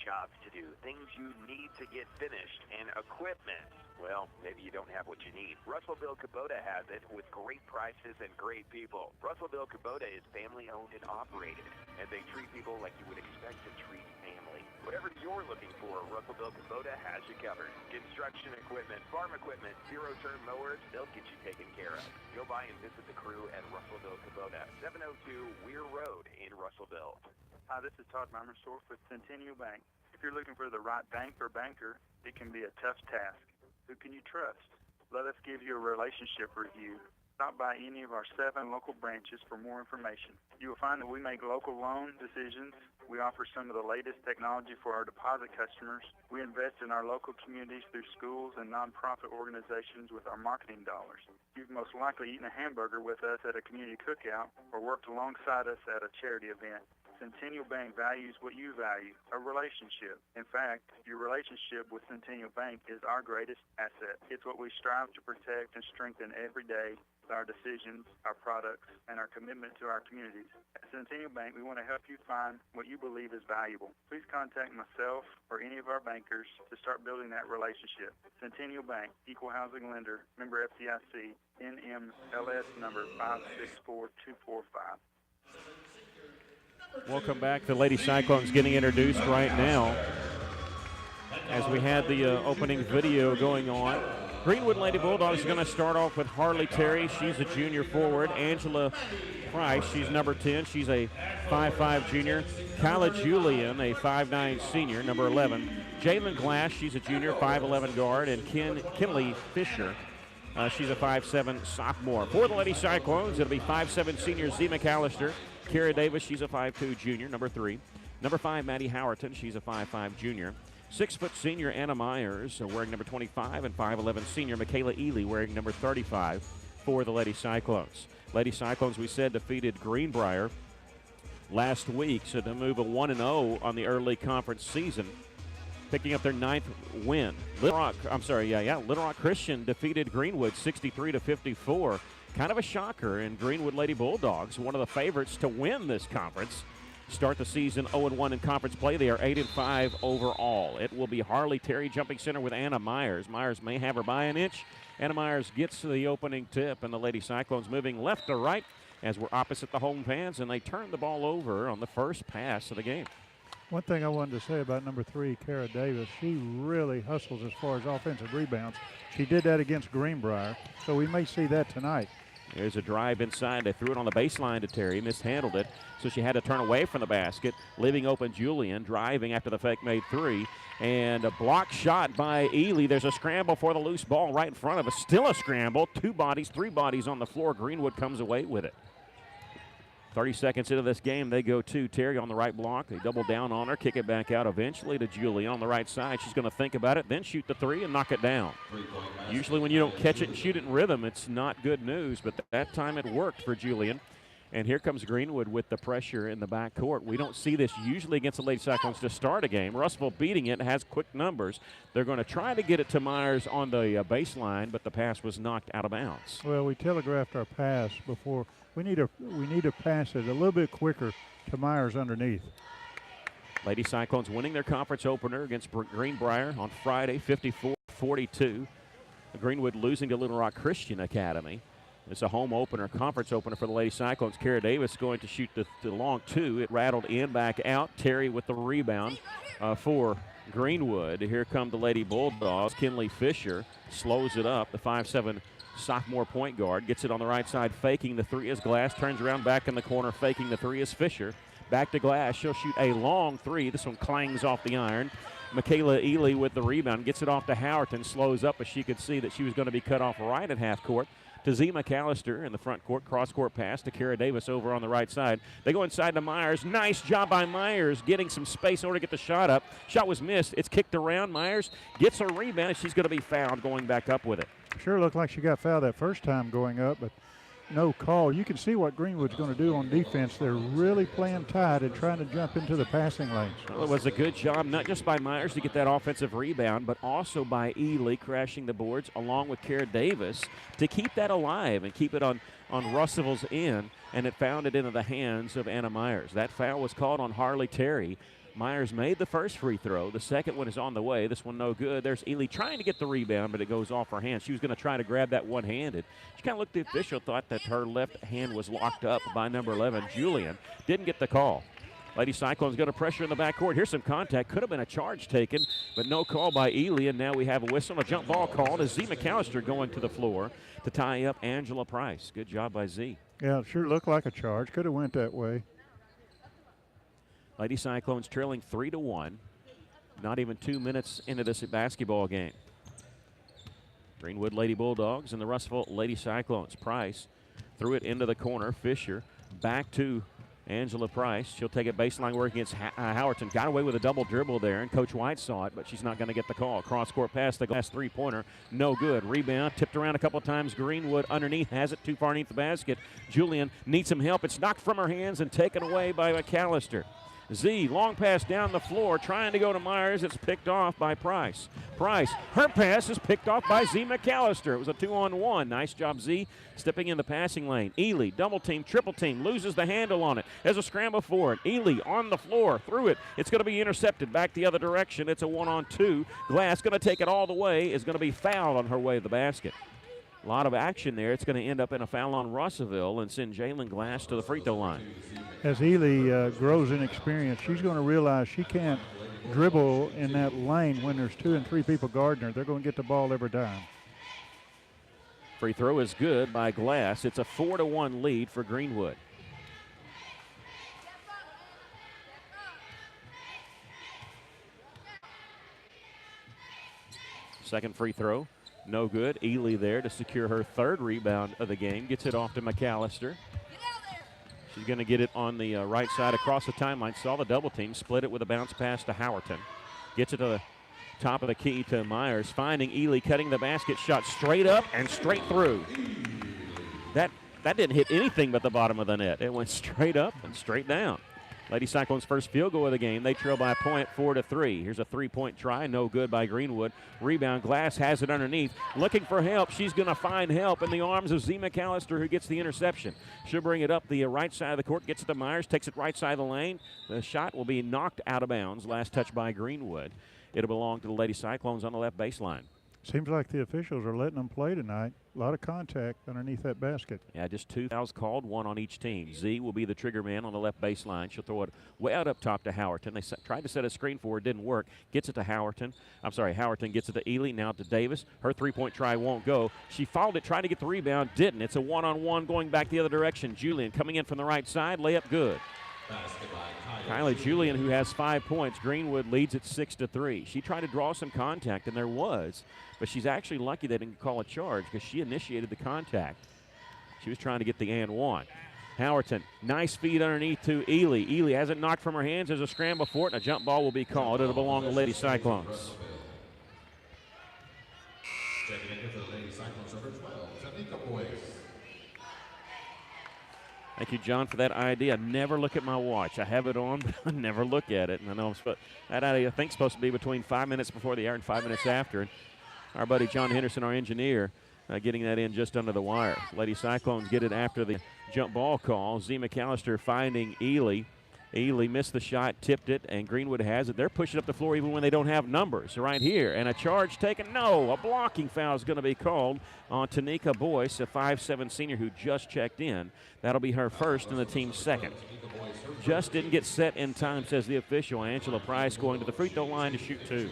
jobs to do, things you need to get finished, and equipment. Well, maybe you don't have what you need. Russellville Kubota has it with great prices and great people. Russellville Kubota is family-owned and operated, and they treat people like you would expect to treat family. Whatever you're looking for, Russellville Kubota has you covered. Construction equipment, farm equipment, zero-turn mowers, they'll get you taken care of. Go by and visit the crew at Russellville Kubota, 702 Weir Road in Russellville. Hi, this is Todd Meimersdorf with Centennial Bank. If you're looking for the right bank or banker, it can be a tough task. Who can you trust? Let us give you a relationship review. Stop by any of our 7 local branches for more information. You will find that we make local loan decisions. We offer some of the latest technology for our deposit customers. We invest in our local communities through schools and nonprofit organizations with our marketing dollars. You've most likely eaten a hamburger with us at a community cookout or worked alongside us at a charity event. Centennial Bank values what you value, a relationship. In fact, your relationship with Centennial Bank is our greatest asset. It's what we strive to protect and strengthen every day with our decisions, our products, and our commitment to our communities. At Centennial Bank, we want to help you find what you believe is valuable. Please contact myself or any of our bankers to start building that relationship. Centennial Bank, Equal Housing Lender, member FDIC, NMLS number 564245. Welcome back. The Lady Cyclones getting introduced right now as we had the opening video going on. Greenwood Lady Bulldogs is going to start off with Harley Terry. She's a junior forward. Angela Price, she's number 10. She's a 5'5 junior. Kyla Julian, a 5'9 senior, number 11. Jalen Glass, she's a junior, 5'11 guard. And Kinley Fisher, she's a 5'7 sophomore. For the Lady Cyclones, it'll be 5'7 senior Z McAllister. Kara Davis, she's a 5'2 junior, number 3. Number 5, Maddie Howerton, she's a 5'5 junior. 6-foot senior Anna Myers, wearing number 25, and 5'11 senior Michaela Ely, wearing number 35 for the Lady Cyclones. Lady Cyclones, we said, defeated Greenbrier last week, so to move a 1-0 on the early conference season, picking up their 9th win. Little Rock Christian defeated Greenwood 63-54. Kind of a shocker, and Greenwood Lady Bulldogs, one of the favorites to win this conference, start the season 0-1 in conference play. They are 8-5 overall. It will be Harley Terry jumping center with Anna Myers. Myers may have her by an inch. Anna Myers gets to the opening tip, and the Lady Cyclones moving left to right as we're opposite the home fans, and they turn the ball over on the first pass of the game. One thing I wanted to say about number 3, Kara Davis, she really hustles as far as offensive rebounds. She did that against Greenbrier, so we may see that tonight. There's a drive inside. They threw it on the baseline to Terry, mishandled it, so she had to turn away from the basket. Leaving open Julian, driving after the fake made 3. And a block shot by Ely. There's a scramble for the loose ball right in front of us. Still a scramble. 2 bodies, 3 bodies on the floor. Greenwood comes away with it. 30 seconds into this game, they go to Terry on the right block. They double down on her, kick it back out eventually to Julie on the right side. She's going to think about it, then shoot the 3 and knock it down. Usually when you don't catch it and shoot it in rhythm, it's not good news, but that time it worked for Julian. And here comes Greenwood with the pressure in the backcourt. We don't see this usually against the Lady Cyclones to start a game. Russellville beating it, has quick numbers. They're going to try to get it to Myers on the baseline, but the pass was knocked out of bounds. Well, we telegraphed our pass before. We need to pass it a little bit quicker to Myers underneath. Lady Cyclones winning their conference opener against Greenbrier on Friday, 54-42. Greenwood losing to Little Rock Christian Academy. It's a home opener, conference opener for the Lady Cyclones. Kara Davis going to shoot the long 2. It rattled in, back out. Terry with the rebound for Greenwood. Here come the Lady Bulldogs. Kinley Fisher slows it up. The 5'7" sophomore point guard gets it on the right side, faking the 3 as Glass turns around back in the corner, faking the 3 as Fisher. Back to Glass. She'll shoot a long 3. This one clangs off the iron. Michaela Ely with the rebound, gets it off to Howerton, slows up as she could see that she was going to be cut off right at half court. To Z McAllister in the front court, cross-court pass to Kara Davis over on the right side. They go inside to Myers. Nice job by Myers getting some space in order to get the shot up. Shot was missed. It's kicked around. Myers gets a rebound, and she's going to be fouled going back up with it. Sure looked like she got fouled that first time going up, but no call. You can see what Greenwood's going to do on defense. They're really playing tight and trying to jump into the passing lanes. Well, it was a good job, not just by Myers to get that offensive rebound, but also by Ely crashing the boards along with Kara Davis to keep that alive and keep it on Russellville's end, and it found it into the hands of Anna Myers. That foul was called on Harley Terry. Myers made the first free throw. The second one is on the way. This one no good. There's Ely trying to get the rebound, but it goes off her hand. She was going to try to grab that one-handed. She kind of looked at the official, thought that her left hand was locked up by number 11, Julian. Didn't get the call. Lady Cyclones got a pressure in the backcourt. Here's some contact. Could have been a charge taken, but no call by Ely, and now we have a whistle and a jump ball called as Z McAllister going to the floor to tie up Angela Price. Good job by Z. Yeah, it sure looked like a charge. Could have went that way. Lady Cyclones trailing 3-1. Not even 2 minutes into this basketball game. Greenwood Lady Bulldogs and the Russellville Lady Cyclones. Price threw it into the corner. Fisher back to Angela Price. She'll take it baseline work against Howerton. Got away with a double dribble there, and Coach White saw it, but she's not going to get the call. Cross-court pass, the glass three-pointer. No good. Rebound, tipped around a couple of times. Greenwood underneath, has it too far underneath the basket. Julian needs some help. It's knocked from her hands and taken away by McAllister. Z, long pass down the floor, trying to go to Myers. It's picked off by Price. Price, her pass is picked off by Z McAllister. It was a 2-on-1. Nice job, Z, stepping in the passing lane. Ely, double team, triple team, loses the handle on it. There's a scramble for it. Ely on the floor, through it. It's going to be intercepted back the other direction. It's a 1-on-2. Glass going to take it all the way, is going to be fouled on her way to the basket. A lot of action there. It's going to end up in a foul on Russellville and send Jalen Glass to the free throw line. As Ely grows in experience, she's going to realize she can't dribble in that lane when there's 2 and 3 people guarding her. They're going to get the ball every time. Free throw is good by Glass. It's a 4-1 lead for Greenwood. Second free throw. No good. Ely there to secure her third rebound of the game. Gets it off to McAllister. She's going to get it on the right side across the timeline. Saw the double team. Split it with a bounce pass to Howerton. Gets it to the top of the key to Myers. Finding Ely cutting the basket. Shot straight up and straight through. That didn't hit anything but the bottom of the net. It went straight up and straight down. Lady Cyclones' first field goal of the game. They trail by a point, 4-3. Here's a three-point try, no good by Greenwood. Rebound, Glass has it underneath. Looking for help. She's going to find help in the arms of Z McAllister, who gets the interception. She'll bring it up the right side of the court, gets it to Myers, takes it right side of the lane. The shot will be knocked out of bounds. Last touch by Greenwood. It'll belong to the Lady Cyclones on the left baseline. Seems like the officials are letting them play tonight. A lot of contact underneath that basket. Yeah, just 2 fouls called, 1 on each team. Z will be the trigger man on the left baseline. She'll throw it way out up top to Howerton. They tried to set a screen for her, didn't work. Gets it to Howerton. Howerton gets it to Ely, now to Davis. Her three-point try won't go. She fouled it, tried to get the rebound, didn't. It's a 1-on-1 going back the other direction. Julian coming in from the right side, layup good. Kylie Julian, who has 5 points. Greenwood leads at 6-3. She tried to draw some contact, and there was, but she's actually lucky they didn't call a charge because she initiated the contact. She was trying to get the and one. Howerton, nice feed underneath to Ely. Ely has it knocked from her hands. There's a scramble for it, and a jump ball will be called. It'll belong to Lady Cyclones. Thank you, John, for that idea. I never look at my watch. I have it on, but I never look at it. And I know that idea, I think, is supposed to be between 5 minutes before the hour and 5 minutes after. And our buddy John Henderson, our engineer, getting that in just under the wire. Lady Cyclones get it after the jump ball call. Z McAllister finding Ely. Ely missed the shot, tipped it, and Greenwood has it. They're pushing up the floor even when they don't have numbers right here. And a charge taken. No, a blocking foul is going to be called on Tanika Boyce, a 5'7" senior who just checked in. That'll be her first and the team's second. Just didn't get set in time, says the official. Angela Price going to the free throw line to shoot 2.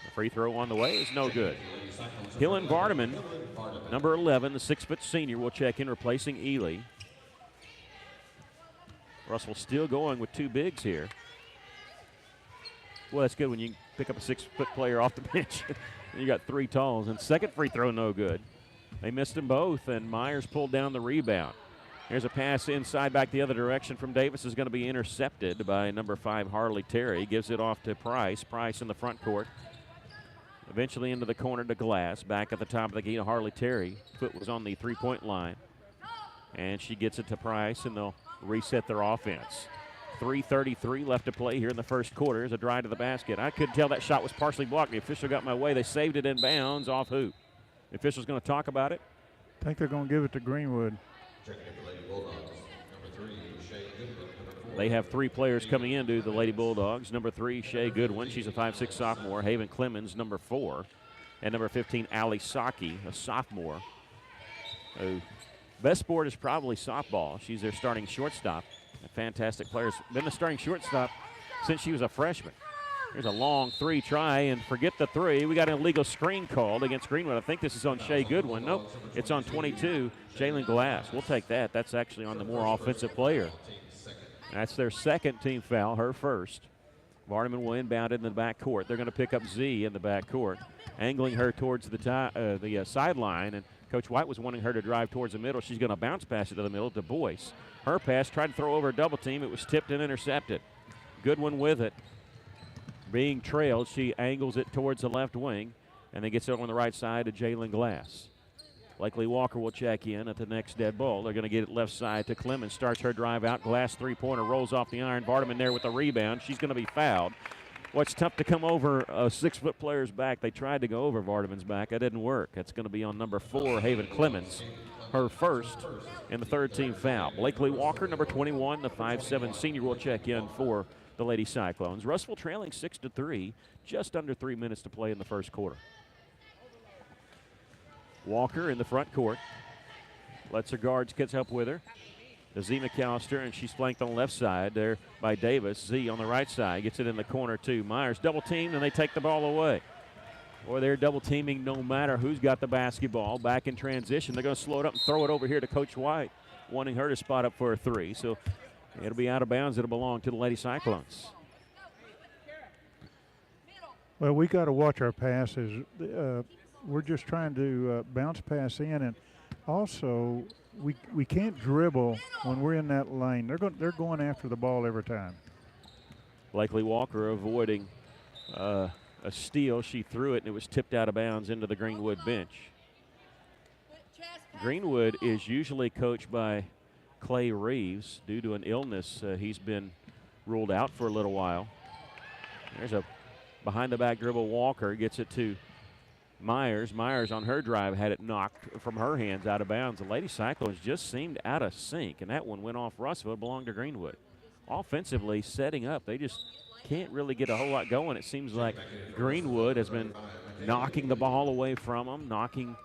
The free throw on the way is no good. Hillen Vardaman, number 11, the 6' senior, will check in, replacing Ely. Russell still going with 2 bigs here. Well, that's good when you pick up a 6' player off the bench. You got 3 talls. And second free throw, no good. They missed them both, and Myers pulled down the rebound. Here's a pass inside back the other direction from Davis. Is going to be intercepted by number 5, Harley Terry. Gives it off to Price. Price in the front court. Eventually into the corner to Glass. Back at the top of the key to Harley Terry. Foot was on the 3-point line. And she gets it to Price, and they'll reset their offense. 3:33 left to play here in the first quarter. There's a drive to the basket. I couldn't tell that shot was partially blocked. The official got my way. They saved it in bounds off hoop. The official's going to talk about it. I think they're going to give it to Greenwood. They have 3 players coming into the Lady Bulldogs. Number 3, Shea Goodwin. She's a 5'6" sophomore. Haven Clemens, number 4. And number 15, Allie Saki, a sophomore. Best sport is probably softball. She's their starting shortstop. A fantastic player. Been the starting shortstop since she was a freshman. Here's a long 3 try, and forget the 3. We got an illegal screen called against Greenwood. I think this is on Shea Goodwin. Nope, it's on 22, Jalen Glass. We'll take that. That's actually on the more offensive player. That's their second team foul, her first. Vardaman will inbound in the back court. They're going to pick up Z in the back court, angling her towards the sideline, and Coach White was wanting her to drive towards the middle. She's going to bounce pass it to the middle to Boyce. Her pass tried to throw over a double team. It was tipped and intercepted. Goodwin with it. Being trailed, she angles it towards the left wing, and then gets it on the right side to Jalen Glass. Blakely Walker will check in at the next dead ball. They're going to get it left side to Clemens. Starts her drive out. Glass three-pointer rolls off the iron. Vardaman there with the rebound. She's going to be fouled. Well, it's tough to come over a 6-foot player's back. They tried to go over Vardaman's back. That didn't work. That's going to be on number 4, Haven Clemens. Her first and the third team foul. Blakely Walker, number 21, the 5'7" senior, will check in for the Lady Cyclones. Russell trailing 6-3, just under 3 minutes to play in the first quarter. Walker in the front court. Lets her guards catch up with her. To Z McAllister, and she's flanked on the left side there by Davis. Z on the right side gets it in the corner too. Myers double teamed, and they take the ball away. Or they're double teaming no matter who's got the basketball. Back in transition. They're going to slow it up and throw it over here to Coach White, wanting her to spot up for a 3. So it'll be out of bounds. It'll belong to the Lady Cyclones. Well, we got to watch our passes. We're just trying to bounce pass in, and also we can't dribble when we're in that lane. They're going after the ball every time. Blakely Walker avoiding a steal. She threw it, and it was tipped out of bounds into the Greenwood bench. Greenwood is usually coached by Clay Reeves. Due to an illness, he's been ruled out for a little while. There's a behind-the-back dribble. Walker gets it to Myers. Myers on her drive had it knocked from her hands out of bounds. The Lady Cyclones just seemed out of sync, and that one went off Russell. It belonged to Greenwood. Offensively, setting up, they just can't really get a whole lot going. It seems like Greenwood has been knocking the ball away from them, knocking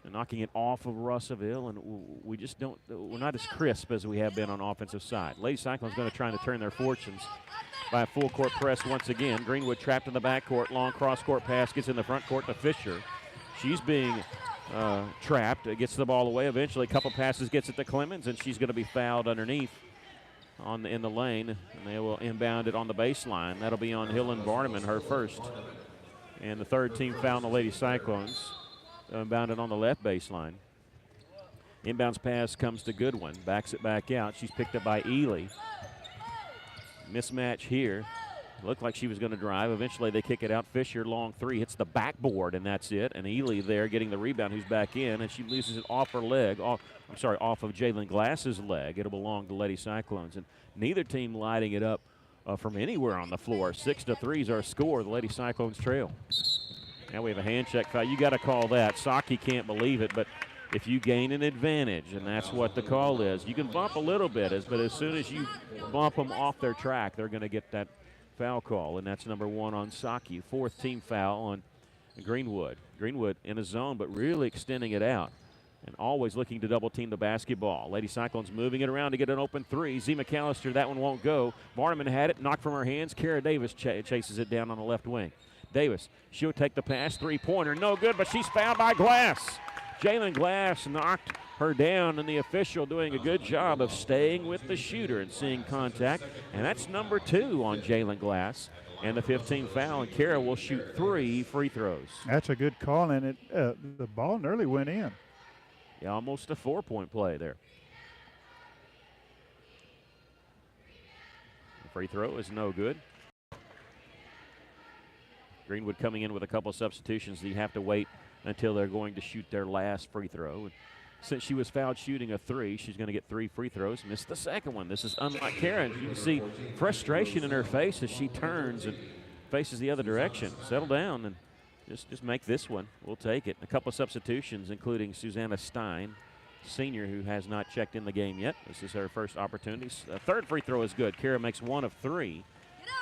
it off of Russellville, and we just don't. We're not as crisp as we have been on the offensive side. Lady Cyclones going to try to turn their fortunes by a full court press once again. Greenwood trapped in the backcourt. Long cross court pass gets in the front court to Fisher. She's being trapped. Gets the ball away. Eventually, a couple passes gets it to Clemens, and she's going to be fouled underneath in the lane, and they will inbound it on the baseline. That'll be on Hillen Vardaman, her first, and the third team foul on the Lady Cyclones. Inbounded on the left baseline. Inbounds pass comes to Goodwin. Backs it back out. She's picked up by Ely. Mismatch here. Looked like she was going to drive. Eventually they kick it out. Fisher, long 3, hits the backboard, and that's it. And Ely there getting the rebound, who's back in, and she loses it off her leg. Off of Jalen Glass's leg. It'll belong to Lady Cyclones. And neither team lighting it up from anywhere on the floor. 6-3 is our score. The Lady Cyclones trail. Now we have a hand check foul. You got to call that. Saki can't believe it, but if you gain an advantage, and that's what the call is, you can bump a little bit, but as soon as you bump them off their track, they're going to get that foul call, and that's number 1 on Saki. Fourth team foul on Greenwood. Greenwood in a zone, but really extending it out and always looking to double team the basketball. Lady Cyclones moving it around to get an open 3. Z McAllister, that one won't go. Vardaman had it, knocked from her hands. Kara Davis chases it down on the left wing. Davis, she'll take the pass, 3-pointer, no good, but she's fouled by Glass. Jalen Glass knocked her down, and the official doing a good job of staying with the shooter and seeing contact, and that's number 2 on Jalen Glass, and the 15th foul, and Kara will shoot 3 free throws. That's a good call, and the ball nearly went in. Yeah, almost a 4-point play there. The free throw is no good. Greenwood coming in with a couple of substitutions. You have to wait until they're going to shoot their last free throw. And since she was fouled shooting a 3, she's going to get 3 free throws. Missed the second one. This is unlike Karen. You can see frustration in her face as she turns and faces the other direction. Settle down and just make this one. We'll take it. A couple of substitutions, including Susanna Stein senior who has not checked in the game yet. This is her first opportunity. Third free throw is good. Kara makes 1 of 3.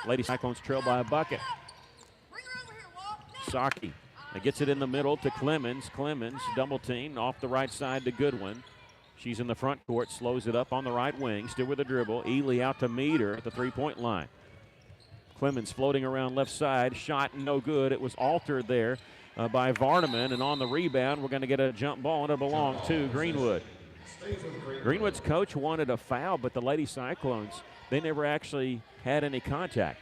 Lady Cyclones trail by a bucket. Saki gets it in the middle to Clemens. Clemens double team off the right side to Goodwin. She's in the front court, slows it up on the right wing, still with a dribble. Ely out to meet her at the three-point line. Clemens floating around left side, shot no good. It was altered there by Vardaman, and on the rebound, we're going to get a jump ball, and it'll belong to Greenwood. Greenwood's coach wanted a foul, but the Lady Cyclones, they never actually had any contact.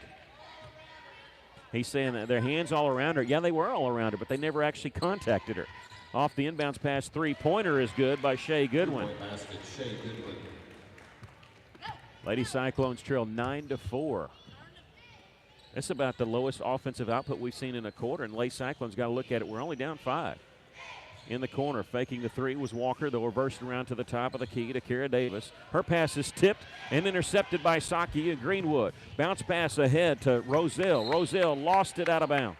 He's saying that their hands all around her. Yeah, they were all around her, but they never actually contacted her. Off the inbounds pass, three-pointer is good by Shea Goodwin. Lady Cyclones trail 9-4. That's about the lowest offensive output we've seen in a quarter, and Lady Cyclones got to look at it. We're only down 5. In the corner, faking the three was Walker. They'll reverse around to the top of the key to Kara Davis. Her pass is tipped and intercepted by Saki and Greenwood. Bounce pass ahead to Roselle. Roselle lost it out of bounds.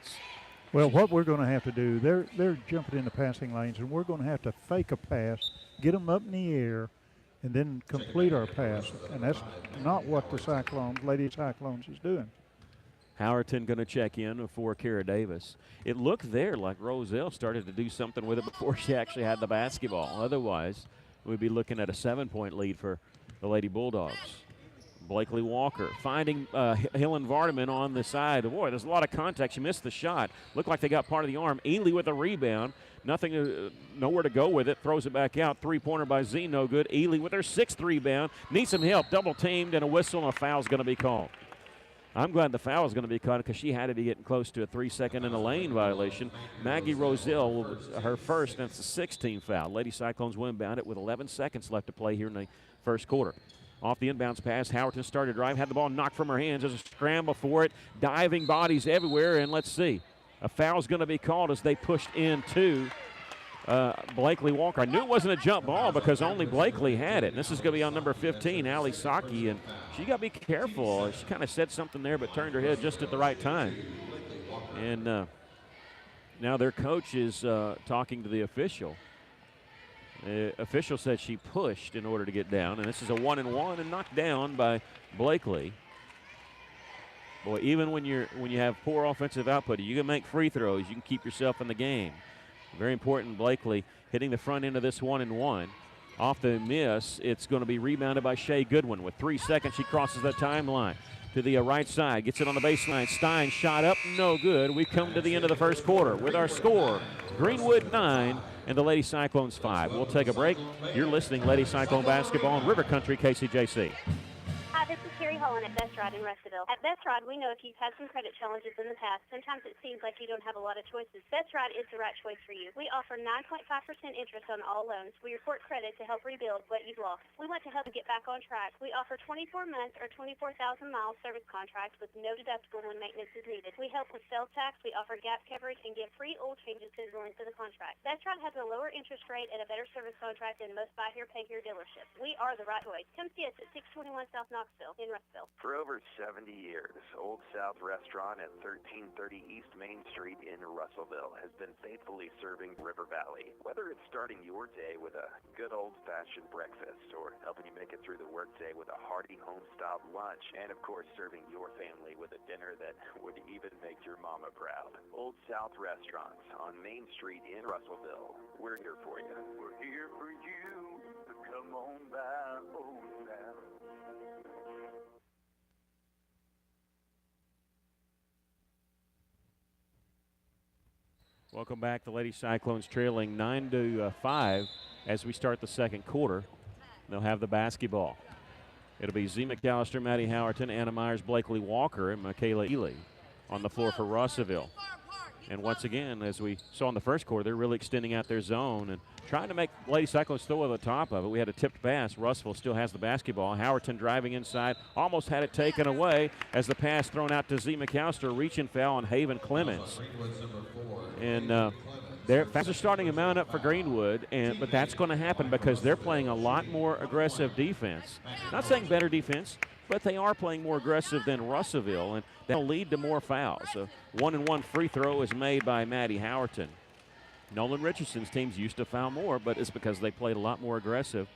Well, what we're going to have to do, they're jumping in the passing lanes, and we're going to have to fake a pass, get them up in the air, and then complete our pass. And that's not what the Cyclones, Lady Cyclones, is doing. Howerton going to check in for Kara Davis. It looked there like Roselle started to do something with it before she actually had the basketball. Otherwise, we'd be looking at a 7-point lead for the Lady Bulldogs. Blakely Walker finding Helen Vardaman on the side. Boy, there's a lot of contact. She missed the shot. Looked like they got part of the arm. Ely with a rebound. Nowhere to go with it. Throws it back out. Three-pointer by Z, no good. Ely with her 6th rebound. Needs some help. Double teamed, and a whistle and a foul's going to be called. I'm glad the foul is going to be caught because she had to be getting close to a 3-second in the lane violation. Maggie Roselle, her first, and it's a 16 foul. Lady Cyclones will inbound it with 11 seconds left to play here in the first quarter. Off the inbounds pass, Howerton started to drive, had the ball knocked from her hands. There's a scramble for it, diving bodies everywhere, and let's see. A foul's going to be called as they pushed into Blakely Walker. I knew it wasn't a jump ball because only Blakely had it. And this is going to be on number 15, Ali Saki, and she got to be careful. She kind of said something there but turned her head just at the right time. And now their coach is talking to the official. The official said she pushed in order to get down, and this is a 1-and-1 and knocked down by Blakely. Boy, even when you have poor offensive output, you can make free throws. You can keep yourself in the game. Very important, Blakely hitting the front end of this 1-and-1. Off the miss, it's going to be rebounded by Shea Goodwin. With 3 seconds, she crosses the timeline to the right side. Gets it on the baseline. Stein shot up, no good. We've come to the end of the first quarter with our score, Greenwood 9 and the Lady Cyclones 5. We'll take a break. You're listening Lady Cyclone Basketball on River Country KCJC. Hi, this is Carrie Holland at Best Rod in Russellville. At Best Rod, we know if you've had some credit challenges in the past, sometimes it seems like you don't have a lot of choices. Best Rod is the right choice for you. We offer 9.5% interest on all loans. We report credit to help rebuild what you've lost. We want to help you get back on track. We offer 24-month or 24,000-mile service contracts with no deductible when maintenance is needed. We help with sales tax. We offer gap coverage and give free oil changes to the length of the contract. Best Rod has a lower interest rate and a better service contract than most buy here, pay here dealerships. We are the right choice. Come see us at 621 South Knoxville in Russellville. For over 70 years, Old South Restaurant at 1330 East Main Street in Russellville has been faithfully serving River Valley. Whether it's starting your day with a good old-fashioned breakfast or helping you make it through the workday with a hearty home-style lunch, and of course serving your family with a dinner that would even make your mama proud. Old South Restaurants on Main Street in Russellville. We're here for you. We're here for you. Come on by Old South. Welcome back. The Lady Cyclones trailing 9-5 as we start the second quarter. They'll have the basketball. It'll be Z. McAllister, Maddie Howerton, Anna Myers, Blakely Walker, and Michaela Ely on the floor for Russellville. And once again, as we saw in the first quarter, they're really extending out their zone and trying to make Lady Cyclones throw over the top of it. We had a tipped pass. Russellville still has the basketball. Howerton driving inside, almost had it taken away as the pass thrown out to Z. McAllister, reaching foul on Haven Clemens. And they're starting to mount up for Greenwood, but that's going to happen because they're playing a lot more aggressive defense. Not saying better defense, but they are playing more aggressive than Russellville, and that'll lead to more fouls. A 1-and-1 free throw is made by Maddie Howerton. Nolan Richardson's teams used to foul more, but it's because they played a lot more aggressive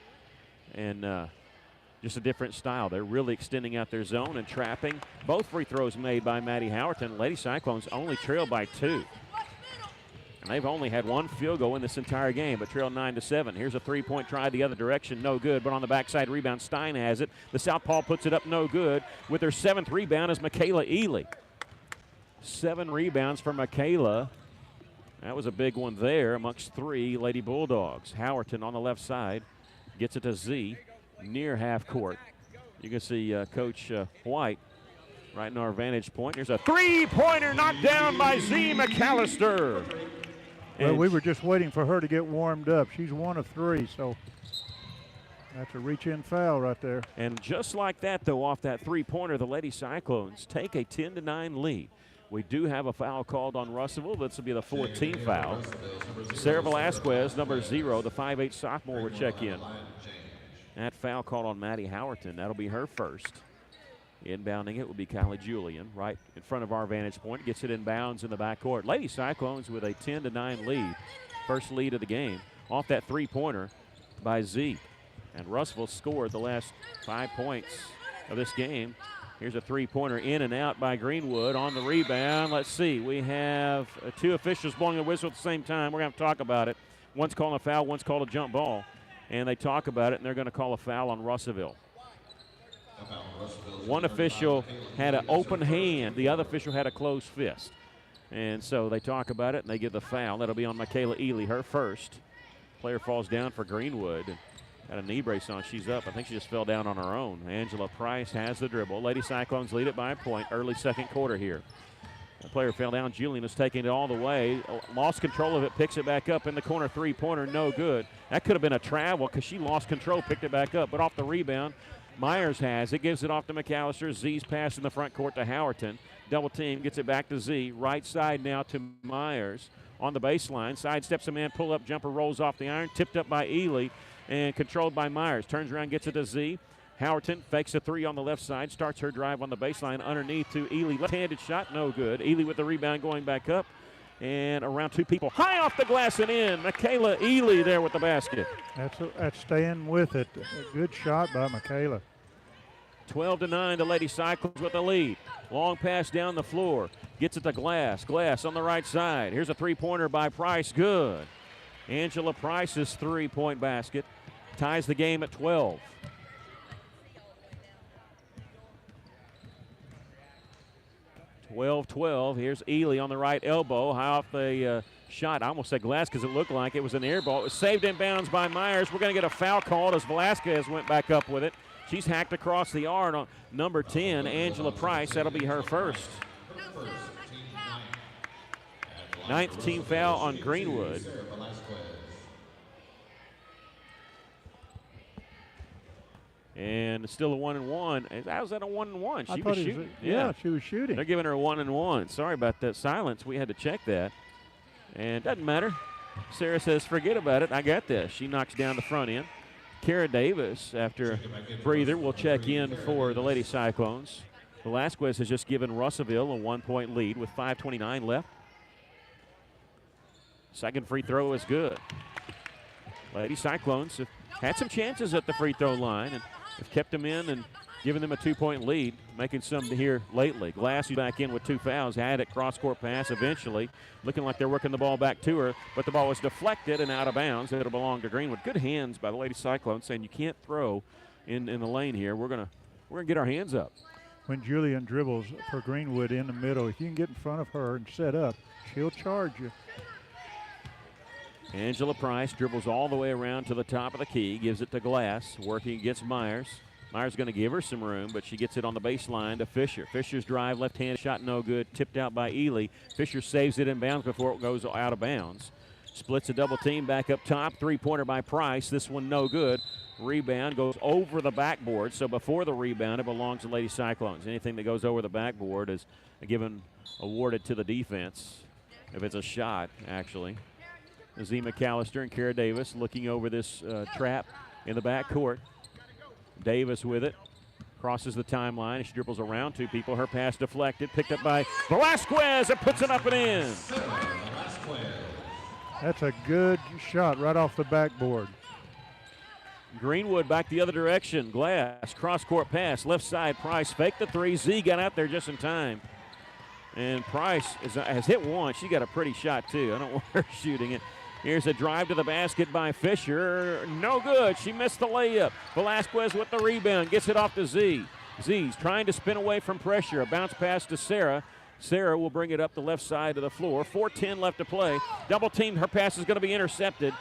and just a different style. They're really extending out their zone and trapping. Both free throws made by Maddie Howerton. Lady Cyclones only trail by 2. And they've only had 1 field goal in this entire game, but trail 9-7. Here's a three-point try the other direction, no good. But on the backside rebound, Stein has it. The southpaw puts it up, no good. With her 7th rebound is Michaela Ely. 7 rebounds for Michaela. That was a big one there amongst 3 Lady Bulldogs. Howerton on the left side gets it to Z near half court. You can see Coach White right in our vantage point. Here's a three-pointer knocked down by Z McAllister. Well, we were just waiting for her to get warmed up. She's 1 of 3, so that's a reach-in foul right there. And just like that, though, off that three-pointer, the Lady Cyclones take a 10-9 lead. We do have a foul called on Russellville. This will be the 14th foul. Sarah Velasquez, number 0, the 5'8 sophomore, will check in. That foul called on Maddie Howerton. That'll be her first. Inbounding it will be Kylie Julian right in front of our vantage point. Gets it in bounds in the backcourt. Lady Cyclones with a 10-9 lead. First lead of the game off that three-pointer by Z. And Russellville scored the last 5 points of this game. Here's a three-pointer in and out by Greenwood on the rebound. Let's see. We have 2 officials blowing the whistle at the same time. We're going to talk about it. One's calling a foul, one's called a jump ball. And they talk about it, and they're going to call a foul on Russellville. One official had an open hand. The other official had a closed fist. And so they talk about it, and they give the foul. That'll be on Michaela Ely, her first. Player falls down for Greenwood. Got a knee brace on. She's up. I think she just fell down on her own. Angela Price has the dribble. Lady Cyclones lead it by a point. Early second quarter here. The player fell down. Julian is taking it all the way. Lost control of it. Picks it back up in the corner. Three-pointer, no good. That could have been a travel because she lost control. Picked it back up. But off the rebound, Myers has it. Gives it off to McAllister. Z's pass in the front court to Howerton. Double team. Gets it back to Z. Right side now to Myers. On the baseline. Sidesteps a man. Pull-up jumper. Rolls off the iron. Tipped up by Ely. And controlled by Myers. Turns around, gets it to Z. Howerton fakes a 3 on the left side. Starts her drive on the baseline underneath to Ely. Left-handed shot, no good. Ely with the rebound going back up. And around 2 people. High off the glass and in. Michaela Ely there with the basket. That's staying with it. A good shot by Michaela. 12-9, the Lady Cyclones with the lead. Long pass down the floor. Gets it to Glass. Glass on the right side. Here's a three-pointer by Price. Good. Angela Price's three-point basket ties the game at 12. Here's Ely on the right elbow. High off the shot. I almost said Glass because it looked like it was an air ball. It was saved in bounds by Myers. We're going to get a foul called as Velasquez went back up with it. She's hacked across the arm on number 10, Angela Price. That'll be her first. 9th team foul on Greenwood. And still a 1-and-1. How's that a 1-and-1? She was shooting. Yeah, she was shooting. They're giving her a 1-and-1. Sorry about that silence. We had to check that. And doesn't matter. Sarah says, forget about it. I got this. She knocks down the front end. Kara Davis, after breather, will check in for the Lady Cyclones. Velasquez has just given Russellville a 1-point lead with 5:29 left. Second free throw is good. Lady Cyclones have had some chances at the free throw line and have kept them in and given them a 2-point lead, making some here lately. Glass back in with 2 fouls, had it cross-court pass eventually, looking like they're working the ball back to her, but the ball was deflected and out of bounds. It'll belong to Greenwood. Good hands by the Lady Cyclones, saying you can't throw in the lane here. We're gonna get our hands up. When Julian dribbles for Greenwood in the middle, if you can get in front of her and set up, she'll charge you. Angela Price dribbles all the way around to the top of the key, gives it to Glass, working against Myers. Myers going to give her some room, but she gets it on the baseline to Fisher. Fisher's drive, left-handed shot, no good. Tipped out by Ely. Fisher saves it in bounds before it goes out of bounds. Splits a double team back up top. Three-pointer by Price. This one no good. Rebound goes over the backboard. So before the rebound, it belongs to Lady Cyclones. Anything that goes over the backboard is awarded to the defense. If it's a shot, actually. Z McAllister and Kara Davis looking over this trap in the backcourt. Davis with it, crosses the timeline. She dribbles around 2 people. Her pass deflected, picked up by Velasquez. It puts it up and in. That's a good shot right off the backboard. Greenwood back the other direction. Glass, cross-court pass, left side. Price faked the three. Z got out there just in time. And Price has hit one. She got a pretty shot, too. I don't want her shooting it. Here's a drive to the basket by Fisher. No good. She missed the layup. Velasquez with the rebound. Gets it off to Z. Z's trying to spin away from pressure. A bounce pass to Sarah. Sarah will bring it up the left side of the floor. 4:10 left to play. Double teamed. Her pass is going to be intercepted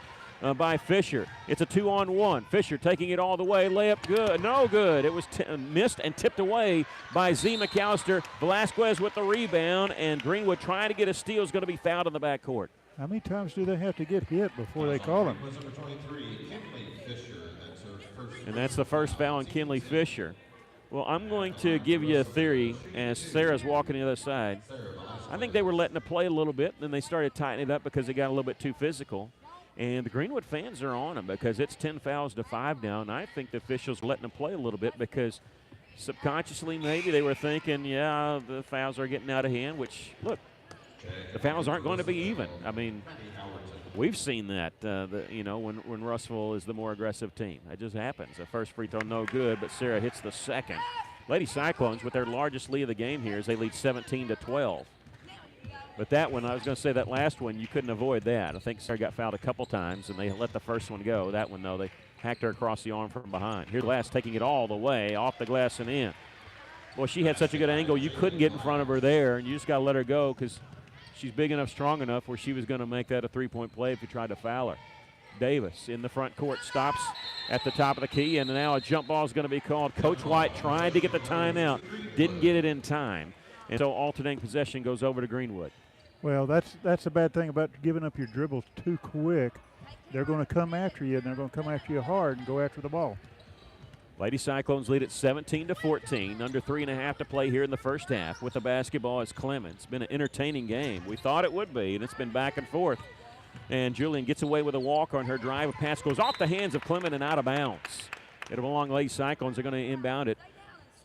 by Fisher. It's a 2-on-1. Fisher taking it all the way. Layup good. No good. It was missed and tipped away by Z. McAllister. Velasquez with the rebound, and Greenwood trying to get a steal is going to be fouled in the backcourt. How many times do they have to get hit before they call him? And that's the first foul on Kinley Fisher. Well, I'm going to give you a theory as Sarah's walking the other side. I think they were letting it play a little bit, and then they started tightening it up because they got a little bit too physical. And the Greenwood fans are on them because it's 10 fouls to 5 now, and I think the officials letting them play a little bit because subconsciously maybe they were thinking, yeah, the fouls are getting out of hand, which, look, the fouls aren't going to be even. I mean, we've seen that, when Russellville is the more aggressive team. That just happens. The first free throw no good, but Sarah hits the second. Lady Cyclones with their largest lead of the game here as they lead 17-12. But that one, I was going to say that last one, you couldn't avoid that. I think Sarah got fouled a couple times, and they let the first one go. That one, though, they hacked her across the arm from behind. Here's Glass taking it all the way, off the glass and in. Boy, she had such a good angle, you couldn't get in front of her there, and you just got to let her go because she's big enough, strong enough where she was going to make that a three-point play if you tried to foul her. Davis in the front court stops at the top of the key, and now a jump ball is going to be called. Coach White tried to get the timeout, didn't get it in time, and so alternating possession goes over to Greenwood. Well, that's a bad thing about giving up your dribbles too quick. They're going to come after you, and they're going to come after you hard and go after the ball. Lady Cyclones lead at 17-14. Under 3.5 to play here in the first half. With the basketball is Clemens. It's been an entertaining game. We thought it would be, and it's been back and forth. And Julian gets away with a walk on her drive. A pass goes off the hands of Clement and out of bounds. It'll belong Lady Cyclones. They're going to inbound it.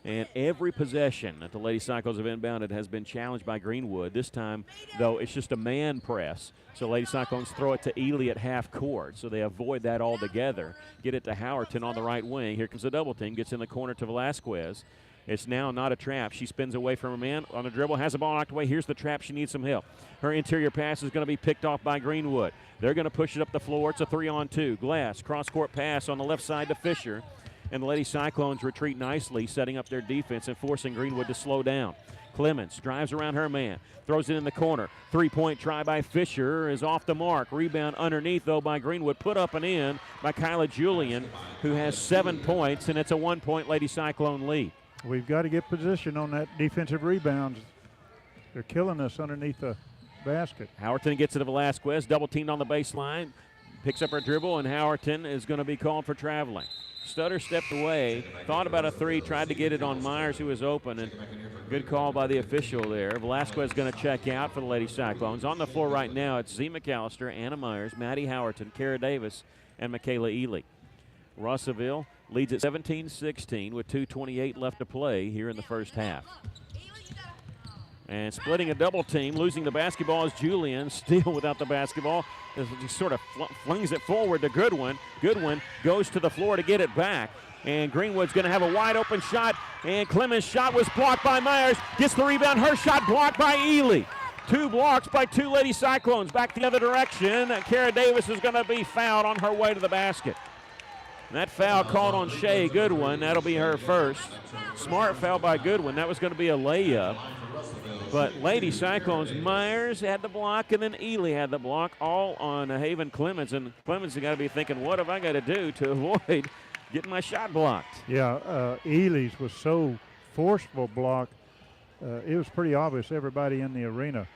And every possession that the Lady Cyclones have inbounded has been challenged by Greenwood. This time, though, it's just a man press. So Lady Cyclones throw it to Ely at half court. So they avoid that altogether. Get it to Howerton on the right wing. Here comes the double team. Gets in the corner to Velasquez. It's now not a trap. She spins away from her man on a dribble. Has the ball knocked away. Here's the trap. She needs some help. Her interior pass is going to be picked off by Greenwood. They're going to push it up the floor. It's a 3-on-2. Glass, cross-court pass on the left side to Fisher. And the Lady Cyclones retreat nicely, setting up their defense and forcing Greenwood to slow down. Clemens drives around her man, throws it in the corner. Three-point try by Fisher is off the mark. Rebound underneath, though, by Greenwood. Put up and in by Kyla Julian, who has 7 points, and it's a 1-point Lady Cyclone lead. We've got to get position on that defensive rebounds. They're killing us underneath the basket. Howerton gets it to Velasquez, double-teamed on the baseline. Picks up her dribble, and Howerton is going to be called for traveling. Stutter stepped away, thought about a three, tried to get it on Myers, who was open, and good call by the official there. Velasquez going to check out for the Lady Cyclones. On the floor right now, it's Z. McAllister, Anna Myers, Maddie Howerton, Kara Davis, and Michaela Ely. Russellville leads at 17-16 with 2:28 left to play here in the first half. And splitting a double team, losing the basketball is Julian. Still without the basketball. He sort of flings it forward to Goodwin. Goodwin goes to the floor to get it back. And Greenwood's going to have a wide open shot. And Clemens' shot was blocked by Myers. Gets the rebound. Her shot blocked by Ely. 2 blocks by 2 Lady Cyclones. Back the other direction. Kara Davis is going to be fouled on her way to the basket. And that foul called on Shea Goodwin. That'll be her first. Smart foul by Goodwin. That was going to be a layup. But Lady Cyclones, Myers had the block, and then Ely had the block, all on Haven Clemens. And Clemens has got to be thinking, what have I got to do to avoid getting my shot blocked? Yeah, Ely's was so forceful block. It was pretty obvious, everybody in the arena.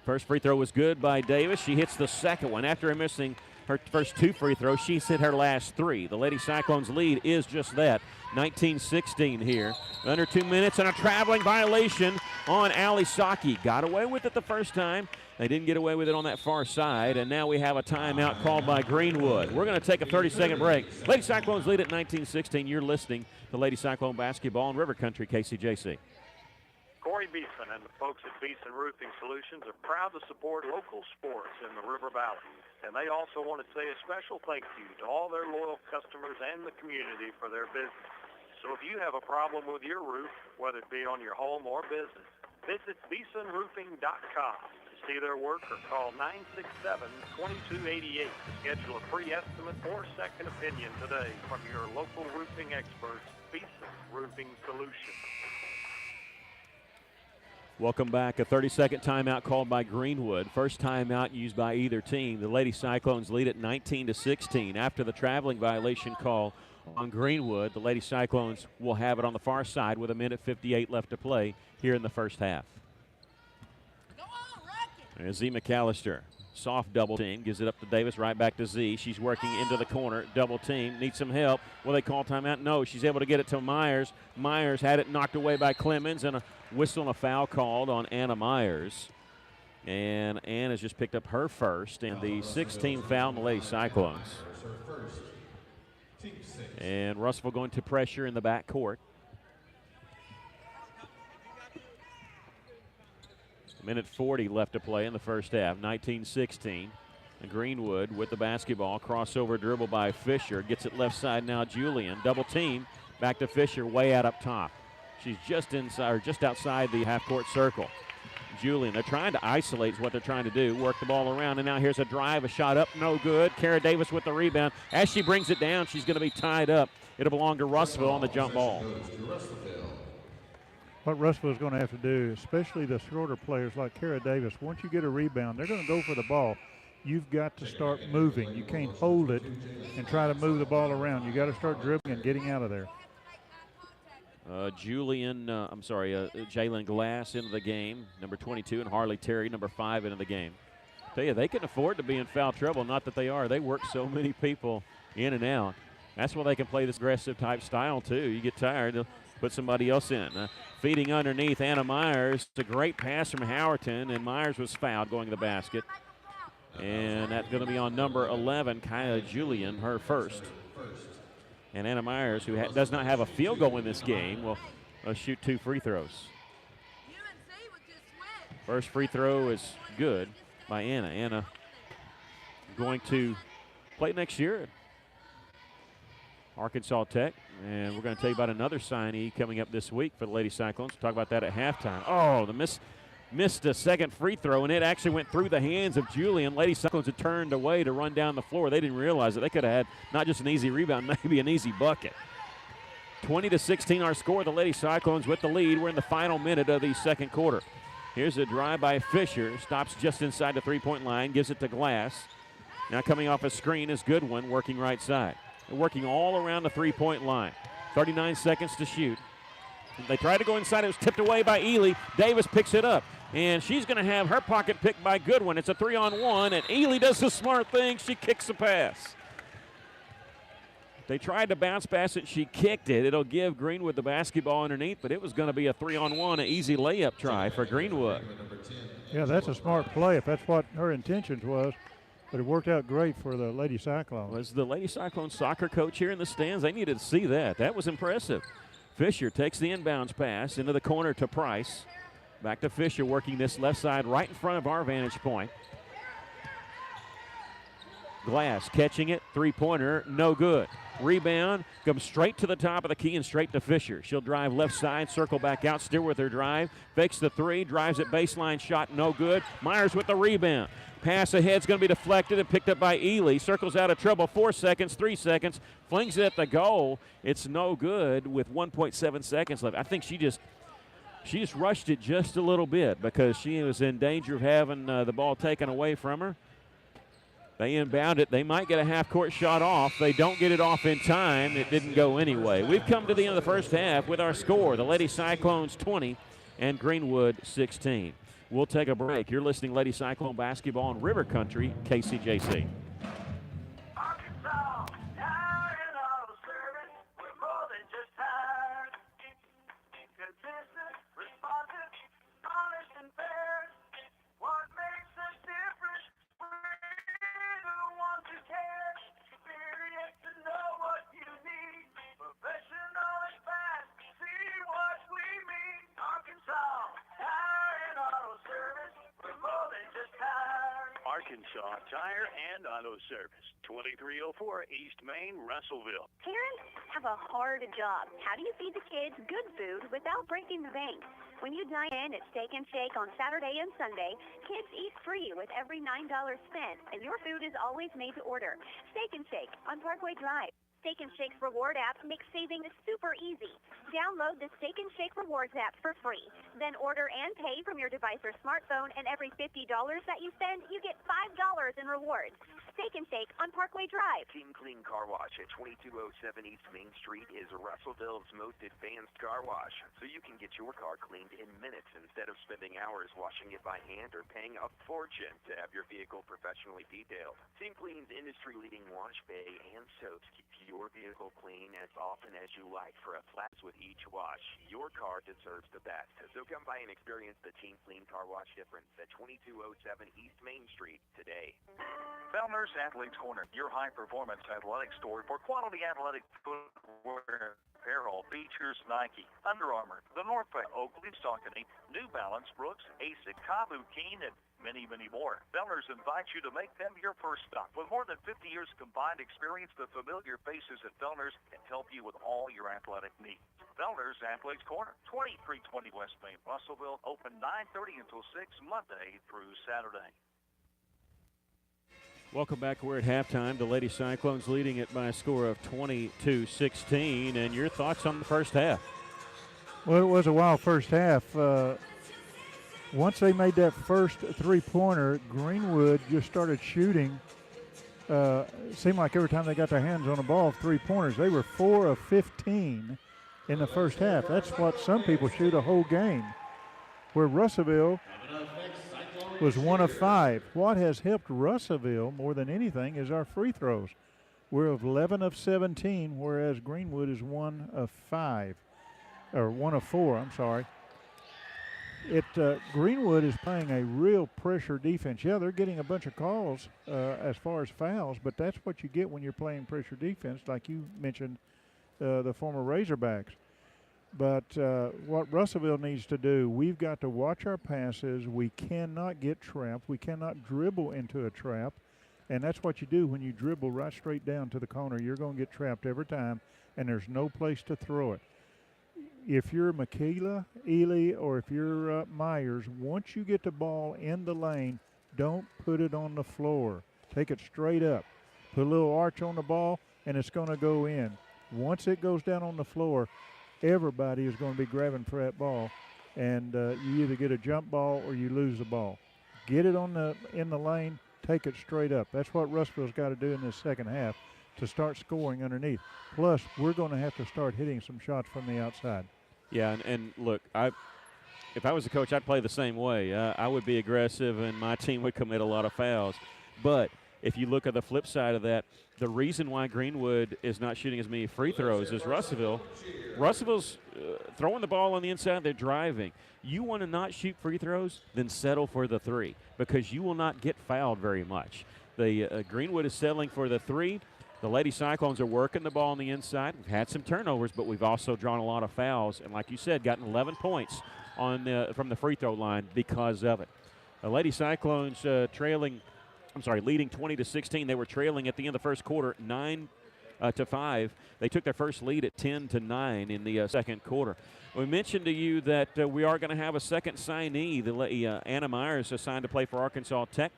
First free throw was good by Davis. She hits the second one. After missing her first 2 free throws, she's hit her last 3. The Lady Cyclones lead is just that, 19-16 here. Under 2 minutes and a traveling violation on Ali Saki. Got away with it the first time. They didn't get away with it on that far side, and now we have a timeout called by Greenwood. We're going to take a 30-second break. Lady Cyclones lead at 19-16. You're listening to Lady Cyclone Basketball in River Country, KCJC. Corey Larry Beeson and the folks at Beeson Roofing Solutions are proud to support local sports in the River Valley. And they also want to say a special thank you to all their loyal customers and the community for their business. So if you have a problem with your roof, whether it be on your home or business, visit BeesonRoofing.com to see their work or call 967-2288 to schedule a free estimate or second opinion today from your local roofing experts, Beeson Roofing Solutions. Welcome back. A 30-second timeout called by Greenwood. First timeout used by either team. The Lady Cyclones lead at 19-16. After the traveling violation call on Greenwood, the Lady Cyclones will have it on the far side with 1:58 left to play here in the first half. There's Z McAllister. Soft double team. Gives it up to Davis, right back to Z. She's working into the corner. Double team. Needs some help. Will they call timeout? No. She's able to get it to Myers. Myers had it knocked away by Clemens, and a whistle and a foul called on Anna Myers. And Ann has just picked up her first, and the 16th foul on the Lady Cyclones. And Russellville going to pressure in the back court. Minute 40 left to play in the first half, 19-16. Greenwood with the basketball, crossover dribble by Fisher. Gets it left side now, Julian. Double team, back to Fisher, way out up top. She's just inside, or just outside the half-court circle. Julian, they're trying to isolate is what they're trying to do. Work the ball around, and now here's a drive, a shot up, no good. Kara Davis with the rebound. As she brings it down, she's going to be tied up. It'll belong to Russellville on the jump ball. What Russellville is going to have to do, especially the shorter players like Kara Davis, once you get a rebound, they're going to go for the ball. You've got to start moving. You can't hold it and try to move the ball around. You got to start dribbling and getting out of there. Jalen Glass into the game, number 22, and Harley Terry, number 5, into the game. Tell you, they can afford to be in foul trouble. Not that they are. They work so many people in and out. That's why they can play this aggressive type style, too. You get tired, they'll put somebody else in. Feeding underneath, Anna Myers. It's a great pass from Howerton, and Myers was fouled going to the basket. And that's going to be on number 11, Kaya Julian, her first. And Anna Myers, who does not have a field goal in this game, will shoot 2 free throws. First free throw is good by Anna. Anna going to play next year at Arkansas Tech. And we're going to tell you about another signee coming up this week for the Lady Cyclones. We'll talk about that at halftime. Oh, the missed a second free throw, and it actually went through the hands of Julian. Lady Cyclones had turned away to run down the floor. They didn't realize it. They could have had not just an easy rebound, maybe an easy bucket. 20-16 our score. The Lady Cyclones with the lead. We're in the final minute of the second quarter. Here's a drive by Fisher. Stops just inside the three-point line. Gives it to Glass. Now coming off a screen is Goodwin working right side. They're working all around the three-point line. 39 seconds to shoot. They tried to go inside. It was tipped away by Ely. Davis picks it up, and she's going to have her pocket picked by Goodwin. It's a 3-on-1, and Ely does the smart thing. She kicks the pass. They tried to bounce pass it. She kicked it. It'll give Greenwood the basketball underneath, but it was going to be a 3-on-1, an easy layup try for Greenwood. Yeah, that's a smart play if that's what her intentions was. But it worked out great for the Lady Cyclones. Was the Lady Cyclones soccer coach here in the stands? They needed to see that. That was impressive. Fisher takes the inbounds pass into the corner to Price. Back to Fisher working this left side right in front of our vantage point. Glass catching it, three-pointer, no good. Rebound, comes straight to the top of the key and straight to Fisher. She'll drive left side, circle back out, still with her drive. Fakes the three, drives it baseline, shot no good. Myers with the rebound. Pass ahead is going to be deflected and picked up by Ely. Circles out of trouble, 4 seconds, 3 seconds. Flings it at the goal. It's no good with 1.7 seconds left. I think she just rushed it just a little bit because she was in danger of having the ball taken away from her. They inbound it. They might get a half-court shot off. They don't get it off in time. It didn't go anyway. We've come to the end of the first half with our score. The Lady Cyclones 20 and Greenwood 16. We'll take a break. You're listening to Lady Cyclone Basketball in River Country, KCJC. Shaw Tire and Auto Service, 2304 East Main, Russellville. Parents have a hard job. How do you feed the kids good food without breaking the bank? When you dine in at Steak and Shake on Saturday and Sunday, kids eat free with every $9 spent, and your food is always made to order. Steak and Shake on Parkway Drive. Steak and Shake's reward app makes saving super easy. Download the Steak and Shake Rewards app for free. Then order and pay from your device or smartphone, and every $50 that you spend, you get $5 in rewards. Steak and Shake on Parkway Drive. Team Clean Car Wash at 2207 East Main Street is Russellville's most advanced car wash, so you can get your car cleaned in minutes instead of spending hours washing it by hand or paying a fortune to have your vehicle professionally detailed. Team Clean's industry-leading wash bay and soaps keep your vehicle clean as often as you like for a flat with each wash. Your car deserves the best, so come by and experience the Team Clean Car Wash difference at 2207 East Main Street today. Fellner's Athletes Corner, your high-performance athletic store for quality athletic footwear apparel, features Nike, Under Armour, the North Face, Oakley, Saucony, New Balance, Brooks, ASIC, Kabu, Keen, and many, many more. Fellner's invites you to make them your first stop. With more than 50 years combined experience, the familiar faces at Fellner's can help you with all your athletic needs. Fellner's Athletes Corner, 2320 West Main, Russellville, open 9:30 until 6 Monday through Saturday. Welcome back. We're at halftime. The Lady Cyclones leading it by a score of 22-16. And your thoughts on the first half? Well, it was a wild first half. Once they made that first three-pointer, Greenwood just started shooting. It seemed like every time they got their hands on the ball, three-pointers. They were 4 of 15 in the first half. That's what some people shoot a whole game, where Russellville was 1 of 5. What has helped Russellville more than anything is our free throws. We're 11 of 17, whereas Greenwood is 1 of 5, or 1 of 4, I'm sorry. Greenwood is playing a real pressure defense. Yeah, they're getting a bunch of calls as far as fouls, but that's what you get when you're playing pressure defense, like you mentioned, the former Razorbacks. But what Russellville needs to do, we've got to watch our passes. We cannot get trapped. We cannot dribble into a trap. And that's what you do when you dribble right straight down to the corner. You're going to get trapped every time, and there's no place to throw it. If you're Michaela, Ely, or if you're Myers, once you get the ball in the lane, don't put it on the floor. Take it straight up. Put a little arch on the ball, and it's going to go in. Once it goes down on the floor, everybody is going to be grabbing for that ball, and you either get a jump ball or you lose the ball. Get it in the lane, take it straight up. That's what Russellville's got to do in this second half to start scoring underneath. Plus, we're going to have to start hitting some shots from the outside. Yeah, and look, if I was a coach, I'd play the same way. I would be aggressive, and my team would commit a lot of fouls. But if you look at the flip side of that, the reason why Greenwood is not shooting as many free throws is Russellville's throwing the ball on the inside. They're driving. You want to not shoot free throws, then settle for the three, because you will not get fouled very much. The Greenwood is settling for the three. The Lady Cyclones are working the ball on the inside. We've had some turnovers, but we've also drawn a lot of fouls. And like you said, gotten 11 points from the free throw line because of it. The Lady Cyclones leading 20-16. They were trailing at the end of the first quarter, 9-5. They took their first lead at 10-9 in the second quarter. We mentioned to you that we are going to have a second signee. Anna Myers assigned to play for Arkansas Tech.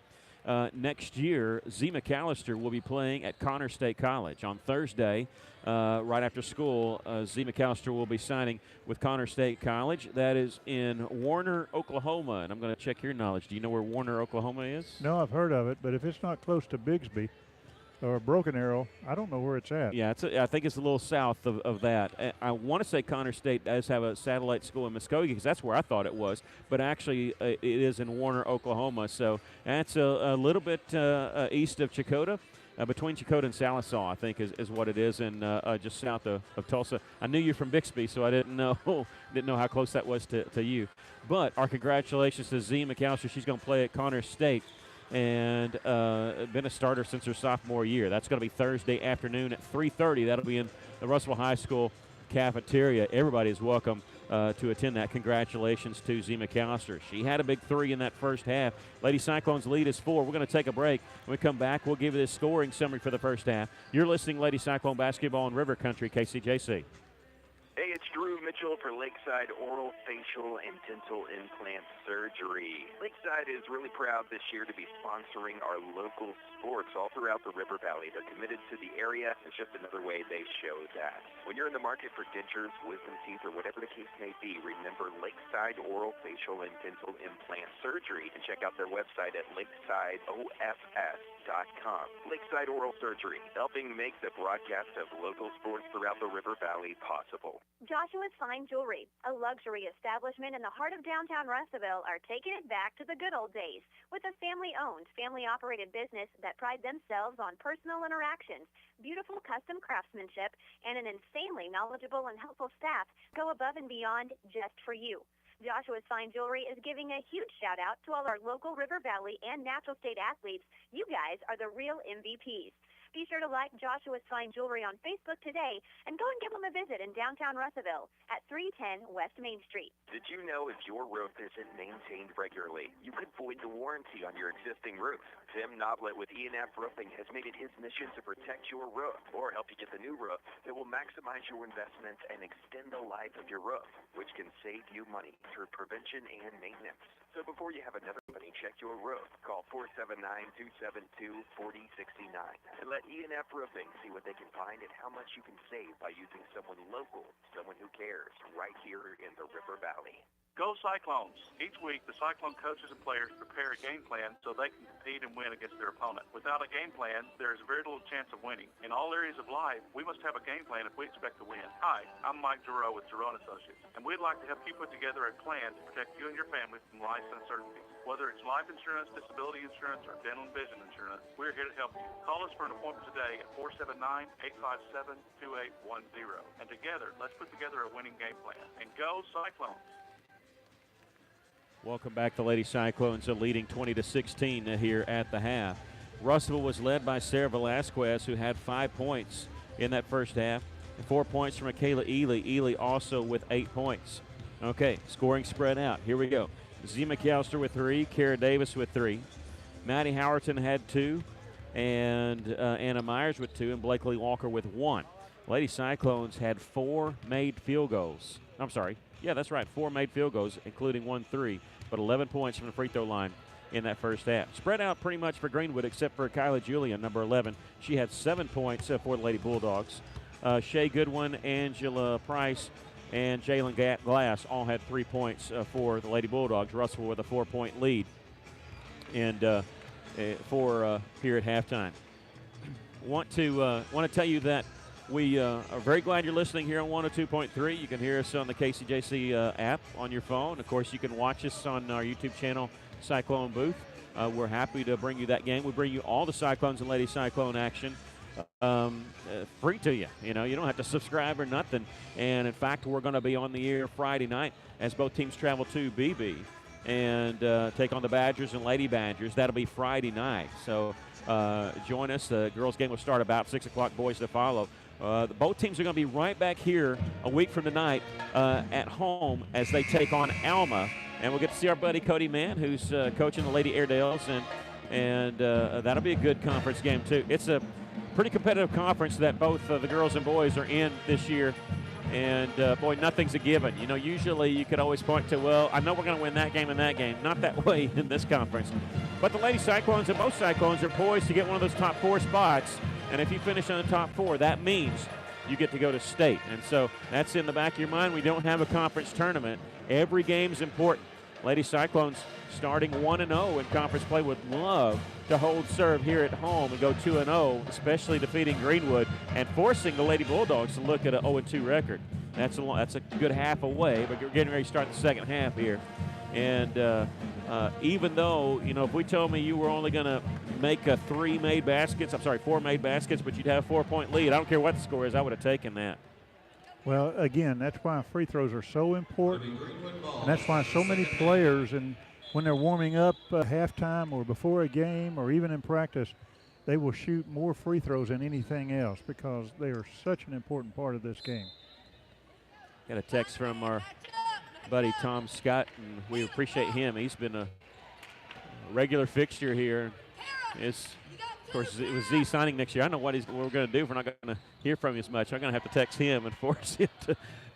Next year, Z McAllister will be playing at Connor State College. On Thursday, right after school, Z McAllister will be signing with Connor State College. That is in Warner, Oklahoma. And I'm going to check your knowledge. Do you know where Warner, Oklahoma is? No, I've heard of it, but if it's not close to Bigsby or Broken Arrow, I don't know where it's at. Yeah, I think it's a little south of that. I want to say Connor State does have a satellite school in Muskogee, because that's where I thought it was. But actually, it is in Warner, Oklahoma. So that's a little bit east of Chakotah. Between Chakotah and Salisaw, I think, is what it is, and just south of Tulsa. I knew you from Bixby, so I didn't know how close that was to you. But our congratulations to Z McAllister. She's going to play at Connor State, and been a starter since her sophomore year. That's going to be Thursday afternoon at 3:30. That'll be in the Russellville High School cafeteria. Everybody is welcome to attend that. Congratulations to Z McAllister. She had a big 3 in that first half. Lady Cyclones lead is 4. We're going to take a break. When we come back, we'll give you this scoring summary for the first half. You're listening Lady Cyclone Basketball in River Country, KCJC. Hey, it's Drew Mitchell for Lakeside Oral, Facial, and Dental Implant Surgery. Lakeside is really proud this year to be sponsoring our local sports all throughout the River Valley. They're committed to the area. It's just another way they show that. When you're in the market for dentures, wisdom teeth, or whatever the case may be, remember Lakeside Oral, Facial, and Dental Implant Surgery, and check out their website at lakesideofs.com. Lakeside Oral Surgery, helping make the broadcast of local sports throughout the River Valley possible. Joshua's Fine Jewelry, a luxury establishment in the heart of downtown Russellville, are taking it back to the good old days with a family-owned, family-operated business that pride themselves on personal interactions, beautiful custom craftsmanship, and an insanely knowledgeable and helpful staff go above and beyond just for you. Joshua's Fine Jewelry is giving a huge shout-out to all our local River Valley and Natural State athletes. You guys are the real MVPs. Be sure to like Joshua's Fine Jewelry on Facebook today and go and give them a visit in downtown Russellville at 310 West Main Street. Did you know if your roof isn't maintained regularly, you could void the warranty on your existing roof? Tim Noblet with E&F Roofing has made it his mission to protect your roof or help you get the new roof that will maximize your investment and extend the life of your roof, which can save you money through prevention and maintenance. So before you have another company check your roof, call 479-272-4069 and let E&F Roofing see what they can find and how much you can save by using someone local, someone who cares, right here in the River Valley. Go Cyclones! Each week, the Cyclone coaches and players prepare a game plan so they can compete and win against their opponent. Without a game plan, there is very little chance of winning. In all areas of life, we must have a game plan if we expect to win. Hi, I'm Mike Giroux with Giroux & Associates, and we'd like to help you put together a plan to protect you and your family from life's uncertainties. Whether it's life insurance, disability insurance, or dental and vision insurance, we're here to help you. Call us for an appointment today at 479-857-2810. And together, let's put together a winning game plan. And go Cyclones! Welcome back. The Lady Cyclones are leading 20-16 here at the half. Russellville was led by Sarah Velasquez, who had 5 points in that first half, and 4 points from Michaela Ely. Ely also with 8 points. Okay, scoring spread out. Here we go. Z McAllister with 3, Kara Davis with 3. Maddie Howerton had 2, and Anna Myers with 2, and Blakely Walker with 1. Lady Cyclones had 4 made field goals. I'm sorry. Yeah, that's right. 4 made field goals, including 1 3, but 11 points from the free throw line in that first half. Spread out pretty much for Greenwood, except for Kyla Julian, number 11. She had 7 points for the Lady Bulldogs. Shay Goodwin, Angela Price, and Jalen Glass all had 3 points for the Lady Bulldogs. Russell with a 4-point lead and for here at halftime. Want to tell you that we are very glad you're listening here on 102.3. You can hear us on the KCJC app on your phone. Of course, you can watch us on our YouTube channel, Cyclone Booth. We're happy to bring you that game. We bring you all the Cyclones and Lady Cyclone action free to you. You know, you don't have to subscribe or nothing. And, in fact, we're going to be on the air Friday night as both teams travel to BB and take on the Badgers and Lady Badgers. That'll be Friday night. So join us. The girls' game will start about 6 o'clock, boys to follow. Both teams are going to be right back here a week from tonight at home as they take on Alma. And we'll get to see our buddy Cody Mann, who's coaching the Lady Airedales, and that'll be a good conference game, too. It's a pretty competitive conference that both the girls and boys are in this year. And, boy, nothing's a given. You know, usually you could always point to, well, I know we're going to win that game and that game. Not that way in this conference. But the Lady Cyclones and both Cyclones are poised to get one of those top 4 spots. And if you finish on the top 4, that means you get to go to state. And so that's in the back of your mind. We don't have a conference tournament. Every game's important. Lady Cyclones starting 1-0 in conference play would love to hold serve here at home and go 2-0, especially defeating Greenwood and forcing the Lady Bulldogs to look at an 0-2 record. That's a good half away, but you're getting ready to start the second half here. And even though, you know, if we told me you were only going to make 4 made baskets, but you'd have a 4-point lead, I don't care what the score is, I would have taken that. Well, again, that's why free throws are so important, and that's why so many players, and when they're warming up halftime or before a game or even in practice, they will shoot more free throws than anything else because they are such an important part of this game. Got a text from our buddy Tom Scott, and we appreciate him. He's been a regular fixture here. Of course, it was Z signing next year. I don't know what we're going to do if we're not going to hear from him as much. I'm going to have to text him and force him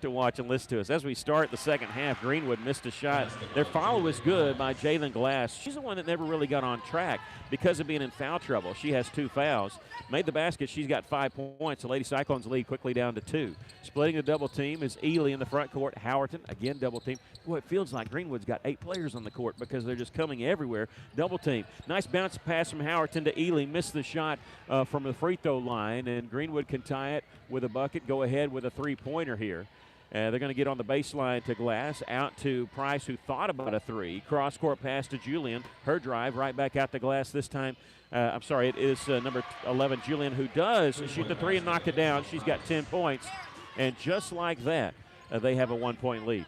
to watch and listen to us. As we start the second half, Greenwood missed a shot. Their follow is good by Jalen Glass. She's the one that never really got on track because of being in foul trouble. She has 2 fouls. Made the basket. She's got 5 points. The Lady Cyclones lead quickly down to 2. Splitting the double team is Ely in the front court. Howerton, again, double team. Boy, it feels like Greenwood's got 8 players on the court because they're just coming everywhere. Double team. Nice bounce pass from Howerton to Ely. Missed the shot from the free throw line, and Greenwood can tie it with a bucket. Go ahead with a 3-pointer here. They're going to get on the baseline to Glass, out to Price, who thought about a 3. Cross-court pass to Julian. Her drive right back out to Glass this time. It is number 11, Julian, who does shoot the 3 and knock it down. She's got 10 points. And just like that, they have a 1-point lead.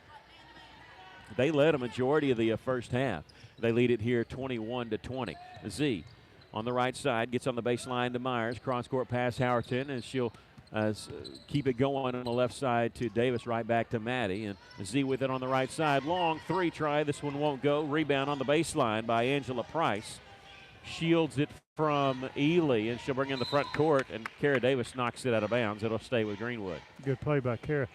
They led a majority of the first half. They lead it here 21-20. Z on the right side gets on the baseline to Myers. Cross-court pass Howerton, and she'll keep it going on the left side to Davis, right back to Maddie. And Z with it on the right side. Long 3 try. This one won't go. Rebound on the baseline by Angela Price. Shields it from Ely, and she'll bring in the front court, and Kara Davis knocks it out of bounds. It'll stay with Greenwood. Good play by Kara.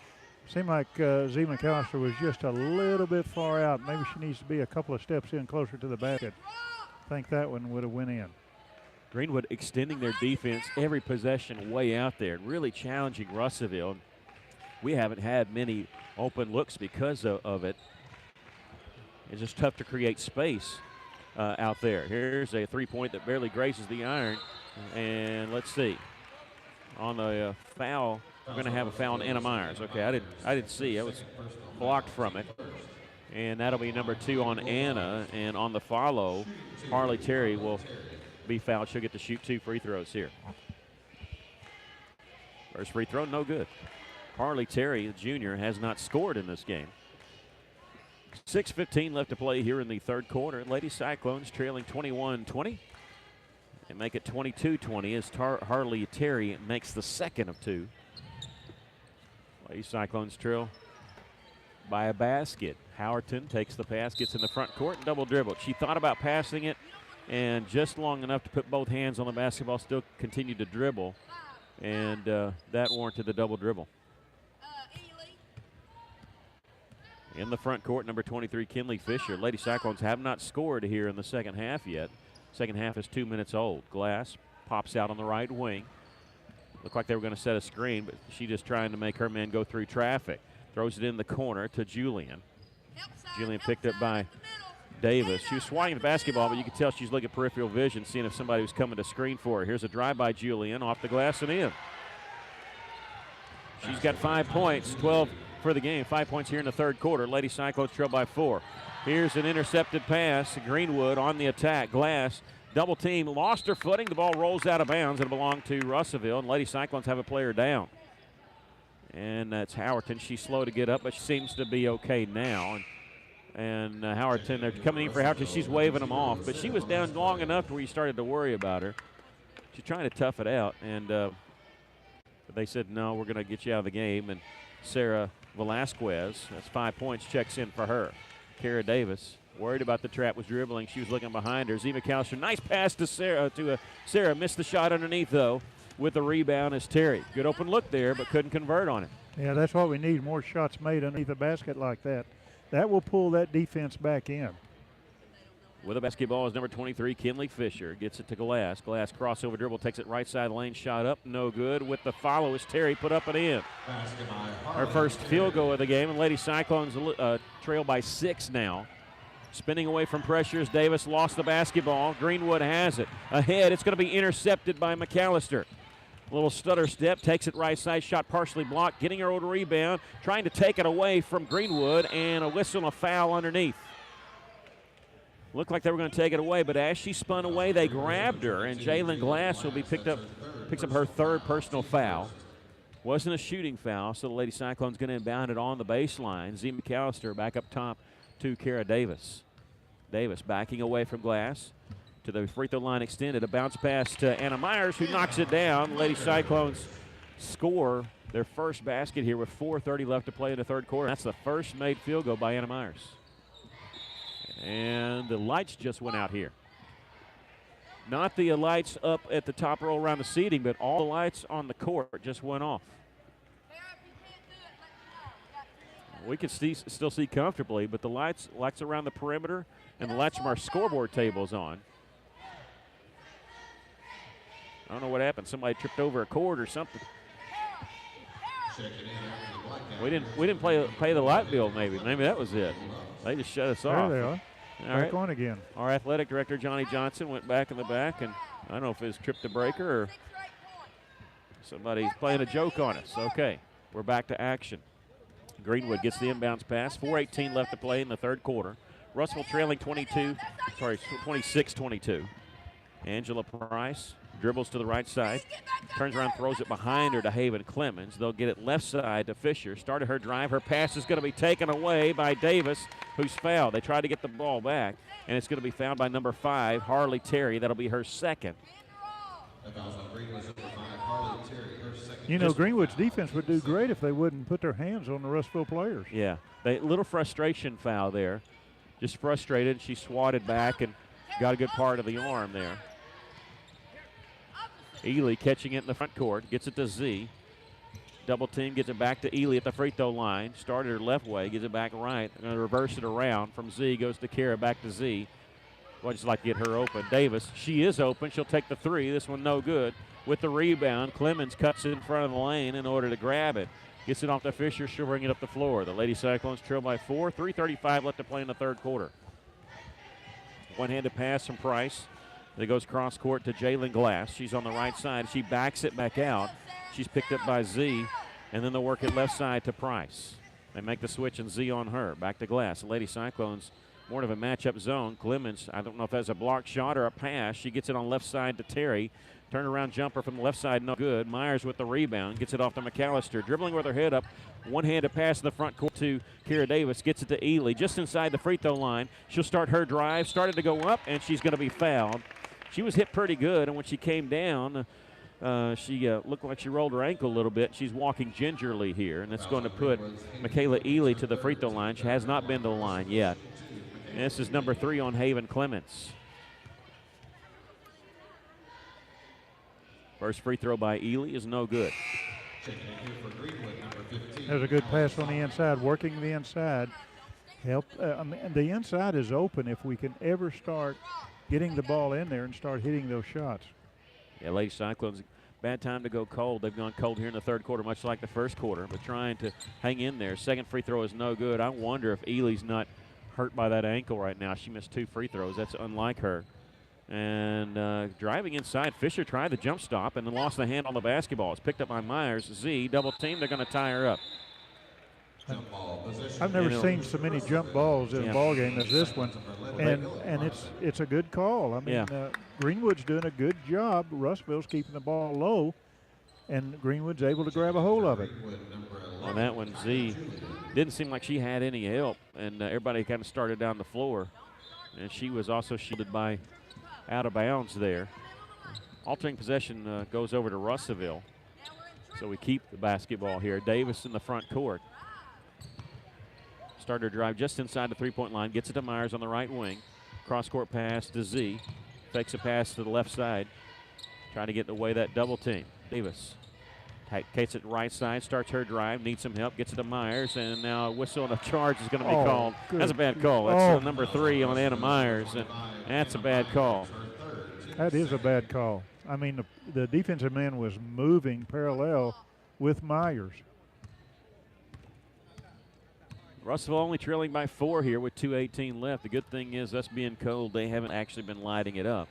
Seemed like Z McAllister was just a little bit far out. Maybe she needs to be a couple of steps in closer to the basket. I think that one would have went in. Greenwood extending their defense every possession way out there and really challenging Russellville. We haven't had many open looks because of it. It's just tough to create space out there. Here's a 3-point that barely grazes the iron. And let's see. On the foul, we're going to have a foul on Anna Myers. Okay, I didn't see. I was blocked from it. And that'll be number 2 on Anna. And on the follow, Harley Terry will be fouled. She'll get to shoot 2 free throws here. First free throw, no good. Harley Terry, the junior, has not scored in this game. 6:15 left to play here in the third quarter. Lady Cyclones trailing 21-20. And make it 22-20 as Harley Terry makes the second of 2. Lady Cyclones trail by a basket. Howerton takes the pass, gets in the front court, and double dribbled. She thought about passing it, and just long enough to put both hands on the basketball, still continued to dribble, and that warranted the double dribble. In the front court, number 23, Kinley Fisher. Lady Cyclones have not scored here in the second half yet. Second half is 2 minutes old. Glass pops out on the right wing. Looked like they were going to set a screen, but she just trying to make her man go through traffic. Throws it in the corner to Julian. Julian picked up by Davis. She was swatting the basketball, but you could tell she's looking at peripheral vision, seeing if somebody was coming to screen for her. Here's a drive by Julian, off the glass and in. She's got 5 points, 12 for the game. 5 points here in the third quarter. Lady Cyclones trail by 4. Here's an intercepted pass. Greenwood on the attack. Glass, double team, lost her footing. The ball rolls out of bounds. It belonged to Russellville, and Lady Cyclones have a player down. And that's Howerton. She's slow to get up, but she seems to be okay now. And Howerton, they're coming in for Howerton. She's waving them off, but she was down long enough to where you started to worry about her. She's trying to tough it out, and they said, no, we're going to get you out of the game. And Sarah Velasquez, that's 5 points, checks in for her. Kara Davis, worried about the trap, was dribbling. She was looking behind her. Z McAllister, nice pass to Sarah. Sarah missed the shot underneath, though, with the rebound as Terry. Good open look there, but couldn't convert on it. Yeah, that's what we need, more shots made underneath the basket like that. That will pull that defense back in. With a basketball is number 23, Kinley Fisher. Gets it to Glass. Glass crossover dribble, takes it right side lane, shot up, no good. With the follow is Terry, put up and in. Our first field goal of the game, and Lady Cyclones trail by 6 now. Spinning away from pressures, Davis lost the basketball. Greenwood has it. Ahead, it's going to be intercepted by McAllister. A little stutter step, takes it right side, shot partially blocked, getting her old rebound, trying to take it away from Greenwood, and a whistle and a foul underneath. Looked like they were going to take it away, but as she spun away, they grabbed her, and Jalen Glass will be picks up her third personal foul. Wasn't a shooting foul, so the Lady Cyclones going to inbound it on the baseline. Z McAllister back up top to Kara Davis. Davis backing away from Glass to the free throw line extended. A bounce pass to Anna Myers, who knocks it down. Lady Cyclones score their first basket here with 4:30 left to play in the third quarter. That's the first made field goal by Anna Myers. And the lights just went out here. Not the lights up at the top row around the seating, but all the lights on the court just went off. We can still see comfortably, but the lights around the perimeter and the lights from our scoreboard table is on. I don't know what happened. Somebody tripped over a cord or something. We didn't pay the light bill. Maybe that was it. They just shut us off. There they are. All Back on again. Our athletic director Johnny Johnson went back in the back, and I don't know if it was tripped a breaker or somebody's playing a joke on us. Okay, we're back to action. Greenwood gets the inbounds pass. 4:18 left to play in the third quarter. Russell trailing 26-22. Angela Price dribbles to the right side, turns around, throws it behind her to Haven Clemens. They'll get it left side to Fisher. Started her drive. Her pass is going to be taken away by Davis, who's fouled. They tried to get the ball back, and it's going to be fouled by number 5, Harley Terry. That'll be her second. You know, Greenwood's defense would do great if they wouldn't put their hands on the Russellville players. Yeah, little frustration foul there. Just frustrated. She swatted back and got a good part of the arm there. Ely catching it in the front court, gets it to Z. Double team, gets it back to Ely at the free throw line. Started her left way, gets it back right. They're going to reverse it around from Z, goes to Kara, back to Z. Well, just like to get her open. Davis, she is open. She'll take the three. This one no good. With the rebound, Clemens cuts it in front of the lane in order to grab it. Gets it off to Fisher. She'll bring it up the floor. The Lady Cyclones trail by 4. 3:35 left to play in the third quarter. One-handed pass from Price. That goes cross court to Jalen Glass. She's on the right side. She backs it back out. She's picked up by Z, and then they'll work it left side to Price. They make the switch and Z on her. Back to Glass. The Lady Cyclones, more of a matchup zone. Clemens, I don't know if that's a block shot or a pass. She gets it on left side to Terry. Turnaround jumper from the left side, no good. Myers with the rebound, gets it off to McAllister. Dribbling with her head up, one-handed pass in the front court to Kira Davis. Gets it to Ely, just inside the free throw line. She'll start her drive, started to go up, and she's going to be fouled. She was hit pretty good, and when she came down, she looked like she rolled her ankle a little bit. She's walking gingerly here, and that's going to put Michaela Ely to the free throw line. She has not been to the line yet. And this is number 3 on Haven Clements. First free throw by Ely is no good. There's a good pass on the inside, working the inside. The inside is open if we can ever start getting the ball in there and start hitting those shots. Yeah, Lady Cyclones, bad time to go cold. They've gone cold here in the third quarter, much like the first quarter, but trying to hang in there. Second free throw is no good. I wonder if Ely's not hurt by that ankle right now. She missed 2 free throws. That's unlike her. And driving inside, Fisher tried the jump stop and then lost the hand on the basketball. It's picked up by Myers. Z, double team. They're going to tie her up. I've never seen so many jump balls in a ball game as this one, and it's a good call. I mean, Greenwood's doing a good job. Russellville's keeping the ball low, and Greenwood's able to grab a hold of it. On that one, Z didn't seem like she had any help, and everybody kind of started down the floor, and she was also shielded by out of bounds there. Alternating possession goes over to Russellville, so we keep the basketball here. Davis in the front court. Started her drive just inside the three-point line. Gets it to Myers on the right wing. Cross-court pass to Z. Fakes a pass to the left side. Trying to get away that double team. Davis takes it right side. Starts her drive. Needs some help. Gets it to Myers. And now a whistle and a charge is going to be called. That's a bad call. That's number 3 on Anna Myers. And that's a bad call. That is a bad call. I mean, the defensive man was moving parallel with Myers. Russellville only trailing by 4 here with 2:18 left. The good thing is, us being cold, they haven't actually been lighting it up.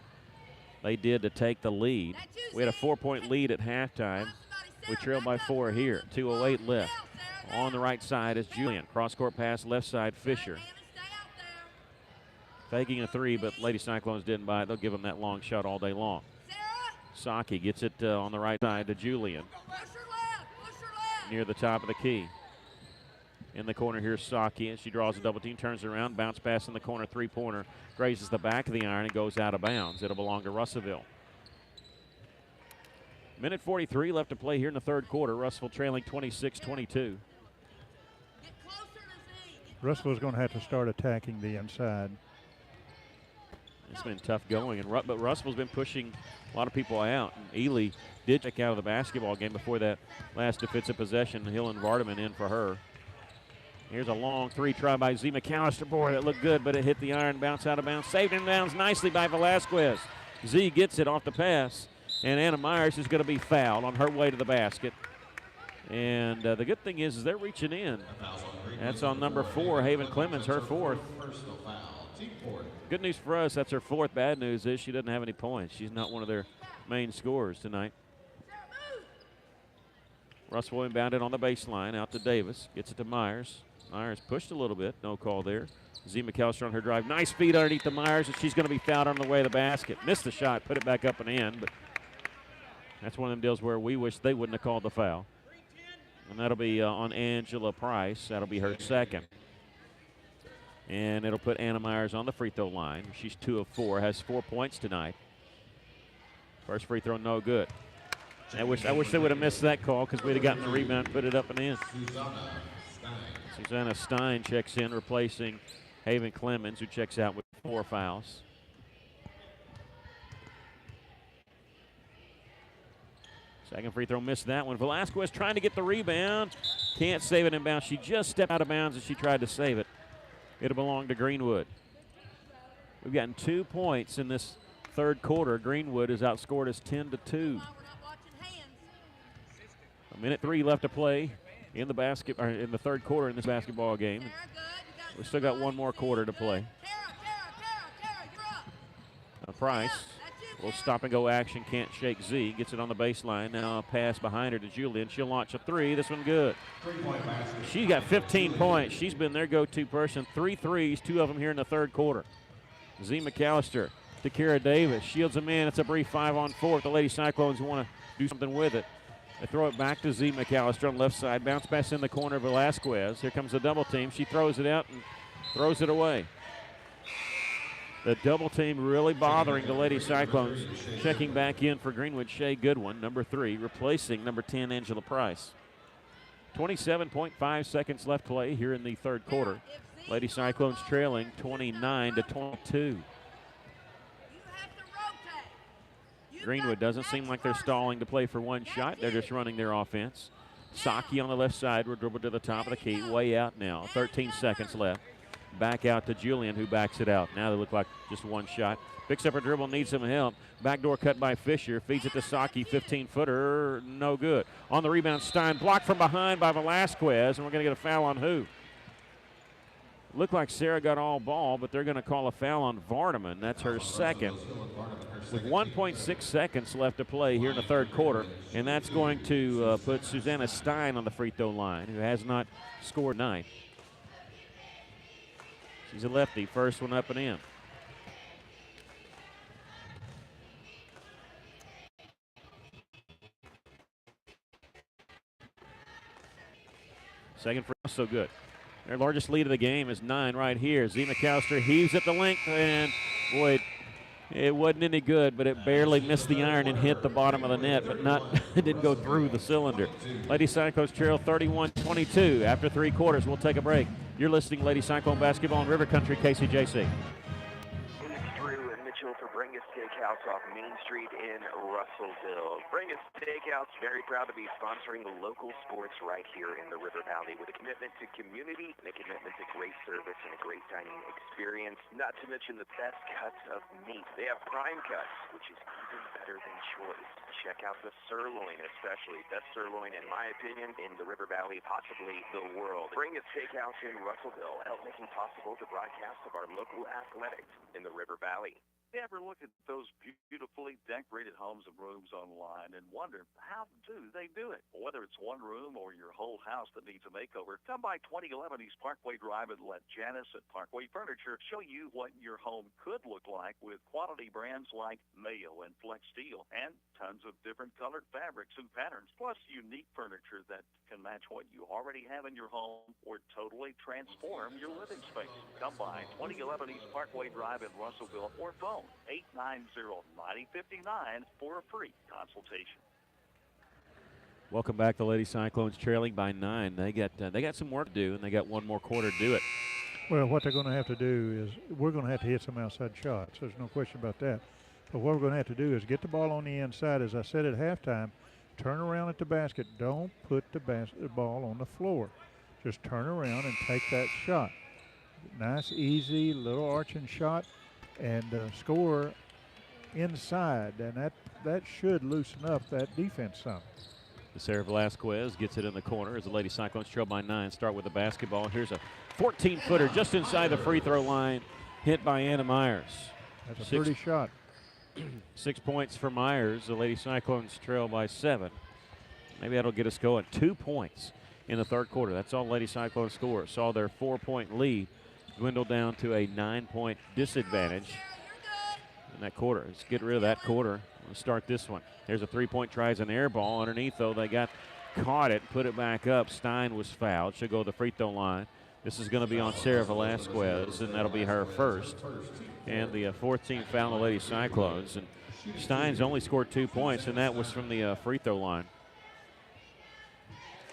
They did to take the lead. We had a 4-point lead at halftime. We trail by 4 here. 2:08 left. On the right side is Julian. Cross-court pass left side, Fisher. Faking a 3, but Lady Cyclones didn't buy it. They'll give them that long shot all day long. Saki gets it on the right side to Julian. Near the top of the key. In the corner here's Saki, and she draws a double team, turns around, bounce pass in the corner, three-pointer, grazes the back of the iron and goes out of bounds. It'll belong to Russellville. Minute 43 left to play here in the third quarter. Russell trailing 26-22. Russell's going to have to start attacking the inside. It's been tough going, but Russell's been pushing a lot of people out. And Ely did check out of the basketball game before that last defensive possession. Hill and Vardaman in for her. Here's a long three try by Z McAllister. Boy, that looked good, but it hit the iron, bounce out of bounds. Saved in bounds nicely by Velasquez. Z gets it off the pass, and Anna Myers is going to be fouled on her way to the basket. And the good thing is they're reaching in. That's on number 4, Haven Clemens, her 4th. Good news for us, that's her 4th. Bad news is she doesn't have any points. She's not one of their main scorers tonight. Russell inbounded on the baseline, out to Davis. Gets it to Myers. Myers pushed a little bit, no call there. Z McAllister on her drive. Nice feed underneath the Myers, and she's going to be fouled on the way to the basket. Missed the shot, put it back up and in, but that's one of them deals where we wish they wouldn't have called the foul. And that'll be on Angela Price. That'll be her 2nd. And it'll put Anna Myers on the free throw line. She's 2 of 4, has 4 points tonight. First free throw, no good. I wish they would have missed that call because we'd have gotten the rebound and put it up and in. Susanna Stein checks in, replacing Haven Clemens, who checks out with 4 fouls. Second free throw, missed that one. Velasquez trying to get the rebound. Can't save it in bounds. She just stepped out of bounds as she tried to save it. It'll belong to Greenwood. We've gotten 2 points in this third quarter. Greenwood has outscored us 10-2. A minute 3 left to play in the third quarter in this basketball game. We've still got 1 more quarter to play. Price will stop and go action, can't shake Z. Gets it on the baseline. Now a pass behind her to Julian. She'll launch a 3. This one good. She got 15 points. She's been their go-to person. 3 threes, 2 of them here in the third quarter. Z McAllister to Kara Davis. Shields him in. It's a brief 5-on-4. The Lady Cyclones want to do something with it. They throw it back to Z McAllister on the left side. Bounce pass in the corner, Velasquez. Here comes the double team. She throws it out and throws it away. The double team really bothering the Lady Cyclones. Checking back in for Greenwood, Shea Goodwin, number 3, replacing number 10, Angela Price. 27.5 seconds left play here in the third quarter. Lady Cyclones trailing 29-22. Greenwood doesn't seem like they're stalling to play for one shot. They're just running their offense. Saki on the left side will dribble to the top of the key. Way out now. 13 seconds left. Back out to Julian, who backs it out. Now they look like just one shot. Picks up a dribble, needs some help. Backdoor cut by Fisher. Feeds it to Saki, 15-footer, no good. On the rebound, Stein blocked from behind by Velasquez, and we're going to get a foul on who? Looked like Sarah got all ball, but they're going to call a foul on Vardaman. That's her 2nd. With 1.6 seconds left to play here in the third quarter, and that's going to put Susanna Stein on the free throw line, who has not scored 9. She's a lefty. First one up and in. Second free throw, so good. Their largest lead of the game is 9 right here. Z McAllister heaves at the length, and boy, it wasn't any good, but it barely missed the iron and hit the bottom of the net, but it didn't go through the cylinder. Lady Cyclones trail 31-22 after 3 quarters. We'll take a break. You're listening to Lady Cyclone Basketball in River Country, KCJC. It's Drew and Mitchell for Bring Us Steakhouse off Main Street in Russellville. Bring Us Steakhouse, very proud to be sponsoring the local sports right here in the River Valley with a commitment to community and a commitment to great service and a great dining experience, not to mention the best cuts of meat. They have prime cuts, which is even better than choice. Check out the sirloin, especially. Best sirloin, in my opinion, in the River Valley, possibly the world. Bring Us Steakhouse in Russellville, help making possible the broadcast of our local athletics in the River Valley. You ever look at those beautifully decorated homes and rooms online and wonder, how do they do it? Whether it's one room or your whole house that needs a makeover, come by 2011 East Parkway Drive and let Janice at Parkway Furniture show you what your home could look like with quality brands like Mayo and Flex Steel and tons of different colored fabrics and patterns, plus unique furniture that can match what you already have in your home or totally transform your living space. Come by 2011 East Parkway Drive in Russellville or phone 890-9059 for a free consultation. Welcome back. The Lady Cyclones trailing by 9. They got some work to do, and they got one more quarter to do it. Well, what they're going to have to do is we're going to have to hit some outside shots. There's no question about that. But what we're going to have to do is get the ball on the inside, as I said at halftime, turn around at the basket. Don't put the ball on the floor. Just turn around and take that shot. Nice, easy, little arching shot, and score inside. And that should loosen up that defense some. Sarah Velasquez gets it in the corner as the Lady Cyclones trail by 9. Start with the basketball. Here's a 14-footer just inside the free throw line, hit by Anna Myers. That's a pretty shot. 6 points for Myers. The Lady Cyclones trail by 7. Maybe that'll get us going. 2 points in the third quarter. That's all Lady Cyclones score. Saw their 4-point lead dwindle down to a 9-point disadvantage in that quarter. Let's get rid of that quarter. We'll start this one. Here's a 3-point try as an air ball. Underneath, though, they caught it, put it back up. Stein was fouled. She'll go to the free throw line. This is going to be on Sarah Velasquez, and that'll be her first. And the fourth team foul on the Lady Cyclones. And Stein's only scored 2 points, and that was from the free throw line.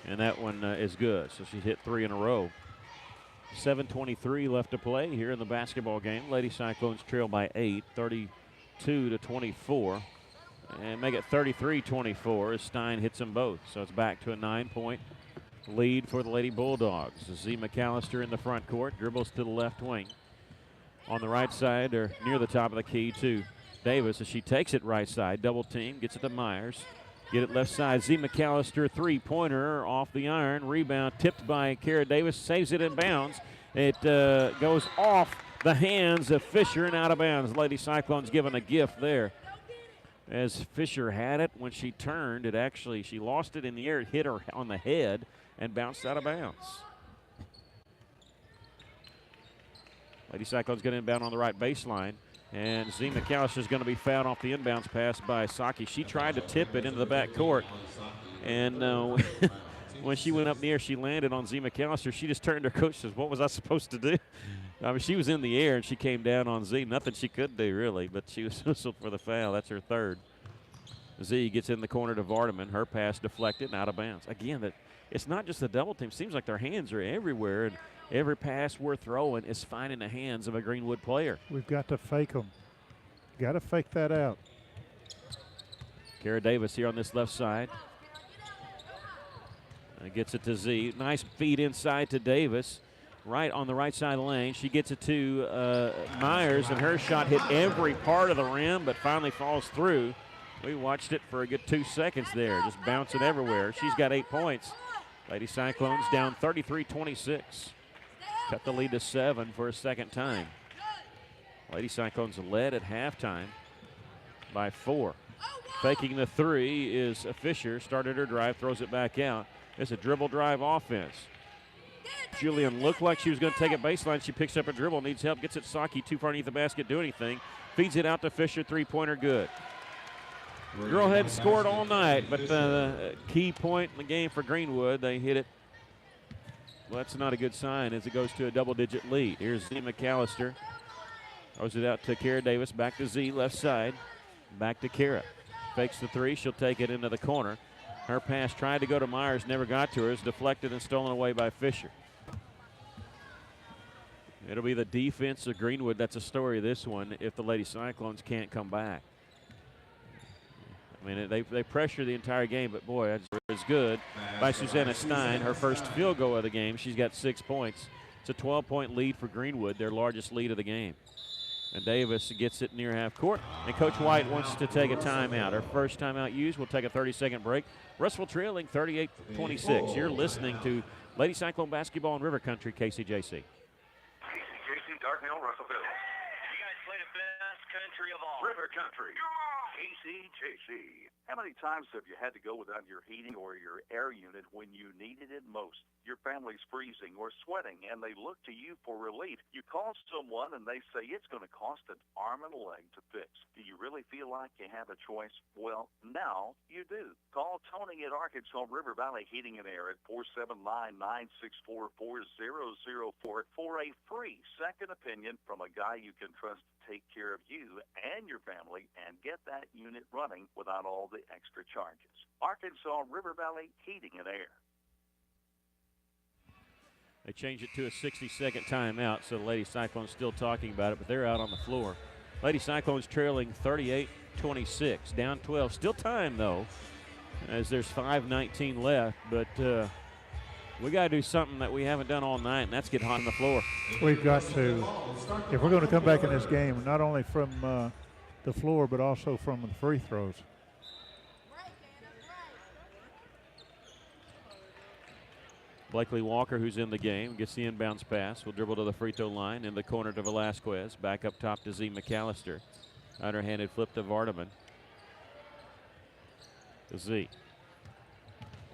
And that one is good. So she hit 3 in a row. 7:23 left to play here in the basketball game. Lady Cyclones trail by 8, 32-24. And make it 33-24 as Stein hits them both. So it's back to a 9-point lead for the Lady Bulldogs. Z McAllister in the front court, dribbles to the left wing. On the right side, or near the top of the key to Davis as she takes it right side. Double team, gets it to Myers. Get it left side. Z McAllister, three-pointer off the iron. Rebound tipped by Kara Davis, saves it in bounds. It goes off the hands of Fisher and out of bounds. Lady Cyclones given a gift there. As Fisher had it, when she turned, she lost it in the air. It hit her on the head and bounced out of bounds. Lady Cyclones going to inbound on the right baseline. And Z McAllister is going to be fouled off the inbounds pass by Saki. She tried to tip it into the back court. And when she went up in the air, she landed on Z McAllister. She just turned to her coach and says, "What was I supposed to do?" I mean, she was in the air and she came down on Z. Nothing she could do, really, but she was whistled for the foul. That's her third. Z gets in the corner to Vardaman. Her pass deflected and out of bounds. Again, it's not just the double team. It seems like their hands are everywhere, and every pass we're throwing is finding the hands of a Greenwood player. We've got to fake them. Got to fake that out. Kara Davis here on this left side. Gets it to Z. Nice feed inside to Davis. Right on the right side of the lane. She gets it to Myers, and her shot hit every part of the rim, but finally falls through. We watched it for a good 2 seconds there, just bouncing everywhere. She's got 8 points. Lady Cyclones down 33-26. Cut the lead to 7 for a second time. Lady Cyclones led at halftime by 4. Faking the three is Fisher. Started her drive, throws it back out. It's a dribble drive offense. Julian looked like she was going to take it baseline. She picks up a dribble, needs help, gets it Saki too far underneath the basket, do anything. Feeds it out to Fisher, three-pointer good. Girl hadn't scored all night, but the key point in the game for Greenwood, they hit it. Well, that's not a good sign as it goes to a double-digit lead. Here's Z McAllister. Throws it out to Kara Davis, back to Z, left side. Back to Kara. Fakes the three, she'll take it into the corner. Her pass tried to go to Myers, never got to her. It's deflected and stolen away by Fisher. It'll be the defense of Greenwood. That's a story of this one if the Lady Cyclones can't come back. I mean, they pressure the entire game, but boy, that's good by Susanna Stein. Her first field goal of the game. She's got 6 points. It's a 12-point lead for Greenwood, their largest lead of the game. And Davis gets it near half court. And Coach White wants to take a timeout. Her first timeout used. We'll take a 30-second break. Russell trailing 38-26. You're listening to Lady Cyclone basketball in River Country, KCJC. KCJC, Darknell, Russellville. You guys play the best country of all. River Country. KCJC. How many times have you had to go without your heating or your air unit when you needed it most? Your family's freezing or sweating, and they look to you for relief. You call someone, and they say it's going to cost an arm and a leg to fix. Do you really feel like you have a choice? Well, now you do. Call Tony at Arkansas River Valley Heating and Air at 479-964-4004 for a free second opinion from a guy you can trust to take care of you and your family and get that that unit running without all the extra charges. Arkansas River Valley Heating and Air. They change it to a 60-second timeout, so the Lady Cyclones still talking about it, but they're out on the floor. Lady Cyclones trailing 38-26, down 12. Still time, though, as there's 5:19 left, but we got to do something that we haven't done all night, and that's get hot on the floor. We've got to, if we're going to come back in this game, not only from the floor, but also from the free throws. Blakely Walker, who's in the game, gets the inbounds pass. Will dribble to the free throw line in the corner to Velasquez. Back up top to Z McAllister. Underhanded flip to Vardaman. To Z.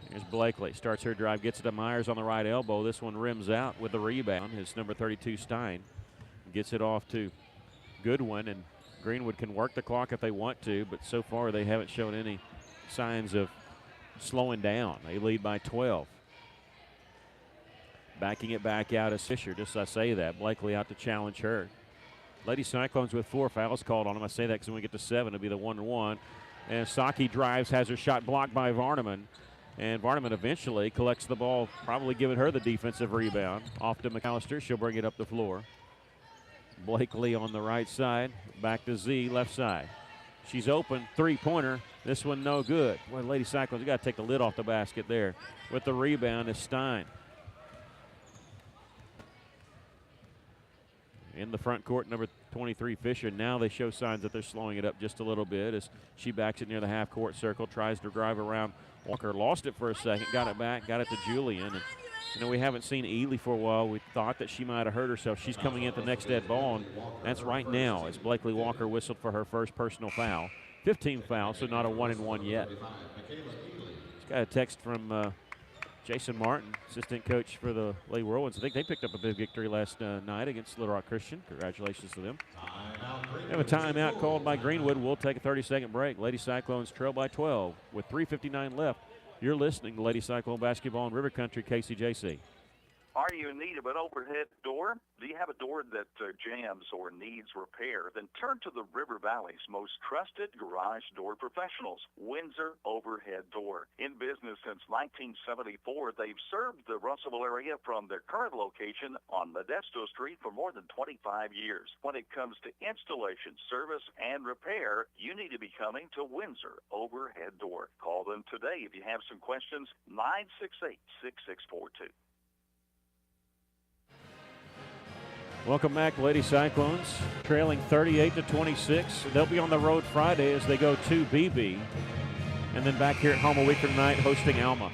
Here's Blakely. Starts her drive, gets it to Myers on the right elbow. This one rims out with the rebound. His number 32, Stein, gets it off to Goodwin, and Greenwood can work the clock if they want to, but so far they haven't shown any signs of slowing down. They lead by 12. Backing it back out is Fisher. Just as I say that, Blakely out to challenge her. Lady Cyclones with 4 fouls called on them. I say that because when we get to 7, it'll be the 1-1. And Saki drives, has her shot blocked by Vardaman. And Vardaman eventually collects the ball, probably giving her the defensive rebound. Off to McAllister. She'll bring it up the floor. Blakely on the right side. Back to Z, left side. She's open. Three-pointer. This one no good. Boy, Lady Cyclones, you got to take the lid off the basket there. With the rebound is Stein. In the front court, number 23, Fisher. Now they show signs that they're slowing it up just a little bit as she backs it near the half-court circle, tries to drive around Walker. Lost it for a second, got it back, got it to Julian. And, you know, we haven't seen Ely for a while. We thought that she might have hurt herself. She's coming in at the next dead ball, and that's right now as Blakely Walker whistled for her first personal foul. 15 fouls, so not a 1-and-1 yet. Just got a text from Jason Martin, assistant coach for the Lady Whirlwinds. I think they picked up a big victory last night against Little Rock Christian. Congratulations to them. We have a timeout called by Greenwood. We'll take a 30-second break. Lady Cyclones trail by 12 with 3:59 left. You're listening to Lady Cyclone Basketball in River Country, KCJC. Are you in need of an overhead door? Do you have a door that jams or needs repair? Then turn to the River Valley's most trusted garage door professionals, Windsor Overhead Door. In business since 1974, they've served the Russellville area from their current location on Modesto Street for more than 25 years. When it comes to installation, service, and repair, you need to be coming to Windsor Overhead Door. Call them today if you have some questions, 968-6642. Welcome back, Lady Cyclones, trailing 38-26. They'll be on the road Friday as they go to BB, and then back here at home a week from tonight hosting Alma.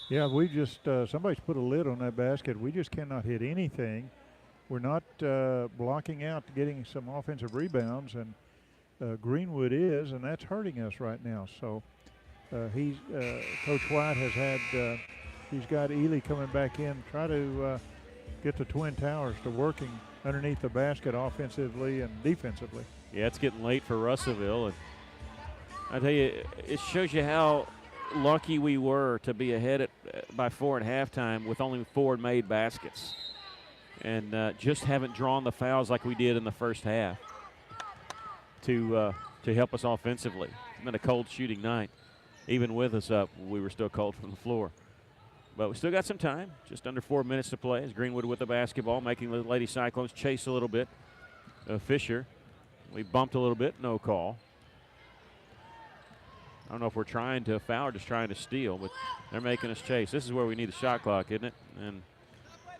Yeah, we just somebody's put a lid on that basket. We just cannot hit anything. We're not blocking out getting some offensive rebounds, and Greenwood is, and that's hurting us right now. So Coach White has had he's got Ely coming back in, try to get the Twin Towers to working underneath the basket offensively and defensively. Yeah, it's getting late for Russellville. And I tell you, it shows you how lucky we were to be ahead by 4 at halftime with only 4 made baskets. And just haven't drawn the fouls like we did in the first half to help us offensively. It's been a cold shooting night. Even with us up, we were still cold from the floor. But we still got some time. Just under 4 minutes to play as Greenwood with the basketball, making the Lady Cyclones chase a little bit. Fisher, we bumped a little bit, no call. I don't know if we're trying to foul or just trying to steal, but they're making us chase. This is where we need the shot clock, isn't it? And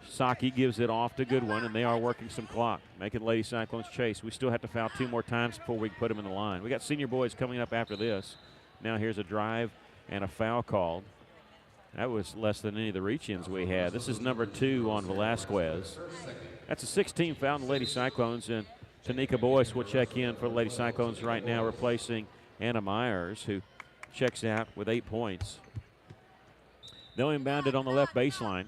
Saki gives it off to Goodwin, and they are working some clock, making Lady Cyclones chase. We still have to foul 2 more times before we can put them in the line. We got senior boys coming up after this. Now here's a drive and a foul called. That was less than any of the reach-ins we had. This is number 2 on Velasquez. That's a 16 foul on the Lady Cyclones, and Tanika Boyce will check in for the Lady Cyclones right now, replacing Anna Myers, who checks out with 8 points. They'll inbound it on the left baseline.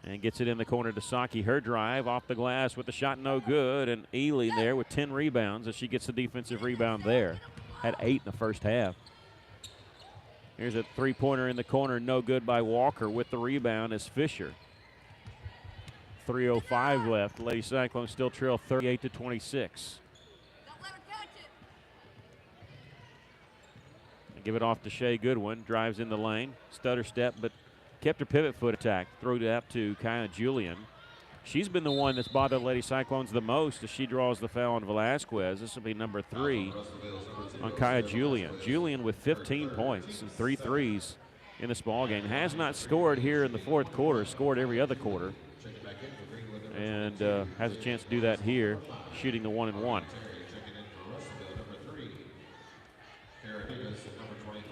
And gets it in the corner to Saki. Her drive off the glass with the shot no good, and Ely there with 10 rebounds as she gets the defensive rebound there. Had 8 in the first half. Here's a three-pointer in the corner, no good by Walker. With the rebound is Fisher. 3:05 left. Lady Cyclones still trail 38-26. Give it off to Shea Goodwin. Drives in the lane. Stutter step, but kept her pivot foot attack. Threw it out to Kaya Julian. She's been the one that's bothered the Lady Cyclones the most as she draws the foul on Velasquez. This will be number 3 on Kaya Julian. Julian with 15 points and 3 threes in this ball game. Has not scored here in the fourth quarter. Scored every other quarter. And has a chance to do that here, shooting the 1-and-1.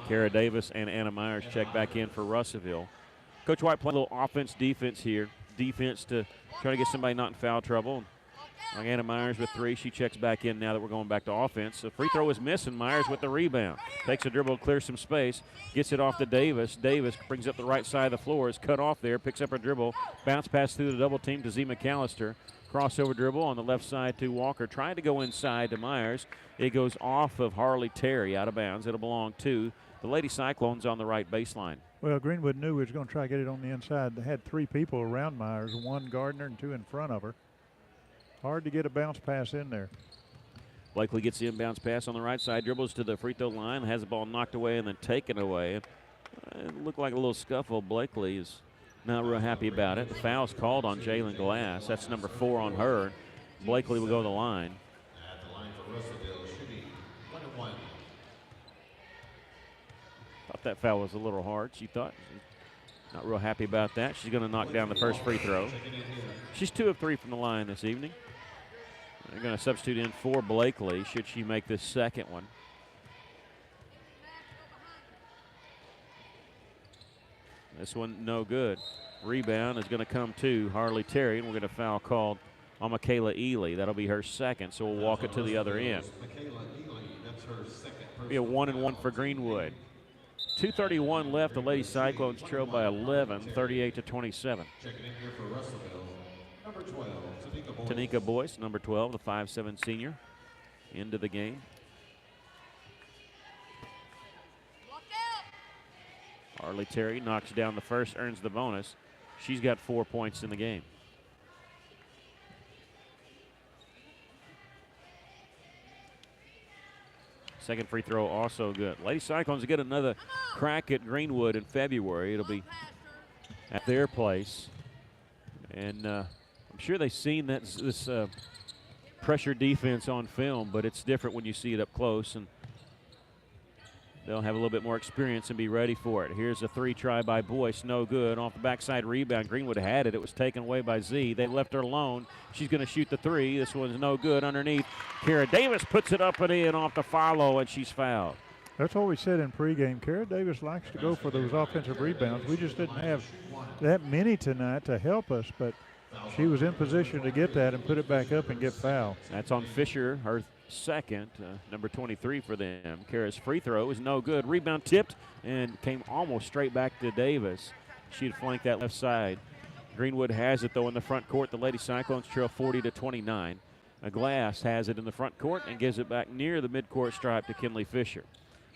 Kara Davis and Anna Myers check back in for Russellville. Coach White playing a little offense-defense here. Defense to try to get somebody not in foul trouble. Like Anna Myers with 3, she checks back in now that we're going back to offense. The free throw is missing. Myers with the rebound. Takes a dribble, clears some space, gets it off to Davis. Davis brings up the right side of the floor, is cut off there, picks up her dribble, bounce pass through the double team to Z McAllister. Crossover dribble on the left side to Walker, trying to go inside to Myers. It goes off of Harley Terry, out of bounds. It'll belong to the Lady Cyclones on the right baseline. Well, Greenwood knew he was going to try to get it on the inside. They had 3 people around Myers, 1 Gardner and 2 in front of her. Hard to get a bounce pass in there. Blakely gets the inbounds pass on the right side, dribbles to the free throw line, has the ball knocked away and then taken away. It looked like a little scuffle. Blakely is not real happy about it. The foul's called on Jalen Glass. That's number 4 on her. Blakely will go to the line. At the line for Russellville, shooting 1-1. Thought that foul was a little hard. She thought. Not real happy about that. She's going to knock down the first free throw. She's 2 of 3 from the line this evening. They're going to substitute in for Blakely should she make this second one. This one no good. Rebound is going to come to Harley Terry, and we're going to foul called on Michaela Ely. That'll be her second, so we'll walk it to the other end. Be a 1-and-1 for Greenwood. 2:31 left. The Lady Cyclones trail by 11, 38-27. Checking in here for Russellville, number 12, Tanika Boyce, number 12, the 5'7" senior, into the game. Harley Terry knocks down the first, earns the bonus. She's got 4 points in the game. Second free throw also good. Lady Cyclones get another crack at Greenwood in February. It'll be at their place. And I'm sure they've seen this pressure defense on film, but it's different when you see it up close. And they'll have a little bit more experience and be ready for it. Here's a 3 try by Boyce, no good. Off the backside rebound, Greenwood had it. It was taken away by Z. They left her alone. She's going to shoot the 3. This one's no good underneath. Kara Davis puts it up and in off the follow, and she's fouled. That's what we said in pregame. Kara Davis likes to go for those offensive rebounds. We just didn't have that many tonight to help us, but she was in position to get that and put it back up and get fouled. That's on Fisher, her second, number 23 for them. Kara's free throw is no good. Rebound tipped and came almost straight back to Davis. She'd flank that left side. Greenwood has it, though, in the front court. The Lady Cyclones trail 40-29. Glass has it in the front court and gives it back near the midcourt stripe to Kinley Fisher.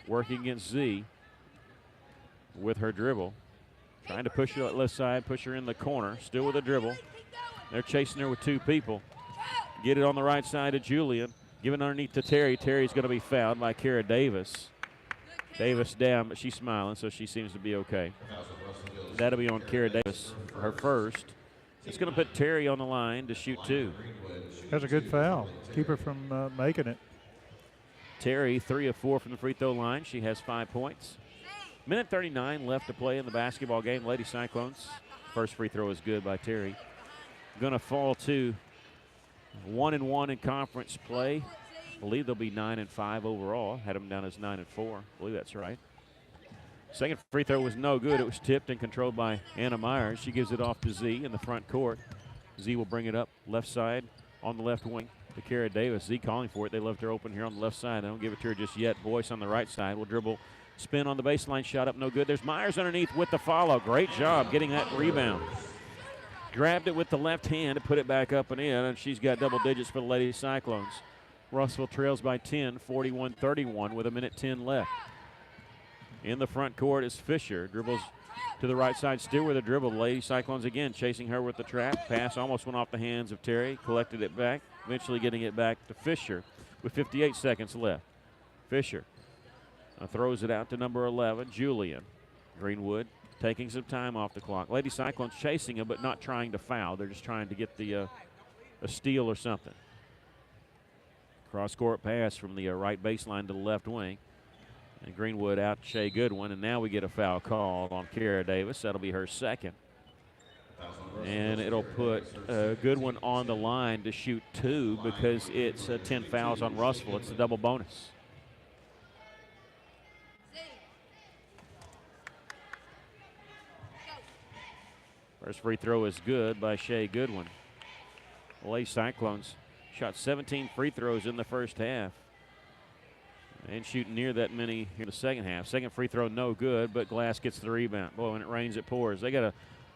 Working against Z with her dribble. Trying to push her left side, push her in the corner. Still with a dribble. They're chasing her with 2 people. Get it on the right side to Julian. Giving underneath to Terry. Terry's going to be fouled by Kara Davis. Davis down, but she's smiling, so she seems to be okay. That'll be on Kara Davis, her first. It's going to put Terry on the line to shoot 2. That's a good foul. Keep her from making it. Terry, 3 of 4 from the free throw line. She has 5 points. Minute 39 left to play in the basketball game. Lady Cyclones. First free throw is good by Terry. Going to fall to 1-1 in conference play. I believe they'll be 9-5 overall. Had them down as 9-4. I believe that's right. Second free throw was no good. It was tipped and controlled by Anna Myers. She gives it off to Z in the front court. Z will bring it up left side on the left wing to Kara Davis. Z calling for it. They left her open here on the left side. They don't give it to her just yet. Boyce on the right side will dribble, spin on the baseline, shot up, no good. There's Myers underneath with the follow. Great job getting that rebound. Grabbed it with the left hand to put it back up and in, and she's got double digits for the Lady Cyclones. Russellville trails by 10, 41-31 with a minute 10 left. In the front court is Fisher. Dribbles to the right side, still with a dribble. The Lady Cyclones again chasing her with the trap. Pass almost went off the hands of Terry. Collected it back, eventually getting it back to Fisher with 58 seconds left. Fisher Throws it out to number 11, Julian. Greenwood taking some time off the clock. Lady Cyclones chasing him, but not trying to foul. They're just trying to get the a steal or something. Cross-court pass from the right baseline to the left wing. And Greenwood out to Shea Goodwin, and now we get a foul call on Kara Davis. That'll be her second. And it'll put Goodwin on the line to shoot 2 because it's 10 fouls on Russell. It's a double bonus. First free throw is good by Shea Goodwin. The Lady Cyclones shot 17 free throws in the first half and shooting near that many in the second half. Second free throw no good, but Glass gets the rebound. Boy, when it rains, it pours. They got a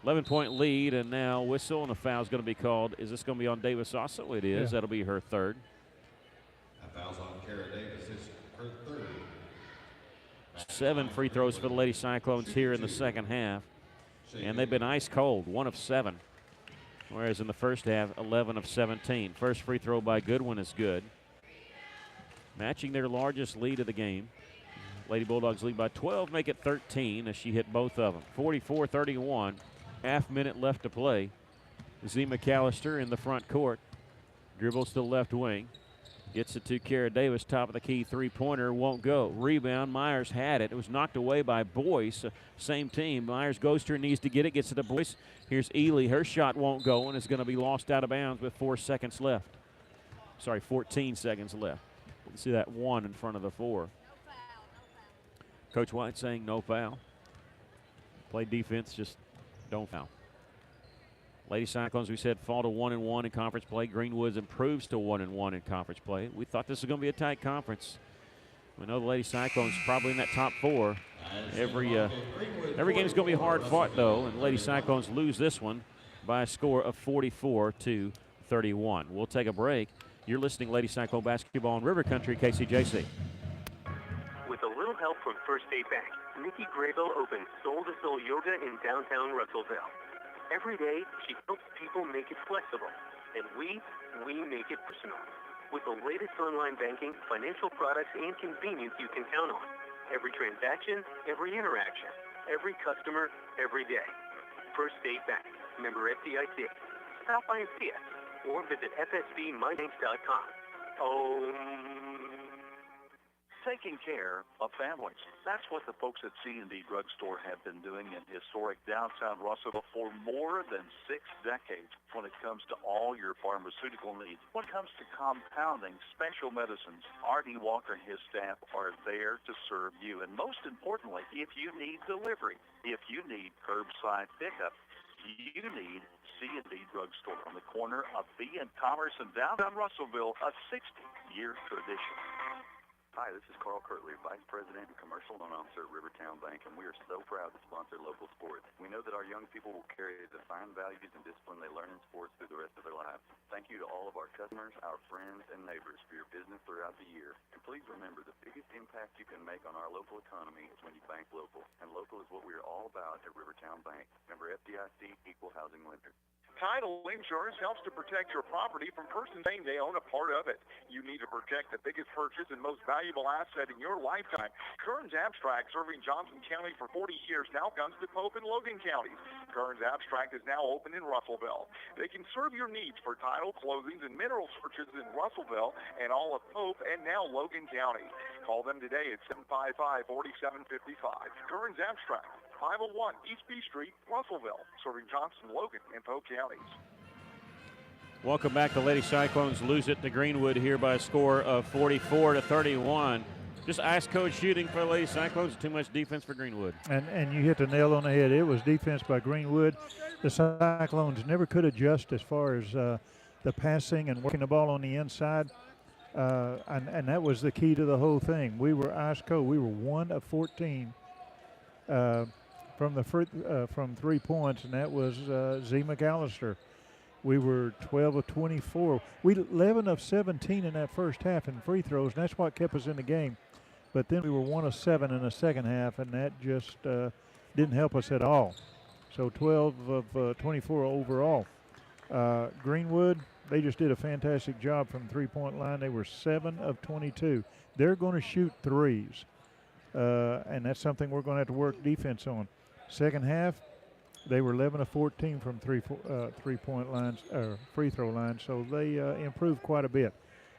11-point lead, and now whistle, and a foul is going to be called. Is this going to be on Davis also? It is. Yeah. That'll be her third. That foul's on Kara Davis. It's her third. 7 free throws for the Lady Cyclones here in the second half. And they've been ice cold, 1 of 7. Whereas in the first half, 11 of 17. First free throw by Goodwin is good. Matching their largest lead of the game. Lady Bulldogs lead by 12, make it 13 as she hit both of them. 44-31, half-minute left to play. Z McAllister in the front court. Dribbles to the left wing. Gets it to Kara Davis, top of the key, three-pointer, won't go. Rebound, Myers had it. It was knocked away by Boyce, same team. Myers goes to her, needs to get it, gets it to Boyce. Here's Ely, her shot won't go, and it's going to be lost out of bounds with 4 seconds left. Sorry, 14 seconds left. You can see that 1 in front of the 4. Coach White saying no foul. Play defense, just don't foul. Lady Cyclones, we said, fall to 1-1 in conference play. Greenwood improves to 1-1 in conference play. We thought this was going to be a tight conference. We know the Lady Cyclones probably in that top 4. Every game is going to be hard fought, though, and the Lady Cyclones lose this one by a score of 44-31. We'll take a break. You're listening to Lady Cyclone basketball in River Country, KCJC. With a little help from First State Bank, Nikki Graybill opens Soul to Soul Yoga in downtown Russellville. Every day, she helps people make it flexible, and we make it personal. With the latest online banking, financial products, and convenience you can count on. Every transaction, every interaction, every customer, every day. First State Bank, member FDIC. Stop by and see us, or visit fsbmybanks.com. Taking care of families. That's what the folks at C&D Drugstore have been doing in historic downtown Russellville for more than 6 decades when it comes to all your pharmaceutical needs. When it comes to compounding, special medicines, R.D. Walker and his staff are there to serve you. And most importantly, if you need delivery, if you need curbside pickup, you need C&D Drugstore on the corner of B and Commerce in downtown Russellville, a 60-year tradition. Hi, this is Carl Kirtley, Vice President and Commercial Loan Officer at Rivertown Bank, and we are so proud to sponsor local sports. We know that our young people will carry the fine values and discipline they learn in sports through the rest of their lives. Thank you to all of our customers, our friends, and neighbors for your business throughout the year. And please remember, the biggest impact you can make on our local economy is when you bank local. And local is what we are all about at Rivertown Bank. Member FDIC, Equal Housing Lender. Title insurance helps to protect your property from persons saying they own a part of it. You need to protect the biggest purchase and most valuable asset in your lifetime. Kearns Abstract, serving Johnson County for 40 years, now comes to Pope and Logan counties. Kearns Abstract is now open in Russellville. They can serve your needs for title closings and mineral searches in Russellville and all of Pope and now Logan County. Call them today at 755-4755. Kearns Abstract, 501 East B Street, Russellville, serving Johnson, Logan, and Polk counties. Welcome back. The Lady Cyclones lose it to Greenwood here by a score of 44-31. Just ice cold shooting for the Lady Cyclones. Too much defense for Greenwood. And you hit the nail on the head. It was defense by Greenwood. The Cyclones never could adjust as far as the passing and working the ball on the inside. And that was the key to the whole thing. We were ice cold. We were 1 of 14. From 3 points, and that was Z McAllister. We were 12 of 24. We 11 of 17 in that first half in free throws, and that's what kept us in the game. But then we were 1 of 7 in the second half, and that just didn't help us at all. So 12 of 24 overall. Greenwood, they just did a fantastic job from 3-point line. They were 7 of 22. They're going to shoot threes. and that's something we're going to have to work defense on. Second half, they were 11 of 14 from three-point lines or free throw lines, so they improved quite a bit.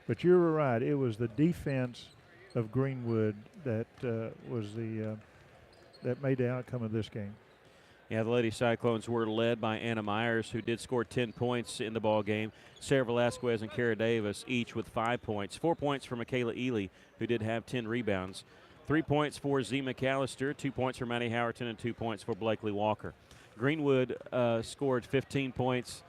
But you're right; it was the defense of Greenwood that was that made the outcome of this game. Yeah, the Lady Cyclones were led by Anna Myers, who did score 10 points in the ball game. Sarah Velasquez and Kara Davis each with 5 points. 4 points for Michaela Ely, who did have 10 rebounds. 3 points for Z McAllister, 2 points for Maddie Howerton, and 2 points for Blakely Walker. Greenwood scored 15 points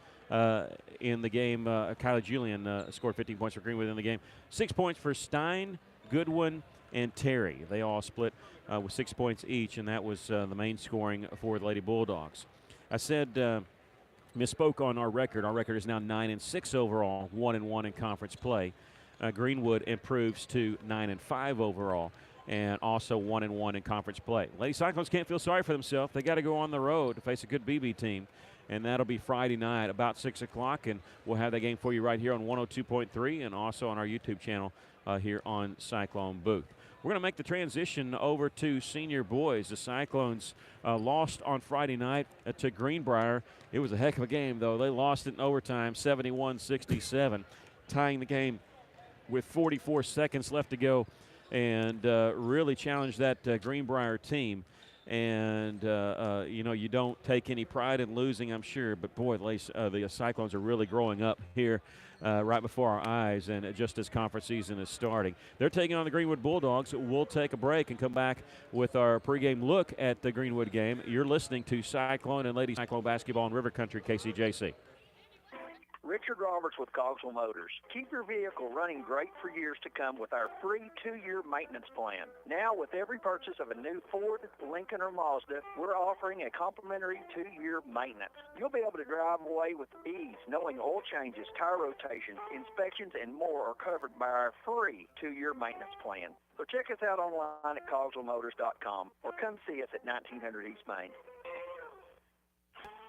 in the game. Kylie Julian scored 15 points for Greenwood in the game. 6 points for Stein, Goodwin, and Terry. They all split with 6 points each, and that was the main scoring for the Lady Bulldogs. I said, misspoke on our record. Our record is now 9-6 overall, 1-1 in conference play. Greenwood improves to 9-5 overall, and also 1-1 in conference play. Lady Cyclones can't feel sorry for themselves. They got to go on the road to face a good BB team, and that'll be Friday night about 6 o'clock, and we'll have that game for you right here on 102.3 and also on our YouTube channel here on Cyclone Booth. We're going to make the transition over to senior boys. The Cyclones lost on Friday night to Greenbrier. It was a heck of a game, though. They lost it in overtime, 71-67, tying the game with 44 seconds left to go, and really challenged that Greenbrier team. And, you don't take any pride in losing, I'm sure, but, boy, the Cyclones are really growing up here right before our eyes, and just as conference season is starting. They're taking on the Greenwood Bulldogs. We'll take a break and come back with our pregame look at the Greenwood game. You're listening to Cyclone and Lady Cyclone basketball in River Country, KCJC. Richard Roberts with Cogswell Motors. Keep your vehicle running great for years to come with our free 2-year maintenance plan. Now, with every purchase of a new Ford, Lincoln, or Mazda, we're offering a complimentary 2-year maintenance. You'll be able to drive away with ease, knowing oil changes, tire rotations, inspections, and more are covered by our free 2-year maintenance plan. So check us out online at CogswellMotors.com or come see us at 1900 East Main.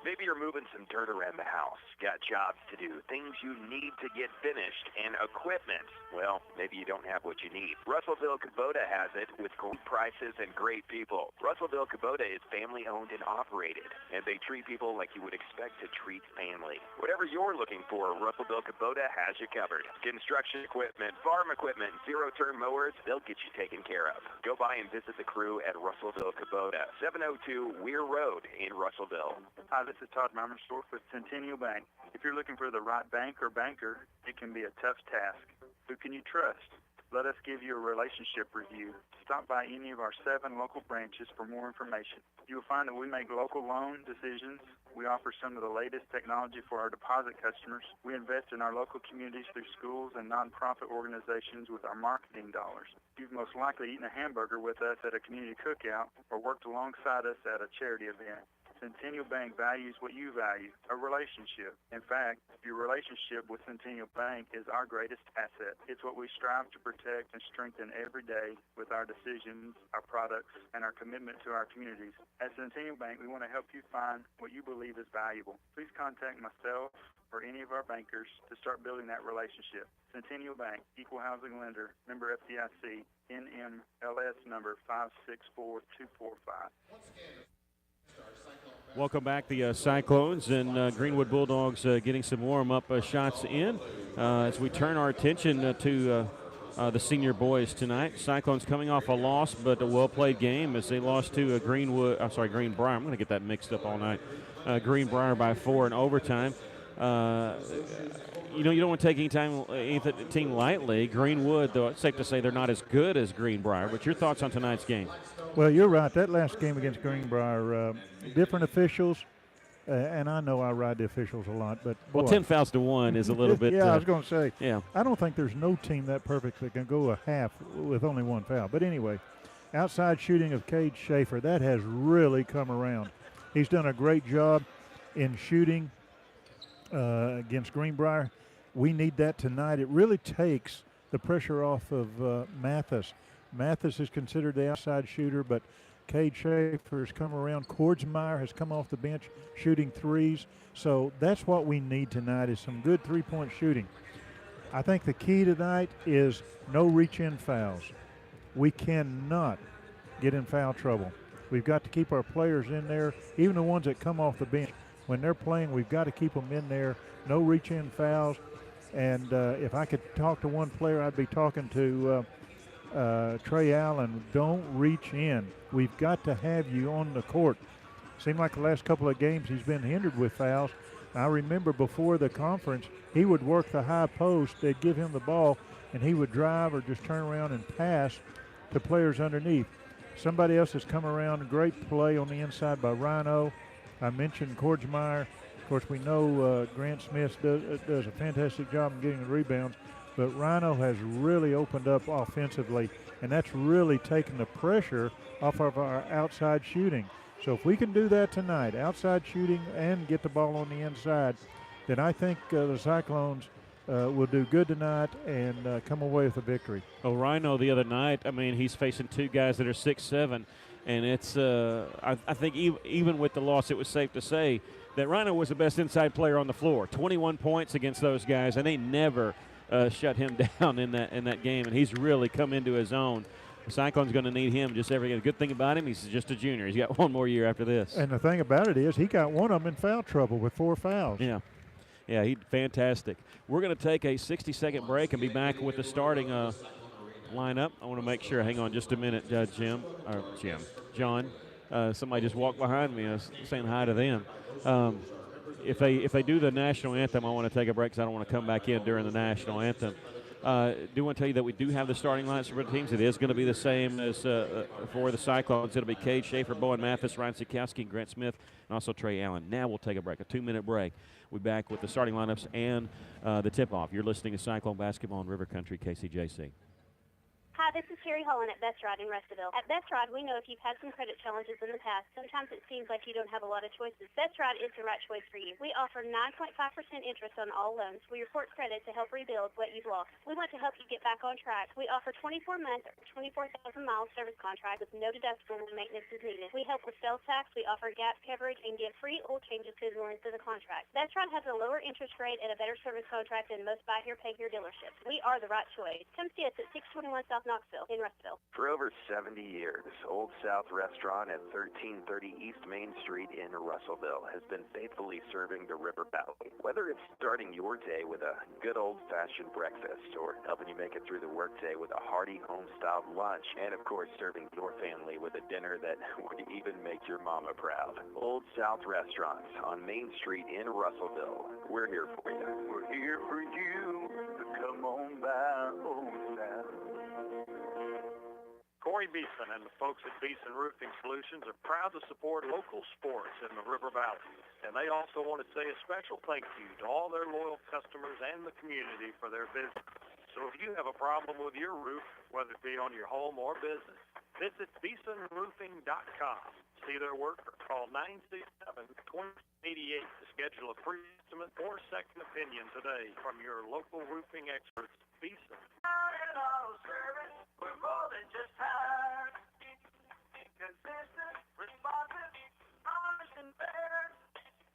Maybe you're moving some dirt around the house, got jobs to do, things you need to get finished, and equipment. Well, maybe you don't have what you need. Russellville Kubota has it with great prices and great people. Russellville Kubota is family-owned and operated, and they treat people like you would expect to treat family. Whatever you're looking for, Russellville Kubota has you covered. Construction equipment, farm equipment, zero-turn mowers, they'll get you taken care of. Go by and visit the crew at Russellville Kubota, 702 Weir Road in Russellville. Hi, this is Todd Mermersdorf with Centennial Bank. If you're looking for the right bank or banker, it can be a tough task. Who can you trust? Let us give you a relationship review. Stop by any of our 7 local branches for more information. You will find that we make local loan decisions. We offer some of the latest technology for our deposit customers. We invest in our local communities through schools and nonprofit organizations with our marketing dollars. You've most likely eaten a hamburger with us at a community cookout or worked alongside us at a charity event. Centennial Bank values what you value, a relationship. In fact, your relationship with Centennial Bank is our greatest asset. It's what we strive to protect and strengthen every day with our decisions, our products, and our commitment to our communities. At Centennial Bank, we want to help you find what you believe is valuable. Please contact myself or any of our bankers to start building that relationship. Centennial Bank, Equal Housing Lender, member FDIC, NMLS number 564245. Welcome back, the Cyclones and Greenwood Bulldogs getting some warm-up shots in as we turn our attention to the senior boys tonight. Cyclones coming off a loss, but a well-played game as they lost to Greenbrier. I'm going to get that mixed up all night. Greenbrier by 4 in overtime. You don't want to take any team lightly. Greenwood, though, it's safe to say they're not as good as Greenbrier. But your thoughts on tonight's game? Well, you're right. That last game against Greenbrier, different officials, and I know I ride the officials a lot, but boy, well, 10 fouls to 1 is a little bit. Yeah, I was going to say. Yeah. I don't think there's no team that perfect that can go a half with only 1 foul. But anyway, outside shooting of Cade Schaefer, that has really come around. He's done a great job in shooting against Greenbrier. We need that tonight. It really takes the pressure off of Mathis. Mathis is considered the outside shooter, but Cade Schaefer has come around. Kordsmeyer has come off the bench shooting threes. So that's what we need tonight is some good three-point shooting. I think the key tonight is no reach-in fouls. We cannot get in foul trouble. We've got to keep our players in there, even the ones that come off the bench. When they're playing, we've got to keep them in there. No reach-in fouls. And if I could talk to one player, I'd be talking to Trey Allen. Don't reach in. We've got to have you on the court. Seemed like the last couple of games he's been hindered with fouls. I remember before the conference, he would work the high post. They'd give him the ball, and he would drive or just turn around and pass to players underneath. Somebody else has come around. Great play on the inside by Rhino. I mentioned Kordsmeyer. Of course, we know Grant Smith does a fantastic job in getting the rebounds, but Rhino has really opened up offensively, and that's really taken the pressure off of our outside shooting. So if we can do that tonight, outside shooting and get the ball on the inside, then I think the Cyclones will do good tonight and come away with a victory. Oh, Rhino the other night, I mean, he's facing two guys that are 6'7", and it's I think even with the loss, it was safe to say that Rhino was the best inside player on the floor. 21 points against those guys, and they never shut him down in that game, and he's really come into his own. The Cyclones going to need him just every. The good thing about him, he's just a junior. He's got one more year after this. And the thing about it is he got one of them in foul trouble with 4 fouls. Yeah, he's fantastic. We're going to take a 60-second break and be back with the starting lineup. I want to make sure. Hang on just a minute, John. Somebody just walked behind me. I was saying hi to them. If they do the national anthem, I want to take a break because I don't want to come back in during the national anthem. Do want to tell you that we do have the starting lineups for the teams. It is going to be the same as for the Cyclones. It'll be Cade Schaefer, Bowen Mathis, Ryan Sikowski, Grant Smith, and also Trey Allen. Now we'll take a break, a 2-minute break. We'll be back with the starting lineups and the tip-off. You're listening to Cyclone Basketball on River Country KCJC. Hi, this is Carrie Holland at Best Rod in Russellville. At Best Rod, we know if you've had some credit challenges in the past, sometimes it seems like you don't have a lot of choices. Best Rod is the right choice for you. We offer 9.5% interest on all loans. We report credit to help rebuild what you've lost. We want to help you get back on track. We offer 24-month or 24,000-mile service contract with no deductible when maintenance is needed. We help with sales tax. We offer gap coverage and give free oil changes to the length of the contract. Best Rod has a lower interest rate and a better service contract than most buy here, pay here dealerships. We are the right choice. Come see us at 621 South Knoxville in Russellville. For over 70 years, Old South Restaurant at 1330 East Main Street in Russellville has been faithfully serving the River Valley. Whether it's starting your day with a good old-fashioned breakfast or helping you make it through the workday with a hearty home-styled lunch, and of course serving your family with a dinner that would even make your mama proud. Old South Restaurant on Main Street in Russellville. We're here for you. We're here for you. Come on by Old South. Corey Beeson and the folks at Beeson Roofing Solutions are proud to support local sports in the River Valley. And they also want to say a special thank you to all their loyal customers and the community for their business. So if you have a problem with your roof, whether it be on your home or business, visit BeesonRoofing.com. See their work or call 967-2088 to schedule a free estimate or second opinion today from your local roofing experts, Beeson. We're more than just tired. Consistent, responsive, honest, and fair.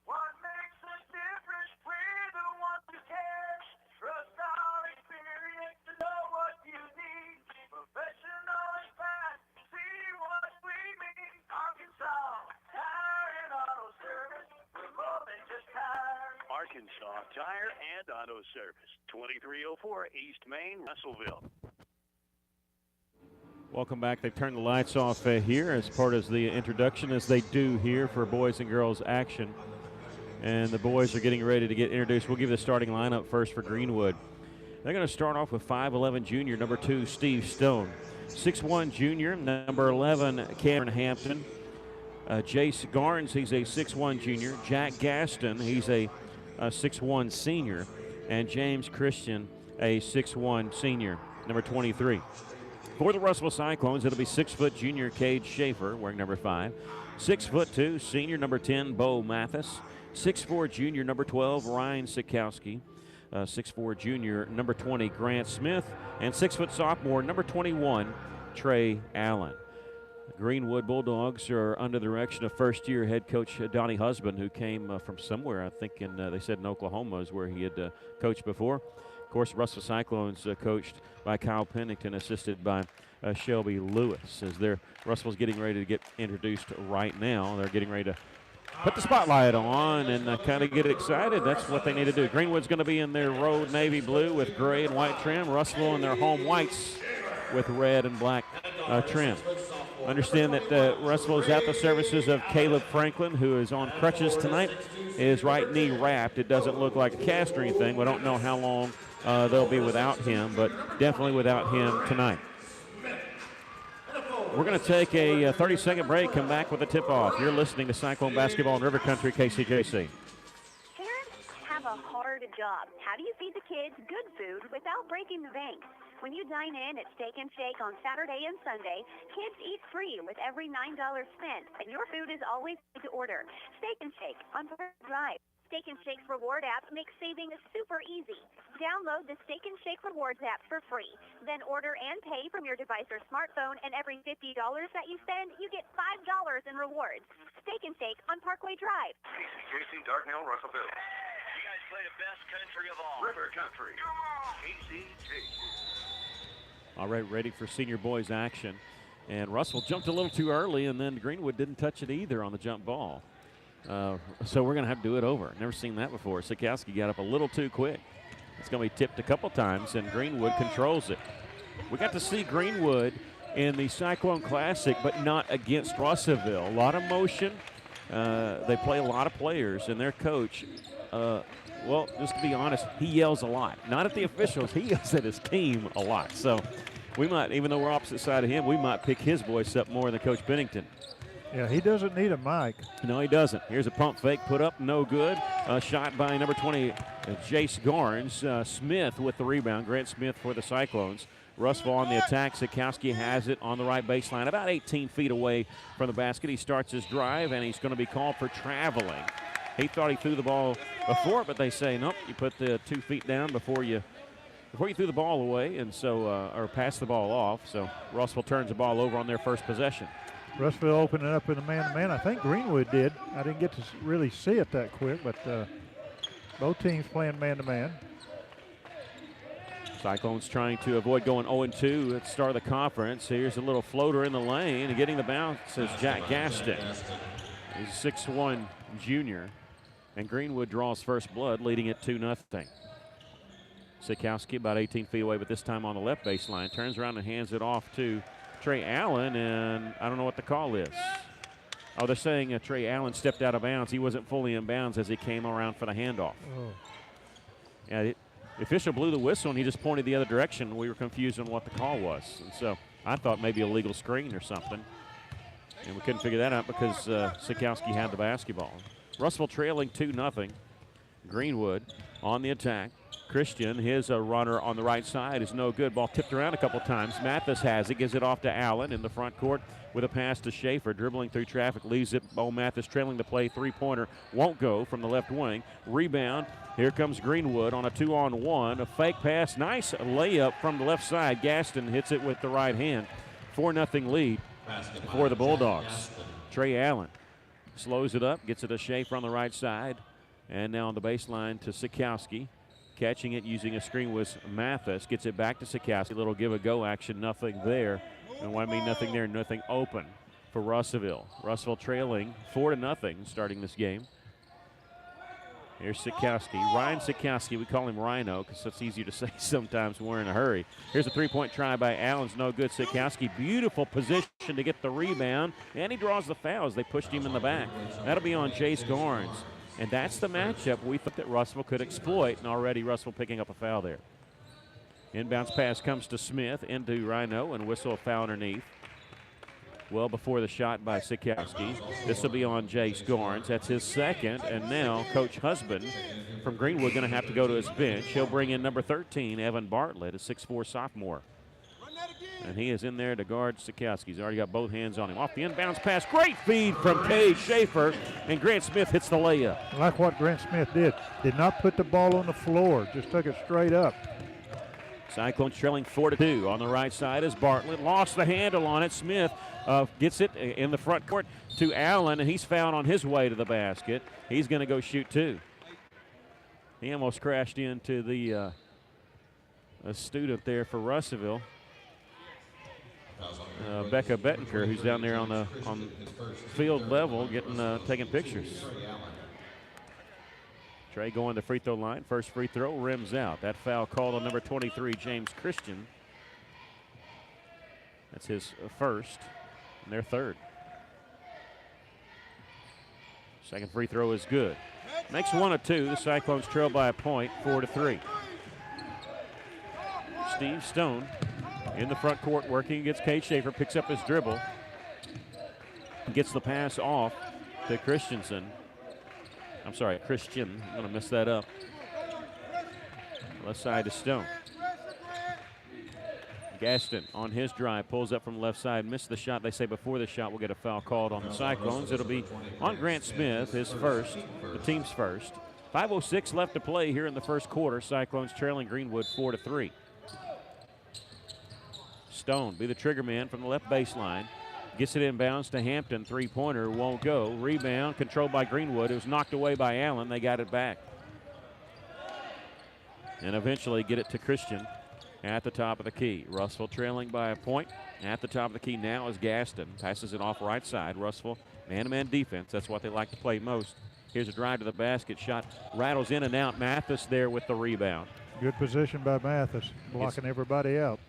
What makes us different? We're the ones who care. Trust our experience to know what you need. Professional and fast. See what we mean. Arkansas Tire and Auto Service. We're more than just tire. Arkansas Tire and Auto Service. 2304 East Main, Russellville. Welcome back. They've turned the lights off here as part of the introduction, as they do here for boys and girls action. And the boys are getting ready to get introduced. We'll give the starting lineup first for Greenwood. They're going to start off with 5'11 junior, number 2, Steve Stone. 6'1 junior, number 11, Cameron Hampton. Jace Garnes, he's a 6'1 junior. Jack Gaston, he's a 6'1 senior. And James Christian, a 6'1 senior, number 23. For the Russellville Cyclones, it'll be 6' junior Cade Schaefer, wearing number 5. 6'2", senior number 10, Bo Mathis. 6'4", junior number 12, Ryan Sikowski. 6'4", junior number 20, Grant Smith. And 6' sophomore, number 21, Trey Allen. Greenwood Bulldogs are under the direction of first-year head coach Donnie Husband, who came from somewhere, I think they said in Oklahoma is where he had coached before. Of course, Russell Cyclones coached by Kyle Pennington, assisted by Shelby Lewis. Russell's getting ready to get introduced right now. They're getting ready to put the spotlight on and kind of get excited. That's what they need to do. Greenwood's going to be in their road navy blue with gray and white trim. Russell in their home whites with red and black trim. Understand that Russell is at the services of Caleb Franklin, who is on crutches tonight. His right knee wrapped. It doesn't look like a cast or anything. We don't know how long they'll be without him, but definitely without him tonight. We're going to take a 30-second break, come back with a tip-off. You're listening to Cyclone Basketball in River Country, KCJC. Parents have a hard job. How do you feed the kids good food without breaking the bank? When you dine in at Steak and Shake on Saturday and Sunday, kids eat free with every $9 spent, and your food is always free to order. Steak and Shake on Park Drive. Steak and Shake's reward app makes saving super easy. Download the Steak and Shake Rewards app for free. Then order and pay from your device or smartphone, and every $50 that you spend, you get $5 in rewards. Steak and Shake on Parkway Drive. KCJC, Darknell, Russellville. You guys play the best country of all. River Country. KCJC. All right, ready for senior boys action. And Russell jumped a little too early, and then Greenwood didn't touch it either on the jump ball. So we're going to have to do it over. Never seen that before. Sikowski got up a little too quick. It's going to be tipped a couple times, and Greenwood controls it. We got to see Greenwood in the Cyclone Classic, but not against Russellville. A lot of motion. They play a lot of players, and their coach, well, just to be honest, he yells a lot. Not at the officials. He yells at his team a lot. So we might, even though we're opposite side of him, we might pick his voice up more than Coach Pennington. Yeah, he doesn't need a mic. No, he doesn't. Here's a pump fake put up, no good. Shot by number 20, Jace Garnes. Smith with the rebound. Grant Smith for the Cyclones. Russell on the attack. Sikowski has it on the right baseline, about 18 feet away from the basket. He starts his drive, and he's going to be called for traveling. He thought he threw the ball before, but they say, nope, you put the 2 feet down before you threw the ball away, and so or pass the ball off. So Russell turns the ball over on their first possession. Russellville opening up in a man-to-man. I think Greenwood did. I didn't get to really see it that quick, but both teams playing man-to-man. Cyclones trying to avoid going 0-2 at the start of the conference. Here's a little floater in the lane, and getting the bounce is Jack Gaston. He's a 6'1" junior, and Greenwood draws first blood, leading it 2-0. Sikowski about 18 feet away, but this time on the left baseline. Turns around and hands it off to Trey Allen, and I don't know what the call is. Oh, they're saying Trey Allen stepped out of bounds. He wasn't fully in bounds as he came around for the handoff. Oh. Yeah, the official blew the whistle, and he just pointed the other direction. We were confused on what the call was. And so I thought maybe a legal screen or something. And we couldn't figure that out because Sikowski had the basketball. Russell trailing 2-0. Greenwood on the attack. Christian, his runner on the right side is no good. Ball tipped around a couple times. Mathis has it, gives it off to Allen in the front court with a pass to Schaefer. Dribbling through traffic, leaves it. Bo Mathis trailing the play. Three-pointer won't go from the left wing. Rebound. Here comes Greenwood on a 2-on-1. A fake pass. Nice layup from the left side. Gaston hits it with the right hand. 4-0 lead for the Bulldogs. Trey Allen slows it up, gets it to Schaefer on the right side. And now on the baseline to Sikowski. Catching it using a screen was Mathis. Gets it back to Sikowski. Little give-a-go action. Nothing there. And what I mean nothing there, nothing open for Russellville. Russellville trailing 4-0 starting this game. Here's Sikowski. Ryan Sikowski. We call him Rhino because it's easier to say sometimes when we're in a hurry. Here's a three-point try by Allen's no good. Sikowski, beautiful position to get the rebound. And he draws the fouls. They pushed him in the back. That'll be on Jace Garnes. And that's the matchup we thought that Russell could exploit, and already Russell picking up a foul there. Inbounds pass comes to Smith into Rhino, and whistle a foul underneath. Well before the shot by Sikowski. This will be on Jace Garnes. That's his second, and now Coach Husband from Greenwood going to have to go to his bench. He'll bring in number 13, Evan Bartlett, a 6'4" sophomore. And he is in there to guard Sikowski. He's already got both hands on him. Off the inbounds pass. Great feed from Cade Schaefer. And Grant Smith hits the layup. I like what Grant Smith did. Did not put the ball on the floor. Just took it straight up. Cyclones trailing 4-2. On the right side is Bartlett. Lost the handle on it. Smith gets it in the front court to Allen, and he's fouled on his way to the basket. He's going to go shoot two. He almost crashed into the a student there for Russellville. Becca Bettenker, who's down there on field level, taking pictures. Trey going to free throw line. First free throw rims out. That foul called on number 23, James Christian. That's his first and their third. Second free throw is good. Makes one of two. The Cyclones trail by a point, 4-3. Steve Stone in the front court working against Cade Schaefer. Picks up his dribble. Gets the pass off to Christian. I'm going to mess that up. Left side to Stone. Gaston on his drive, pulls up from the left side, missed the shot. They say before the shot we'll get a foul called on the Cyclones. It'll be on Grant Smith, his first, the team's first. 5:06 left to play here in the first quarter. Cyclones trailing Greenwood 4-3. Stone be the trigger man from the left baseline. Gets it inbounds to Hampton. Three-pointer won't go. Rebound controlled by Greenwood. It was knocked away by Allen. They got it back. And eventually get it to Christian at the top of the key. Russell trailing by a point. At the top of the key now is Gaston. Passes it off right side. Russell, man-to-man defense. That's what they like to play most. Here's a drive to the basket. Shot rattles in and out. Mathis there with the rebound. Good position by Mathis, blocking everybody out.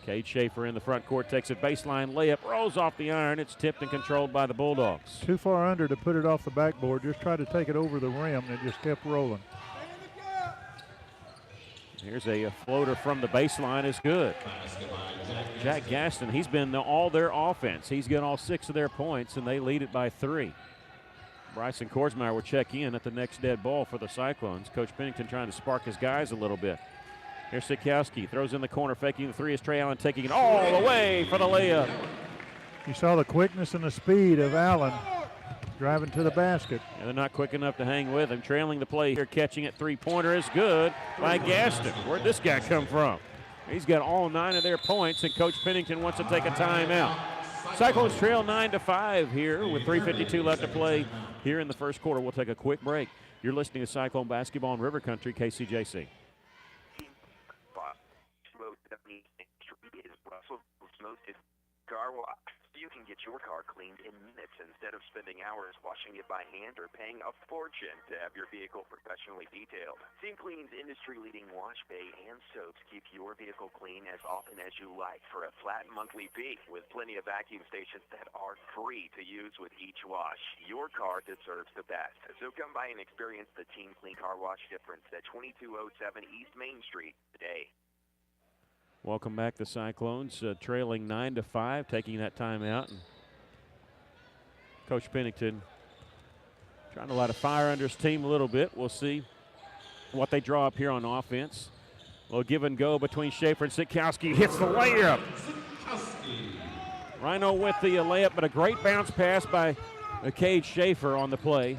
Cade Schaefer in the front court takes a baseline layup, rolls off the iron. It's tipped and controlled by the Bulldogs. Too far under to put it off the backboard. Just tried to take it over the rim, and it just kept rolling. Here's a floater from the baseline. Is good. Jack Gaston, he's been all their offense. He's got all 6 of their points, and they lead it by 3. Bryson Korsmeyer will check in at the next dead ball for the Cyclones. Coach Pennington trying to spark his guys a little bit. Here's Sikowski, throws in the corner, faking the three. Is Trey Allen taking it all the way for the layup. You saw the quickness and the speed of Allen driving to the basket. And they're not quick enough to hang with him. Trailing the play here, catching it. Three-pointer is good by Gaston. Where'd this guy come from? He's got all 9 of their points, and Coach Pennington wants to take a timeout. Cyclones trail 9-5 here with 3:52 left to play here in the first quarter. We'll take a quick break. You're listening to Cyclone Basketball in River Country, KCJC. Car wash. You can get your car cleaned in minutes instead of spending hours washing it by hand or paying a fortune to have your vehicle professionally detailed. Team Clean's industry-leading wash bay and soaps keep your vehicle clean as often as you like for a flat monthly fee, with plenty of vacuum stations that are free to use with each wash. Your car deserves the best. So come by and experience the Team Clean Car Wash difference at 2207 East Main Street today. Welcome back, the Cyclones, trailing 9-5, taking that timeout. And Coach Pennington trying to light a fire under his team a little bit. We'll see what they draw up here on offense. A little give and go between Schaefer and Sikowski. Hits the layup. Rhino with the layup, but a great bounce pass by Cade Schaefer on the play.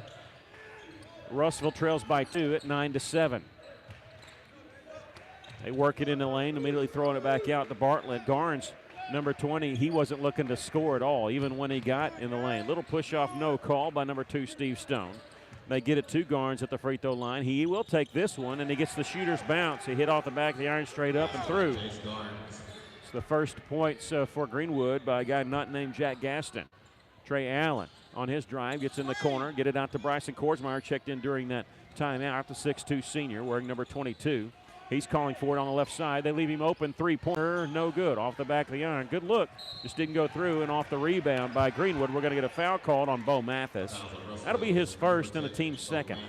Russellville trails by 2 at 9-7. They work it in the lane, immediately throwing it back out to Bartlett. Garnes, number 20, he wasn't looking to score at all, even when he got in the lane. Little push-off, no call by number 2, Steve Stone. They get it to Garnes at the free throw line. He will take this one, and he gets the shooter's bounce. He hit off the back of the iron straight up and through. It's the first points for Greenwood by a guy not named Jack Gaston. Trey Allen on his drive, gets in the corner, get it out to Bryson Korsmeyer, checked in during that timeout, the 6'2 senior, wearing number 22. He's calling for it on the left side. They leave him open. Three-pointer, no good. Off the back of the iron. Good look. Just didn't go through, and off the rebound by Greenwood. We're going to get a foul called on Bo Mathis. That'll be his first and the team's second.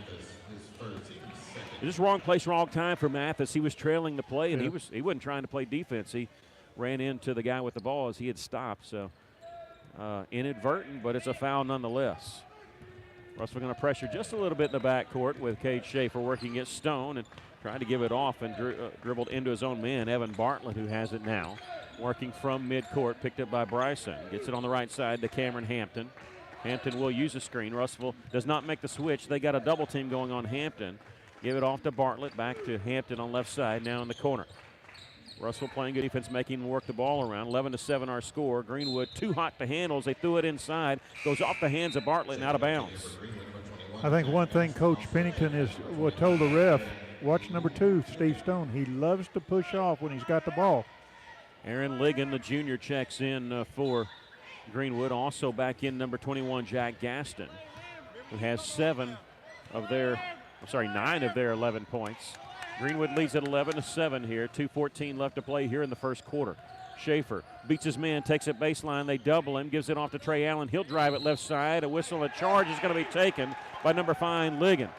Just wrong place, wrong time for Mathis. He was trailing the play, and he wasn't trying to play defense. He ran into the guy with the ball as he had stopped. So inadvertent, but it's a foul nonetheless. Russell going to pressure just a little bit in the backcourt with Cade Schaefer working against Stone and trying to give it off and dribbled into his own man, Evan Bartlett, who has it now. Working from midcourt, picked up by Bryson. Gets it on the right side to Cameron Hampton. Hampton will use a screen. Russellville does not make the switch. They got a double team going on Hampton. Give it off to Bartlett, back to Hampton on left side, now in the corner. Russell playing good defense, making him work the ball around. 11-7 our score. Greenwood too hot to handle as they threw it inside. Goes off the hands of Bartlett and out of bounds. I think one thing Coach Pennington told the ref, watch number 2, Steve Stone. He loves to push off when he's got the ball. Aaron Ligon, the junior, checks in for Greenwood. Also back in number 21, Jack Gaston, who has 9 of their 11 points. Greenwood leads at 11-7 here. 2:14 left to play here in the first quarter. Schaefer beats his man, takes it baseline. They double him, gives it off to Trey Allen. He'll drive it left side. A whistle, a charge is going to be taken by number 5, Ligon.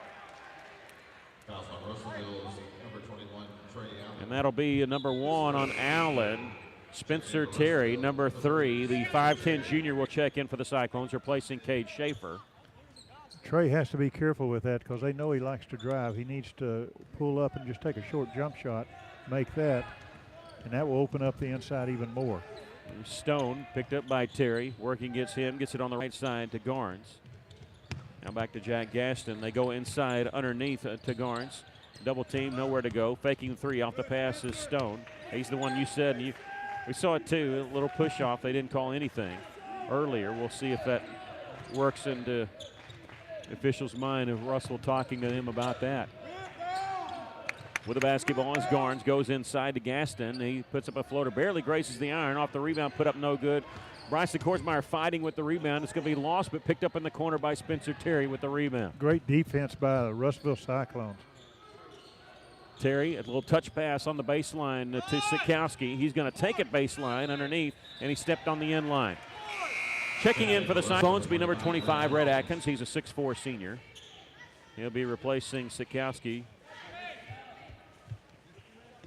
And that'll be number 1 on Allen. Spencer Terry, number 3, the 5'10 junior, will check in for the Cyclones, replacing Cade Schaefer. Trey has to be careful with that because they know he likes to drive. He needs to pull up and just take a short jump shot, make that, and that will open up the inside even more. Stone picked up by Terry, working against him, gets it on the right side to Garnes. Now back to Jack Gaston. They go inside underneath to Garnes. Double team, nowhere to go. Faking 3 off the pass is Stone. He's the one you said, and we saw it too, a little push off. They didn't call anything earlier. We'll see if that works into the official's mind of Russell talking to him about that. With the basketball is Garnes, goes inside to Gaston. He puts up a floater, barely graces the iron. Off the rebound, put up no good. Bryson Korsmeyer fighting with the rebound. It's going to be lost, but picked up in the corner by Spencer Terry with the rebound. Great defense by the Russellville Cyclones. Terry, a little touch pass on the baseline to Sikowski. He's going to take it baseline underneath, and he stepped on the end line. Checking in for the Cyclones will be number 25, Red Atkins. He's a 6'4 senior. He'll be replacing Sikowski.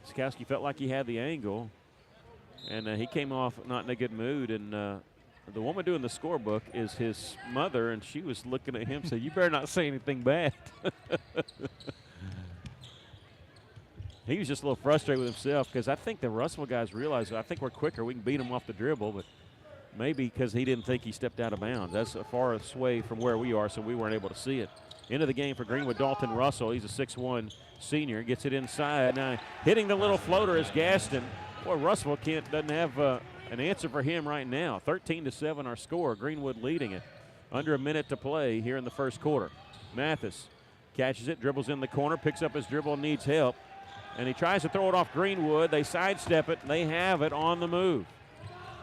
Sikowski felt like he had the angle, and he came off not in a good mood. And the woman doing the scorebook is his mother, and she was looking at him, said, "You better not say anything bad." He was just a little frustrated with himself because I think the Russell guys realized, I think we're quicker. We can beat him off the dribble, but maybe because he didn't think he stepped out of bounds. That's a far away from where we are, so we weren't able to see it. Into the game for Greenwood, Dalton Russell. He's a 6'1 senior. Gets it inside. Now hitting the little floater is Gaston. Boy, Russell doesn't have an answer for him right now. 13-7 our score. Greenwood leading it. Under a minute to play here in the first quarter. Mathis catches it, dribbles in the corner, picks up his dribble, needs help. And he tries to throw it off Greenwood. They sidestep it, and they have it on the move.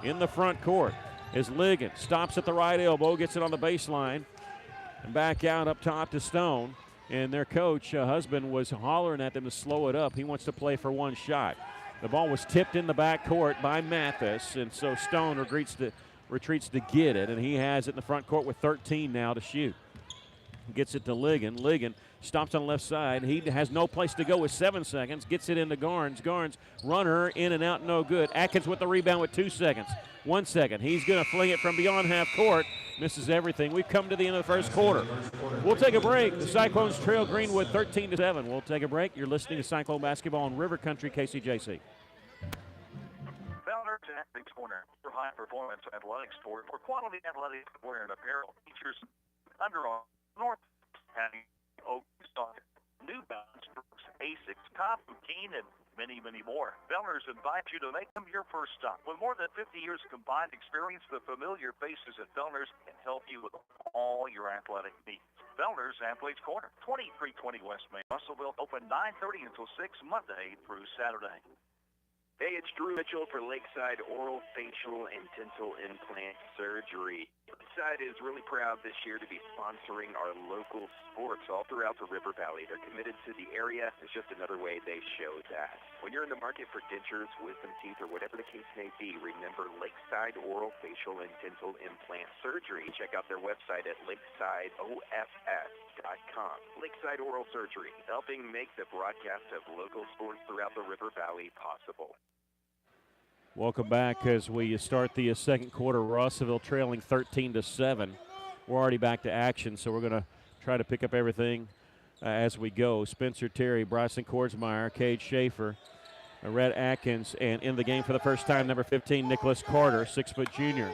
In the front court is Ligon. Stops at the right elbow, gets it on the baseline. And back out up top to Stone. And their coach, Husband, was hollering at them to slow it up. He wants to play for one shot. The ball was tipped in the back court by Mathis, and so Stone retreats to get it. And he has it in the front court with 13 now to shoot. Gets it to Ligon. Ligon stops on the left side. He has no place to go with 7 seconds. Gets it into Garnes. Garnes, runner, in and out, no good. Atkins with the rebound with 2 seconds. 1 second. He's going to fling it from beyond half court. Misses everything. We've come to the end of the first quarter. We'll take a break. The Cyclones trail Greenwood 13-7. We'll take a break. You're listening to Cyclone Basketball on River Country KCJC. Founders Athletic Corner for high performance athletic sport for quality athletic wear and apparel. Features Under Armour, North County, Oak Stock, New Balance, Asics, Top, Keen, and many, many more. Fellners invite you to make them your first stop. With more than 50 years combined experience, the familiar faces at Fellners can help you with all your athletic needs. Fellners Athletes Corner, 2320 West Main, Russellville, open 9:30 until 6 Monday through Saturday. Hey, it's Drew Mitchell for Lakeside Oral, Facial, and Dental Implant Surgery. Lakeside is really proud this year to be sponsoring our local sports all throughout the River Valley. They're committed to the area. It's just another way they show that. When you're in the market for dentures, wisdom teeth, or whatever the case may be, remember Lakeside Oral, Facial, and Dental Implant Surgery. Check out their website at lakesideoffs.com. Lakeside Oral Surgery, helping make the broadcast of local sports throughout the River Valley possible. Welcome back as we start the second quarter. Russellville trailing 13-7. We're already back to action, so we're going to try to pick up everything as we go. Spencer Terry, Bryson Korsmeyer, Cade Schaefer, Red Atkins, and in the game for the first time, number 15, Nicholas Carter, 6-foot junior.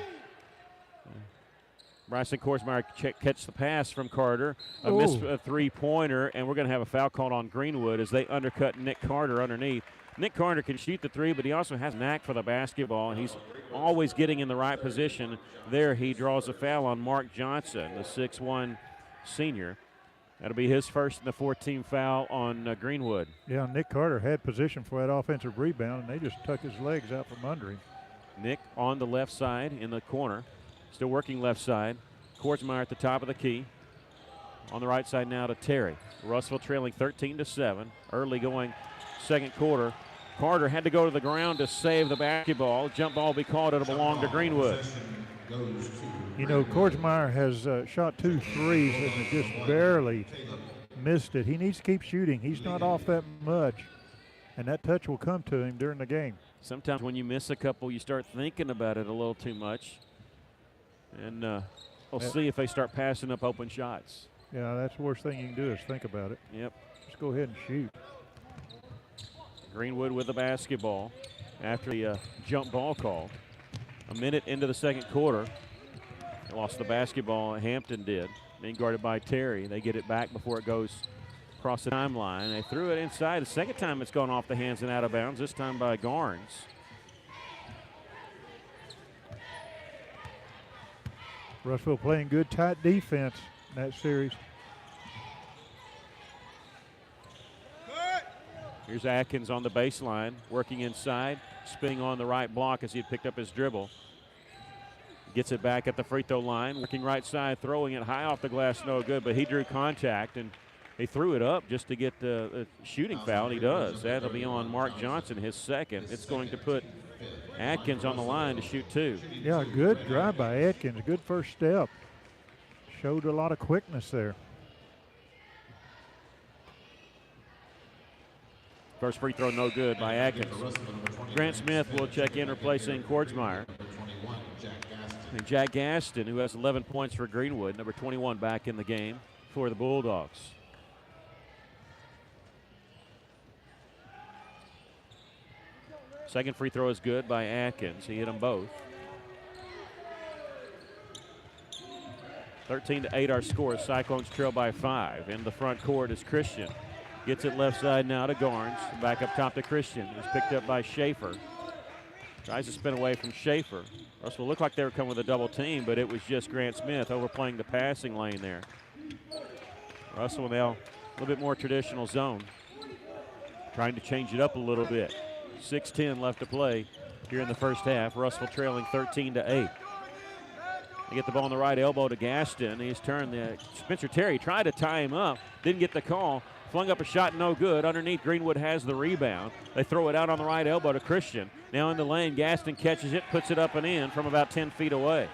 Bryson Korsmeyer catch the pass from Carter, missed a three-pointer, and we're going to have a foul called on Greenwood as they undercut Nick Carter underneath. Nick Carter can shoot the three, but he also has a knack for the basketball. He's always getting in the right position. There he draws a foul on Mark Johnson, the 6'1 senior. That'll be his first and the 14th foul on Greenwood. Yeah, Nick Carter had position for that offensive rebound, and they just tuck his legs out from under him. Nick on the left side in the corner, still working left side. Kordsmeyer at the top of the key. On the right side now to Terry. Russell trailing 13-7. Early going second quarter. Carter had to go to the ground to save the basketball. Jump ball be called. It'll belong to Greenwood. You know, Kordsmeyer has shot 2 threes and just barely missed it. He needs to keep shooting. He's not off that much, and that touch will come to him during the game. Sometimes when you miss a couple, you start thinking about it a little too much. And we'll see if they start passing up open shots. Yeah, that's the worst thing you can do is think about it. Yep. Just go ahead and shoot. Greenwood with the basketball after the jump ball call. A minute into the second quarter. They lost the basketball, Hampton did. Being guarded by Terry. They get it back before it goes across the timeline. They threw it inside. The second time it's gone off the hands and out of bounds, this time by Garnes. Russellville playing good, tight defense in that series. Here's Atkins on the baseline, working inside, spinning on the right block as he had picked up his dribble. Gets it back at the free throw line, working right side, throwing it high off the glass, no good, but he drew contact, and he threw it up just to get the shooting foul, and he does. That'll be on Mark Johnson, his second. It's going to put Atkins on the line to shoot 2. Yeah, good drive by Atkins, good first step. Showed a lot of quickness there. First free throw no good by Atkins. Grant Smith will check in, replacing Kordsmeyer. And Jack Gaston, who has 11 points for Greenwood, number 21 back in the game for the Bulldogs. Second free throw is good by Atkins. He hit them both. 13-8 our score. Cyclones trail by 5. In the front court is Christian. Gets it left side now to Garnes. Back up top to Christian. It's picked up by Schaefer. Tries to spin away from Schaefer. Russell looked like they were coming with a double team, but it was just Grant Smith overplaying the passing lane there. Russell now a little bit more traditional zone. Trying to change it up a little bit. 6:10 left to play here in the first half. Russell trailing 13-8. They get the ball on the right elbow to Gaston. He's turned. Spencer Terry tried to tie him up. Didn't get the call. Flung up a shot, no good. Underneath, Greenwood has the rebound. They throw it out on the right elbow to Christian. Now in the lane, Gaston catches it, puts it up and in from about 10 feet away.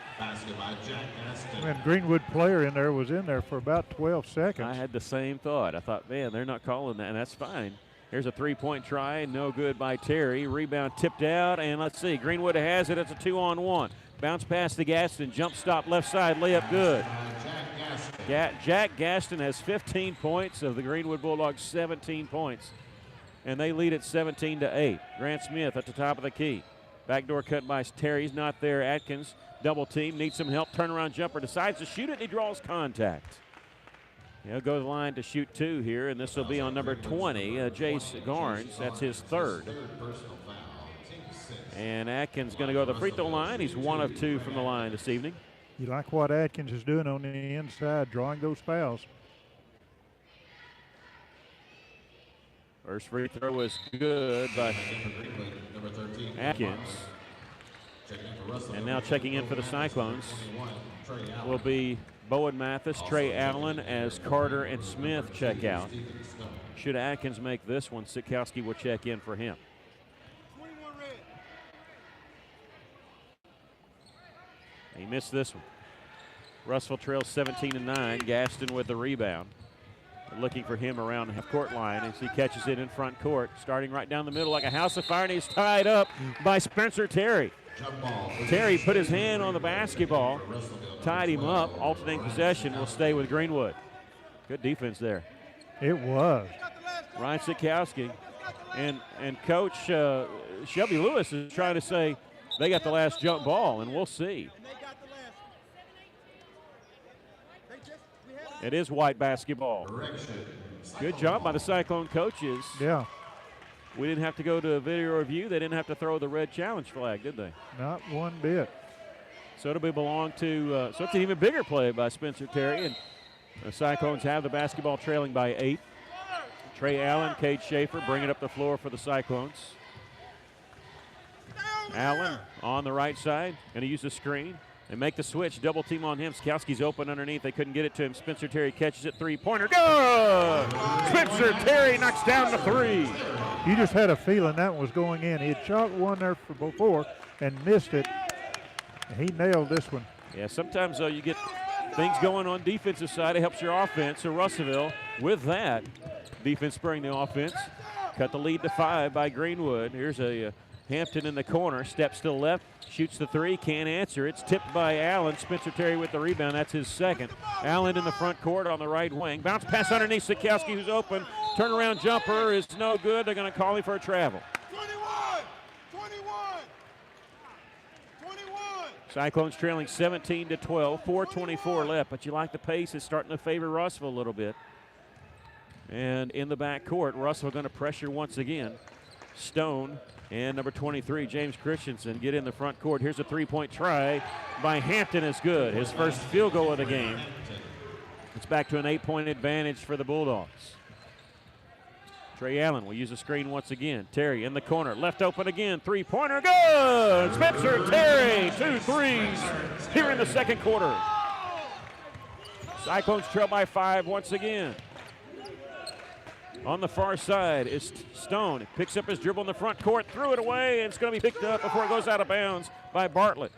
And Greenwood player in there was in there for about 12 seconds. I had the same thought. I thought, man, they're not calling that, and that's fine. Here's a three-point try, no good by Terry. Rebound tipped out, and let's see, Greenwood has it. It's a 2-on-1. Bounce pass to Gaston, jump stop left side, layup good. Jack Gaston has 15 points of the Greenwood Bulldogs, 17 points. And they lead at 17-8. Grant Smith at the top of the key. Backdoor cut by Terry. He's not there. Atkins, double team, needs some help. Turnaround jumper, decides to shoot it, and he draws contact. He'll go to the line to shoot 2 here, and this will be on number 20, Jace Garnes. That's his third. And Atkins going to go to the free throw line. He's 1 of 2 from the line this evening. You like what Atkins is doing on the inside, drawing those fouls. First free throw was good by Atkins. And now checking in for the Cyclones will be Bowen Mathis, Trey Allen as Carter and Smith check out. Should Atkins make this one, Sikowski will check in for him. He missed this one. Russell trails 17-9. Gaston with the rebound. They're looking for him around the half-court line as he catches it in front court. Starting right down the middle like a house of fire, and he's tied up by Spencer Terry. Terry put his hand on the basketball, tied him up. Alternating possession will stay with Greenwood. Good defense there. It was. Ryan Sikowski and Coach Shelby Lewis is trying to say they got the last jump ball, and we'll see. It is white basketball. Good job by the Cyclone coaches. Yeah. We didn't have to go to a video review. They didn't have to throw the red challenge flag, did they? Not one bit. So it'll be belong to, so it's an even bigger play by Spencer Terry. And The Cyclones have the basketball trailing by 8. Trey Allen, Cade Schaefer bring it up the floor for the Cyclones. Allen on the right side, going to use the screen. They make the switch, double team on him. Skowski's open underneath. They couldn't get it to him. Spencer Terry catches it, three-pointer. Good! Spencer Terry knocks down the three. You just had a feeling that one was going in. He had shot one there before and missed it. He nailed this one. Yeah, sometimes you get things going on defensive side. It helps your offense. So Russellville, with that, defense spurring the offense. Cut the lead to 5 by Greenwood. Here's a Hampton in the corner, steps to the left, shoots the three, can't answer. It's tipped by Allen. Spencer Terry with the rebound. That's his second. Allen in the front court on the right wing. Bounce pass underneath Sikowski, who's open. Turnaround jumper is no good. They're going to call him for a travel. 21. Cyclones trailing 17-12, 4:24 left, but you like the pace. It's starting to favor Russellville a little bit. And in the back court, Russellville going to pressure once again. Stone and number 23, James Christensen, get in the front court. Here's a three-point try by Hampton is good. His first field goal of the game. It's back to an 8-point advantage for the Bulldogs. Trey Allen will use a screen once again. Terry in the corner, left open again. Three-pointer, good! Spencer Terry, 2 threes here in the second quarter. Cyclones trail by 5 once again. On the far side is Stone. Picks up his dribble in the front court, threw it away, and it's going to be picked up before it goes out of bounds by Bartlett.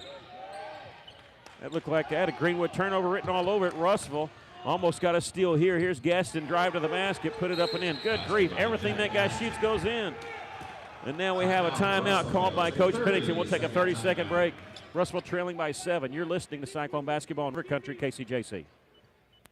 That looked like that. A Greenwood turnover written all over it. Russellville almost got a steal here. Here's Gaston, drive to the basket, put it up and in. Good grief. Everything that guy shoots goes in. And now we have a timeout called by Coach Pennington. We'll take a 30-second break. Russellville trailing by 7. You're listening to Cyclone Basketball in River Country, KCJC.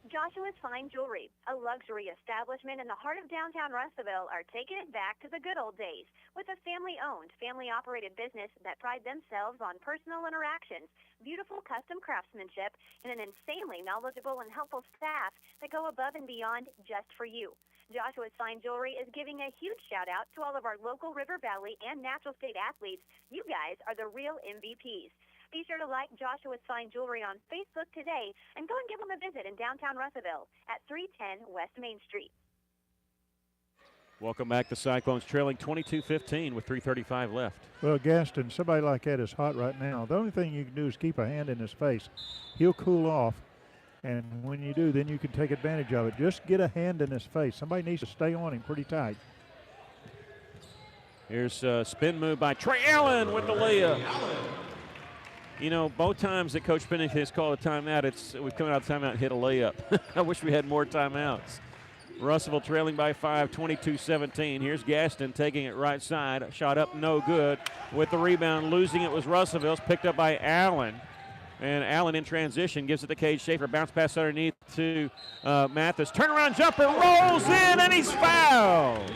Joshua's Fine Jewelry, a luxury establishment in the heart of downtown Russellville, are taking it back to the good old days with a family-owned, family-operated business that pride themselves on personal interactions, beautiful custom craftsmanship, and an insanely knowledgeable and helpful staff that go above and beyond just for you. Joshua's Fine Jewelry is giving a huge shout-out to all of our local River Valley and Natural State athletes. You guys are the real MVPs. Be sure to like Joshua's Fine Jewelry on Facebook today and go and give them a visit in downtown Russellville at 310 West Main Street. Welcome back. The Cyclones trailing 22-15 with 3:35 left. Well, Gaston, somebody like that is hot right now. The only thing you can do is keep a hand in his face. He'll cool off, and when you do, then you can take advantage of it. Just get a hand in his face. Somebody needs to stay on him pretty tight. Here's a spin move by Trey Allen with the layup. You know, both times that Coach Pennington has called a timeout, we've come out of timeout and hit a layup. I wish we had more timeouts. Russellville trailing by 5, 22-17. Here's Gaston taking it right side. Shot up, no good. With the rebound, losing it was Russellville's, picked up by Allen. And Allen in transition gives it to Cade Schaefer. Bounce pass underneath to Mathis. Turnaround jumper, rolls in, and he's fouled.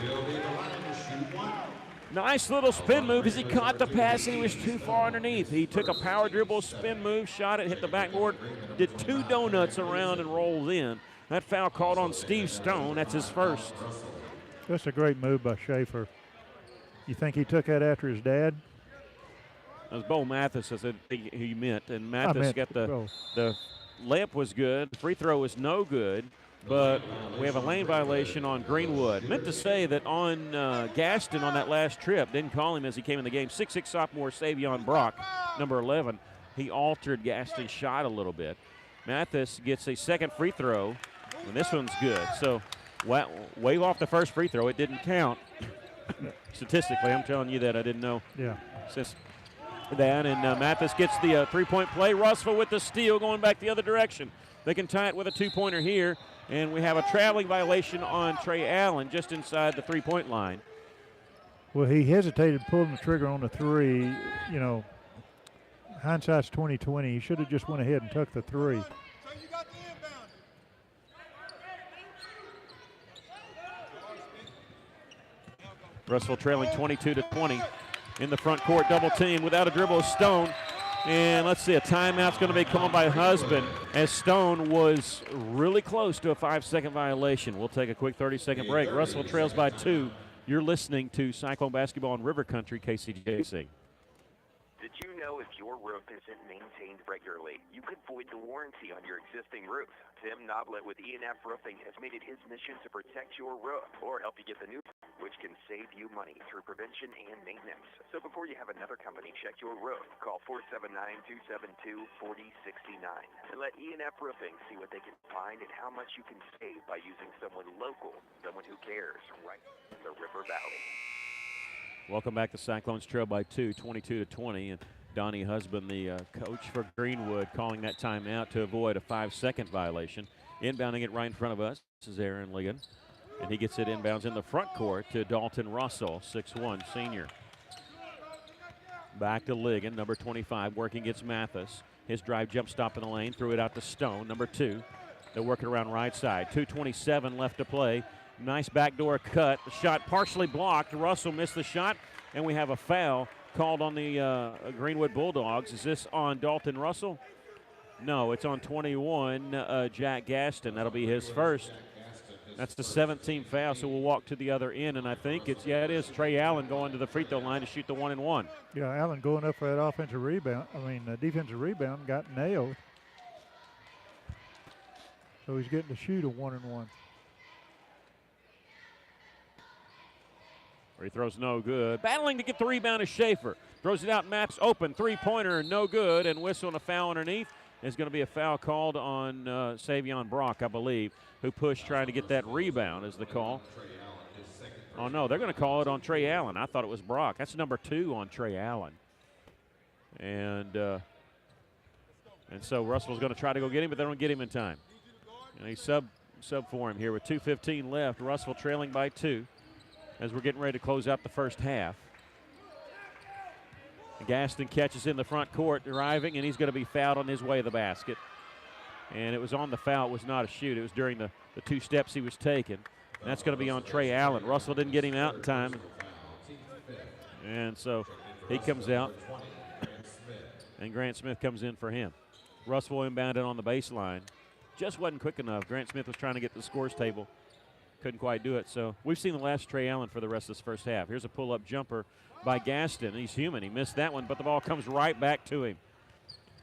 Nice little spin move as he caught the pass and he was too far underneath. He took a power dribble, spin move, shot it, hit the backboard, did 2 donuts around and rolled in. That foul called on Steve Stone. That's his first. That's a great move by Schaefer. You think he took that after his dad? That was Bo Mathis, I said he meant. And Mathis got the layup was good. Free throw was no good. But we have a lane violation on Greenwood. Meant to say that on Gaston on that last trip, didn't call him as he came in the game. 6'6" sophomore Savion Brock, number 11. He altered Gaston's shot a little bit. Mathis gets a second free throw, and this one's good. So wave off the first free throw. It didn't count. Statistically, I'm telling you that I didn't know. Yeah. Since that, and Mathis gets the three-point play. Russellville with the steal going back the other direction. They can tie it with a 2-pointer here. And we have a traveling violation on Trey Allen just inside the 3-point line. Well, he hesitated pulling the trigger on the three. You know, hindsight's 20/20. He should have just went ahead and took the three. Russellville trailing 22-20 in the front court, double team without a dribble. Stone. And let's see, a timeout's going to be called by Husband as Stone was really close to a 5-second violation. We'll take a quick 30-second break. Russellville trails by 2. You're listening to Cyclone Basketball in River Country, KCJC. Did Did you know if your roof isn't maintained regularly, you could void the warranty on your existing roof? Tim Noblet with E&F Roofing has made it his mission to protect your roof or help you get the new, which can save you money through prevention and maintenance. So before you have another company check your roof, call 479-272-4069 and let E&F Roofing see what they can find and how much you can save by using someone local, someone who cares, right in the River Valley. Welcome back. The Cyclones trail by 2, 22-20, and Donnie Husband, the coach for Greenwood, calling that timeout to avoid a 5-second violation. Inbounding it right in front of us is Aaron Ligon, and he gets it inbounds in the front court to Dalton Russell, 6'1", senior. Back to Ligon, number 25, working against Mathis. His drive jump stop in the lane, threw it out to Stone, number 2. They're working around right side. 2:27 left to play. Nice backdoor cut. The shot partially blocked. Russell missed the shot, and we have a foul called on the Greenwood Bulldogs. Is this on Dalton Russell? No, it's on 21, Jack Gaston. That'll be his first. That's the 17th foul, so we'll walk to the other end, and I think it is Trey Allen going to the free throw line to shoot the 1-and-1. Yeah, Allen going up for that offensive rebound. Defensive rebound, got nailed. So he's getting to shoot a 1-and-1. He throws no good. Battling to get the rebound is Schaefer. Throws it out, maps open. Three-pointer, no good. And whistle and a foul underneath. There's going to be a foul called on Savion Brock, I believe, who pushed trying to get that rebound is the call. Oh, no, they're going to call it on Trey Allen. I thought it was Brock. That's number 2 on Trey Allen. And so Russell's going to try to go get him, but they don't get him in time. And he sub for him here with 2:15 left. Russell trailing by 2. As we're getting ready to close out the first half. Gaston catches in the front court, driving, and he's going to be fouled on his way to the basket. And it was on the foul. It was not a shoot. It was during the 2 steps he was taking. And that's going to be on Trey Allen. Russell didn't get him out in time. And so he comes out, and Grant Smith comes in for him. Russell inbounded on the baseline. Just wasn't quick enough. Grant Smith was trying to get to the scores table. Couldn't quite do it. So we've seen the last Trey Allen for the rest of this first half. Here's a pull-up jumper by Gaston. He's human. He missed that one, but the ball comes right back to him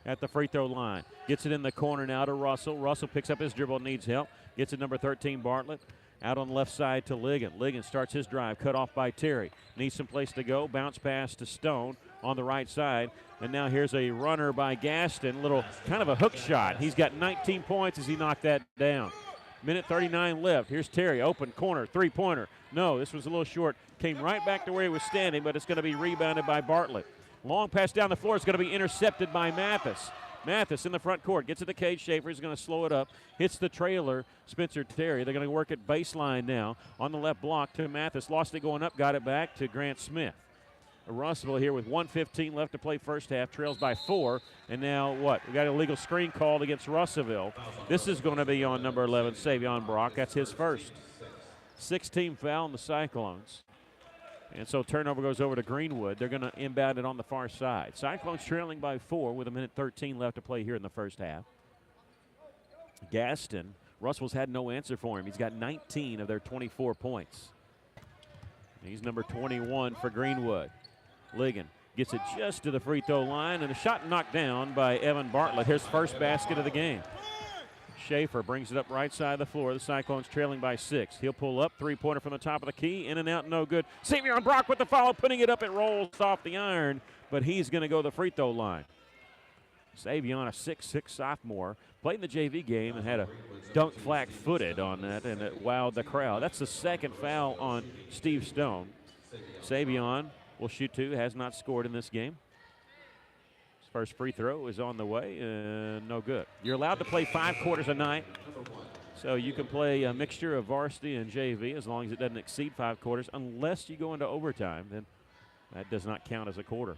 at the free throw line. Gets it in the corner now to Russell. Russell picks up his dribble, needs help. Gets it number 13, Bartlett. Out on the left side to Ligon. Ligon starts his drive, cut off by Terry. Needs some place to go. Bounce pass to Stone on the right side. And now here's a runner by Gaston. Little kind of a hook shot. He's got 19 points as he knocked that down. Minute 39 left. Here's Terry, open corner, three-pointer. No, this was a little short. Came right back to where he was standing, but it's going to be rebounded by Bartlett. Long pass down the floor. It's going to be intercepted by Mathis. Mathis in the front court. Gets it to Cade Schaefer. He's going to slow it up. Hits the trailer, Spencer Terry. They're going to work at baseline now. On the left block to Mathis. Lost it going up. Got it back to Grant Smith. Russellville here with 1:15 left to play first half. Trails by 4. And now what? We got an illegal screen called against Russellville. This is going to be on number 11, Savion Brock. That's his first. 16 foul on the Cyclones. And so turnover goes over to Greenwood. They're going to inbound it on the far side. Cyclones trailing by 4 with 1:13 left to play here in the first half. Gaston, Russell's had no answer for him. He's got 19 of their 24 points. He's number 21 for Greenwood. Ligon gets it just to the free throw line, and a shot knocked down by Evan Bartlett. His first basket of the game. Schaefer brings it up right side of the floor. The Cyclones trailing by 6. He'll pull up, three-pointer from the top of the key, in and out, no good. Savion Brock with the follow, putting it up. It rolls off the iron, but he's going to go to the free throw line. Savion, a 6'6 sophomore, played in the JV game and had a dunk flat-footed on that, and it wowed the crowd. That's the second foul on Steve Stone. Savion will shoot 2, has not scored in this game. His first free throw is on the way, and no good. You're allowed to play 5 quarters a night, so you can play a mixture of varsity and JV as long as it doesn't exceed 5 quarters. Unless you go into overtime, then that does not count as a quarter.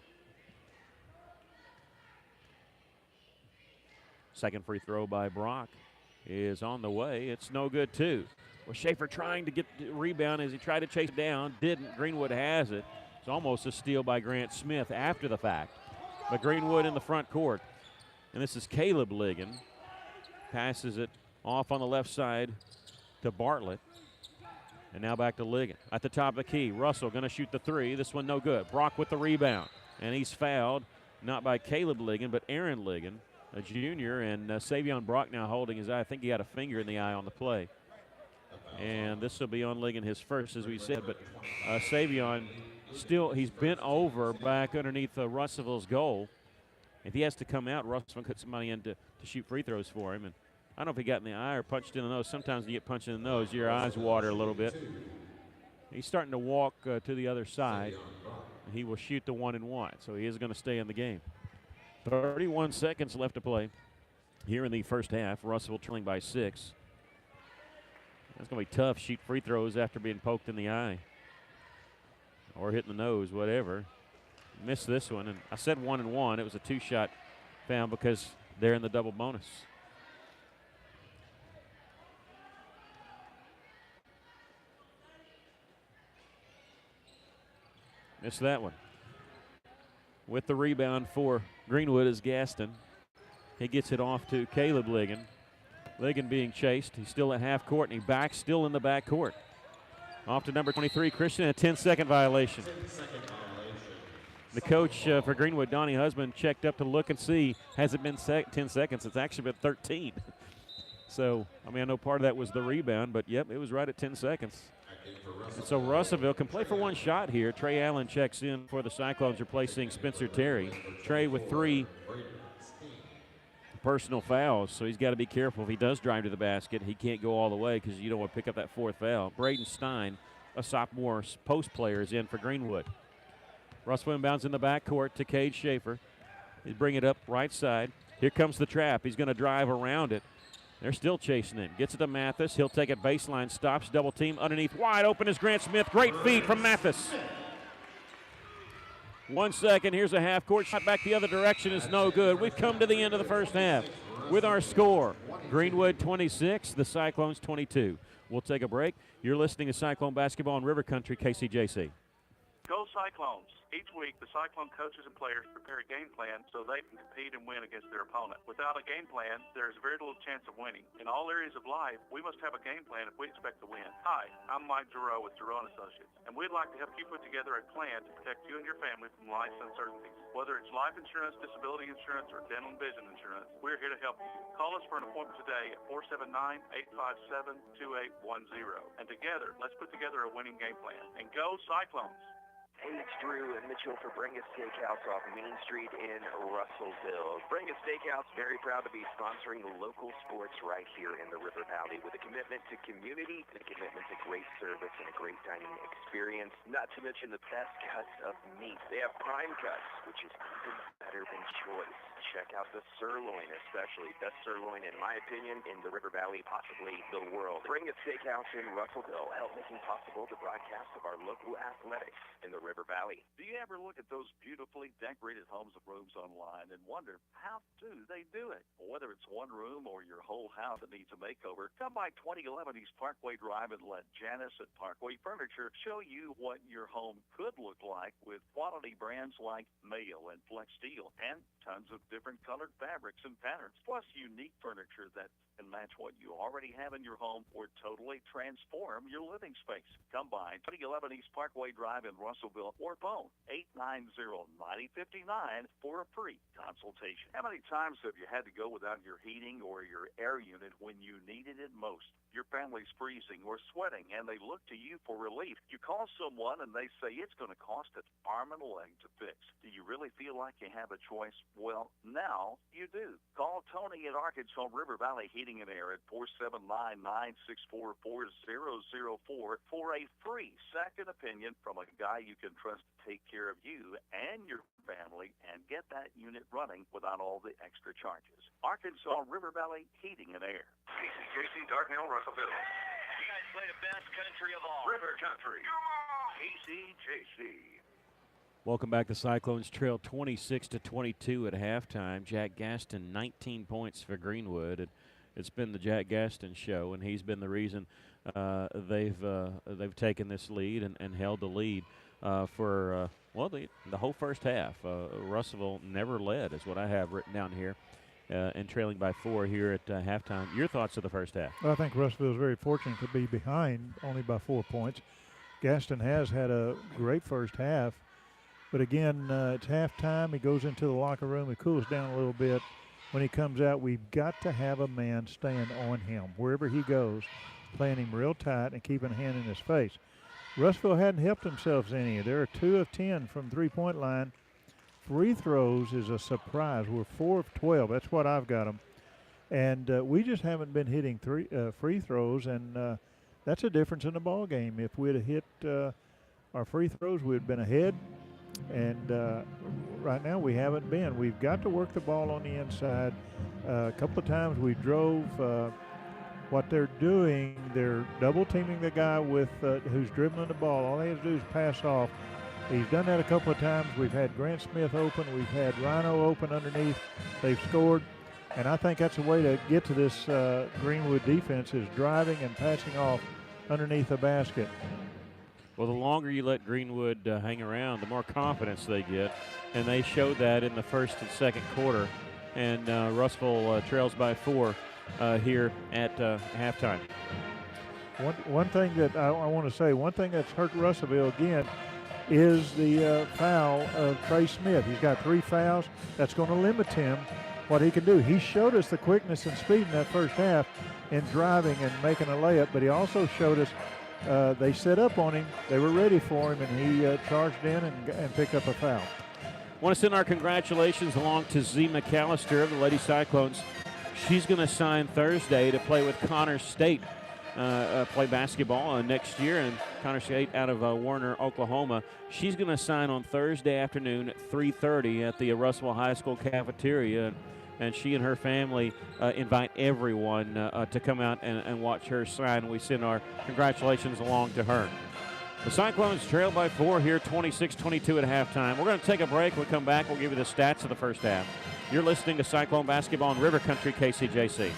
Second free throw by Brock is on the way. It's no good, too. Well, Schaefer trying to get the rebound as he tried to chase down. Didn't. Greenwood has it. It's almost a steal by Grant Smith after the fact. But Greenwood in the front court. And this is Caleb Ligon. Passes it off on the left side to Bartlett. And now back to Ligon. At the top of the key, Russell going to shoot the 3. This one no good. Brock with the rebound. And he's fouled. not by Caleb Ligon, but Aaron Ligon, a junior, and Savion Brock now holding his eye. I think he had a finger in the eye on the play. And this will be on Ligon, his first, as we said. But Savion still, he's bent over back underneath Russellville's goal. If he has to come out, Russellville put somebody in to shoot free throws for him. And I don't know if he got in the eye or punched in the nose. Sometimes when you get punched in the nose, your eyes water a little bit. He's starting to walk to the other side. And he will shoot the 1 and wide, so he is going to stay in the game. 31 seconds left to play here in the first half. Russellville trailing by 6. That's going to be tough. Shoot free throws after being poked in the eye or hitting the nose, whatever. Missed this one, and I said 1 and 1. It was a 2-shot foul because they're in the double bonus. Missed that one. With the rebound for Greenwood is Gaston. He gets it off to Caleb Ligon. Ligon being chased. He's still at half court, and he still in the back court. Off to number 23, Christian, a 10-second violation. The coach for Greenwood, Donnie Husband, checked up to look and see, has it been 10 seconds? It's actually been 13. So, I mean, I know part of that was the rebound, but, yep, it was right at 10 seconds. And so Russellville can play for one shot here. Trey Allen checks in for the Cyclones, replacing Spencer Terry. Trey with 3 personal fouls, so he's got to be careful. If he does drive to the basket, he can't go all the way because you don't want to pick up that 4th foul. Braden Stein, a sophomore post player, is in for Greenwood. Russellville inbounds in the backcourt to Cade Schaefer. He's bringing it up right side. Here comes the trap. He's going to drive around it. They're still chasing it. Gets it to Mathis. He'll take it baseline, stops, double team. Underneath, wide open is Grant Smith. Great feed from Mathis. 1 second. Here's a half-court shot back the other direction. Is no good. We've come to the end of the first half with our score. Greenwood 26, the Cyclones 22. We'll take a break. You're listening to Cyclone Basketball in River Country, KCJC. Go Cyclones. Each week, the Cyclone coaches and players prepare a game plan so they can compete and win against their opponent. Without a game plan, there is very little chance of winning. In all areas of life, we must have a game plan if we expect to win. Hi, I'm Mike Giroux with Giroux & Associates, and we'd like to help you put together a plan to protect you and your family from life's uncertainties. Whether it's life insurance, disability insurance, or dental and vision insurance, we're here to help you. Call us for an appointment today at 479-857-2810. And together, let's put together a winning game plan. And go Cyclones! Hey, it's Drew and Mitchell for Bringus Steakhouse off Main Street in Russellville. Bringus Steakhouse, very proud to be sponsoring local sports right here in the River Valley with a commitment to community and a commitment to great service and a great dining experience, not to mention the best cuts of meat. They have prime cuts, which is even better than choice. Check out the sirloin, especially. Best sirloin, in my opinion, in the River Valley, possibly the world. Bringus Steakhouse in Russellville, help making possible the broadcast of our local athletics in the River Valley. Do you ever look at those beautifully decorated homes and rooms online and wonder, how do they do it? Whether it's one room or your whole house that needs a makeover, come by 2011 East Parkway Drive and let Janice at Parkway Furniture show you what your home could look like with quality brands like Mayo and Flex Steel and tons of different colored fabrics and patterns, plus unique furniture that can match what you already have in your home or totally transform your living space. Come by 2011 East Parkway Drive in Russellville or phone 890-9059 for a free consultation. How many times have you had to go without your heating or your air unit when you needed it most? Your family's freezing or sweating and they look to you for relief. You call someone and they say it's going to cost an arm and a leg to fix. Do you really feel like you have a choice? Well, now you do. Call Tony at Arkansas River Valley Heating and Air at 479-964-4004 for a free second opinion from a guy you can trust to take care of you and your family and get that unit running without all the extra charges. Arkansas River Valley Heating and Air. KCJC, Darknell, Russellville. You guys play the best country of all. River Country. KCJC. Welcome back. The Cyclones trail 26-22 at halftime. Jack Gaston, 19 points for Greenwood. It's been the Jack Gaston show, and he's been the reason they've taken this lead and held the lead for the whole first half. Russellville never led, is what I have written down here, and trailing by 4 here at halftime. Your thoughts of the first half? Well, I think Russellville is very fortunate to be behind only by 4 points. Gaston has had a great first half. But again, it's halftime. He goes into the locker room. He cools down a little bit. When he comes out, we've got to have a man staying on him wherever he goes, playing him real tight and keeping a hand in his face. Russellville hadn't helped themselves any. They're 2 of 10 from three-point line. Free throws is a surprise. We're 4 of 12. That's what I've got them. And we just haven't been hitting free throws, and that's a difference in the ball game. If we'd have hit our free throws, we'd have been ahead. And right now we haven't been. We've got to work the ball on the inside. A couple of times we drove. What they're doing, they're double teaming the guy with who's dribbling the ball. All they have to do is pass off. He's done that a couple of times. We've had Grant Smith open. We've had Rhino open underneath. They've scored. And I think that's a way to get to this Greenwood defense is driving and passing off underneath the basket. Well, the longer you let Greenwood hang around, the more confidence they get. And they showed that in the first and second quarter. And Russellville trails by 4 here at halftime. One thing that I want to say, one thing that's hurt Russellville again is the foul of Trey Smith. He's got 3 fouls. That's going to limit him what he can do. He showed us the quickness and speed in that first half in driving and making a layup, but he also showed us they set up on him. They were ready for him, and he charged in and picked up a foul. Want to send our congratulations along to Z McAllister of the Lady Cyclones. She's going to sign Thursday to play with Connor State, play basketball next year, and Connor State out of Warner, Oklahoma. She's going to sign on Thursday afternoon at 3:30 at the Russellville High School cafeteria, and she and her family invite everyone to come out and watch her sign. We send our congratulations along to her. The Cyclones trail by 4 here, 26-22 at halftime. We're going to take a break. When we come back, we'll give you the stats of the first half. You're listening to Cyclone Basketball in River Country, KCJC.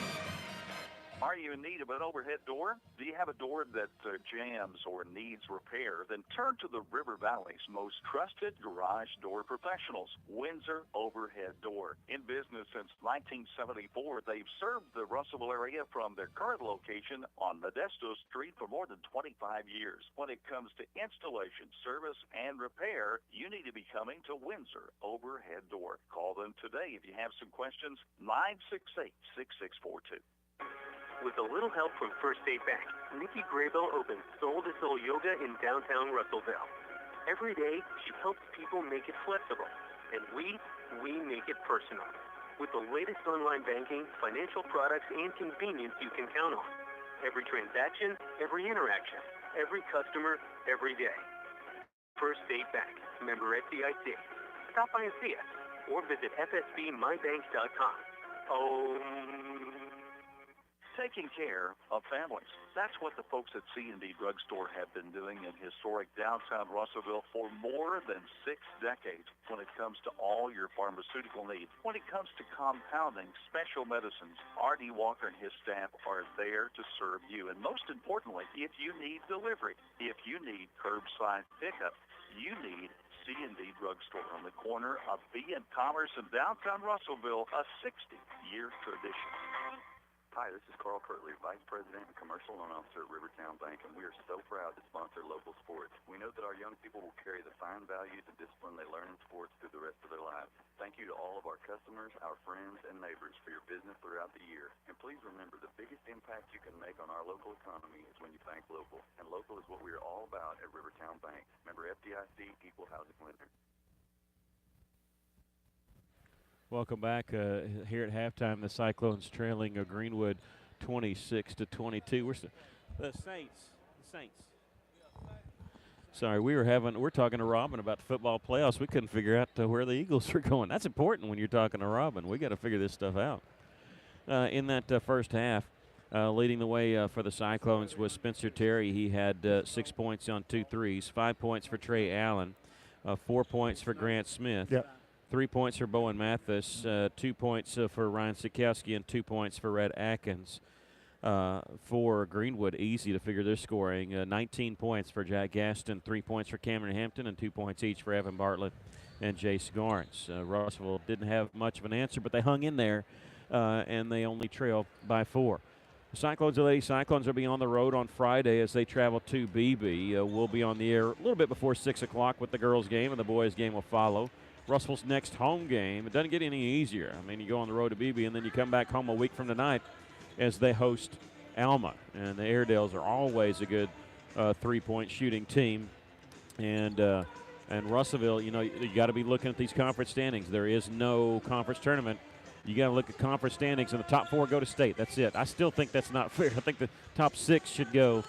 Are you in need of an overhead door? Do you have a door that jams or needs repair? Then turn to the River Valley's most trusted garage door professionals, Windsor Overhead Door. In business since 1974, they've served the Russellville area from their current location on Modesto Street for more than 25 years. When it comes to installation, service, and repair, you need to be coming to Windsor Overhead Door. Call them today if you have some questions, 968-6642. With a little help from First Aid Bank, Nikki Graybill opens Soul to Soul Yoga in downtown Russellville. Every day, she helps people make it flexible, and we make it personal. With the latest online banking, financial products, and convenience you can count on. Every transaction, every interaction, every customer, every day. First Aid Bank, member FDIC. Stop by and see us, or visit fsbmybank.com. Taking care of families. That's what the folks at C&D Drugstore have been doing in historic downtown Russellville for more than 6 decades when it comes to all your pharmaceutical needs. When it comes to compounding, special medicines, R.D. Walker and his staff are there to serve you. And most importantly, if you need delivery, if you need curbside pickup, you need C&D Drugstore on the corner of B and Commerce in downtown Russellville, a 60-year tradition. Hi, this is Carl Kirtley, Vice President and Commercial Loan Officer at Rivertown Bank, and we are so proud to sponsor local sports. We know that our young people will carry the fine values and discipline they learn in sports through the rest of their lives. Thank you to all of our customers, our friends, and neighbors for your business throughout the year. And please remember, the biggest impact you can make on our local economy is when you bank local. And local is what we are all about at Rivertown Bank. Member FDIC, Equal Housing Lender. Welcome back here at halftime. The Cyclones trailing Greenwood 26-22. The Saints. Sorry, we're talking to Robin about the football playoffs. We couldn't figure out where the Eagles are going. That's important when you're talking to Robin. We got to figure this stuff out. In that first half, leading the way for the Cyclones was Spencer Terry. He had 6 points on 2 threes, 5 points for Trey Allen, 4 points for Grant Smith. Yep. 3 points for Bowen Mathis, 2 points for Ryan Sikowski, and 2 points for Red Atkins. For Greenwood, easy to figure their scoring. 19 points for Jack Gaston, 3 points for Cameron Hampton, and 2 points each for Evan Bartlett and Jace Garnes. Russellville didn't have much of an answer, but they hung in there, and they only trailed by 4. Cyclones and Lady Cyclones will be on the road on Friday as they travel to BB. We'll be on the air a little bit before 6 o'clock with the girls' game, and the boys' game will follow. Russell's next home game, it doesn't get any easier. I mean, you go on the road to BB, and then you come back home a week from tonight as they host Alma. And the Airedales are always a good three-point shooting team. And Russellville, you got to be looking at these conference standings. There is no conference tournament. You got to look at conference standings, and the top 4 go to state. That's it. I still think that's not fair. I think the top 6 should go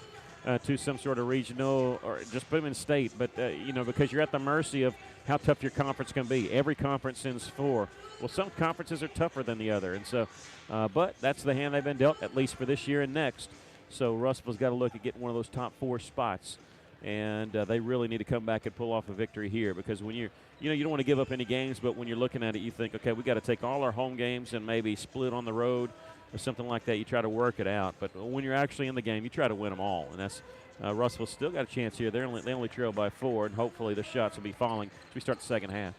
to some sort of regional or just put them in state. But, because you're at the mercy of how tough your conference can be. Every conference sends 4. Well, some conferences are tougher than the other. And so, but that's the hand they've been dealt, at least for this year and next. So Russellville's got to look at getting one of those top 4 spots. And they really need to come back and pull off a victory here, because when you don't want to give up any games, but when you're looking at it, you think, okay, we got to take all our home games and maybe split on the road or something like that. You try to work it out. But when you're actually in the game, you try to win them all. And that's Russellville's still got a chance here. They only trail by 4, and hopefully the shots will be falling as we start the second half.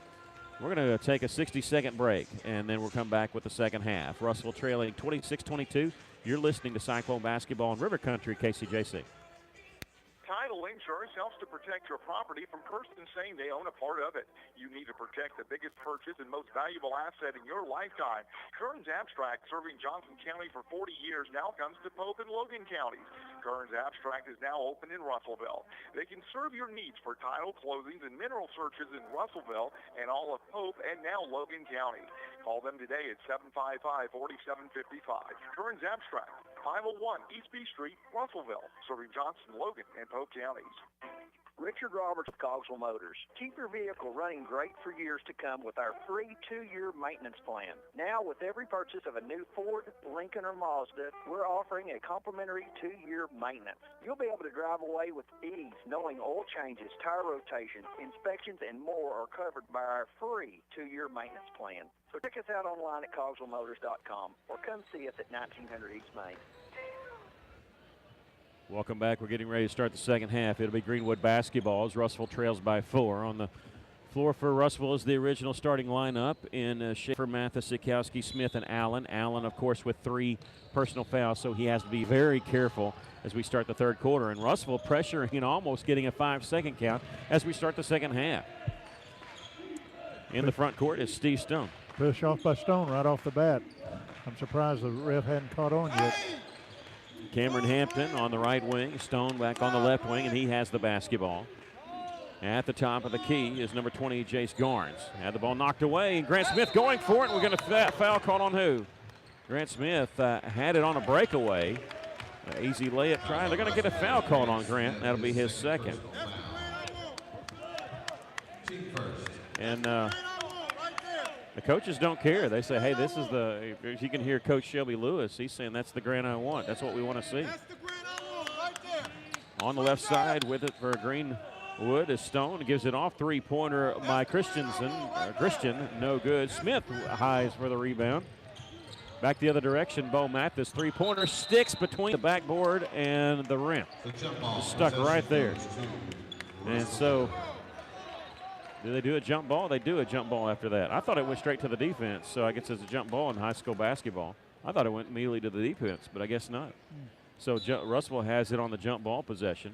We're going to take a 60-second break, and then we'll come back with the second half. Russellville trailing 26-22. You're listening to Cyclone Basketball in River Country, KCJC. Title insurance helps to protect your property from persons saying they own a part of it. You need to protect the biggest purchase and most valuable asset in your lifetime. Kearns Abstract, serving Johnson County for 40 years, now comes to Pope and Logan counties. Kearns Abstract is now open in Russellville. They can serve your needs for title closings and mineral searches in Russellville and all of Pope and now Logan County. Call them today at 755-4755. Kearns Abstract, 501 East B Street, Russellville, serving Johnson, Logan, and Pope counties. Richard Roberts with Cogswell Motors. Keep your vehicle running great for years to come with our free 2-year maintenance plan. Now, with every purchase of a new Ford, Lincoln, or Mazda, we're offering a complimentary 2-year maintenance. You'll be able to drive away with ease knowing oil changes, tire rotation, inspections, and more are covered by our free 2-year maintenance plan. So check us out online at CogswellMotors.com or come see us at 1900 East Main. Welcome back. We're getting ready to start the second half. It'll be Greenwood basketball as Russellville trails by 4. On the floor for Russellville is the original starting lineup in Schaefer, Mathis, Sikowski, Smith, and Allen. Allen, of course, with 3 personal fouls, so he has to be very careful as we start the third quarter. And Russellville pressuring and almost getting a 5-second count as we start the second half. In the front court is Steve Stone. Push off by Stone right off the bat. I'm surprised the ref hadn't caught on yet. Cameron Hampton on the right wing, Stone back on the left wing, and he has the basketball. At the top of the key is number 20, Jace Garnes. Had the ball knocked away, and Grant Smith going for it. We're going to foul called on who? Grant Smith had it on a breakaway. Easy layup try. They're going to get a foul called on Grant. That'll be his second. And the coaches don't care. They say, hey, this is the, if you can hear Coach Shelby Lewis, he's saying that's the Grant I want. That's what we want to see. On the left side with it for Greenwood is Stone. Gives it off. 3-pointer by Christian, no good. Smith highs for the rebound. Back the other direction, Bo Mathis. 3-pointer sticks between the backboard and the rim. Stuck right there. And so, do they do a jump ball? They do a jump ball after that. I thought it went straight to the defense, so I guess it's a jump ball in high school basketball. I thought it went immediately to the defense, but I guess not. So Russellville has it on the jump ball possession.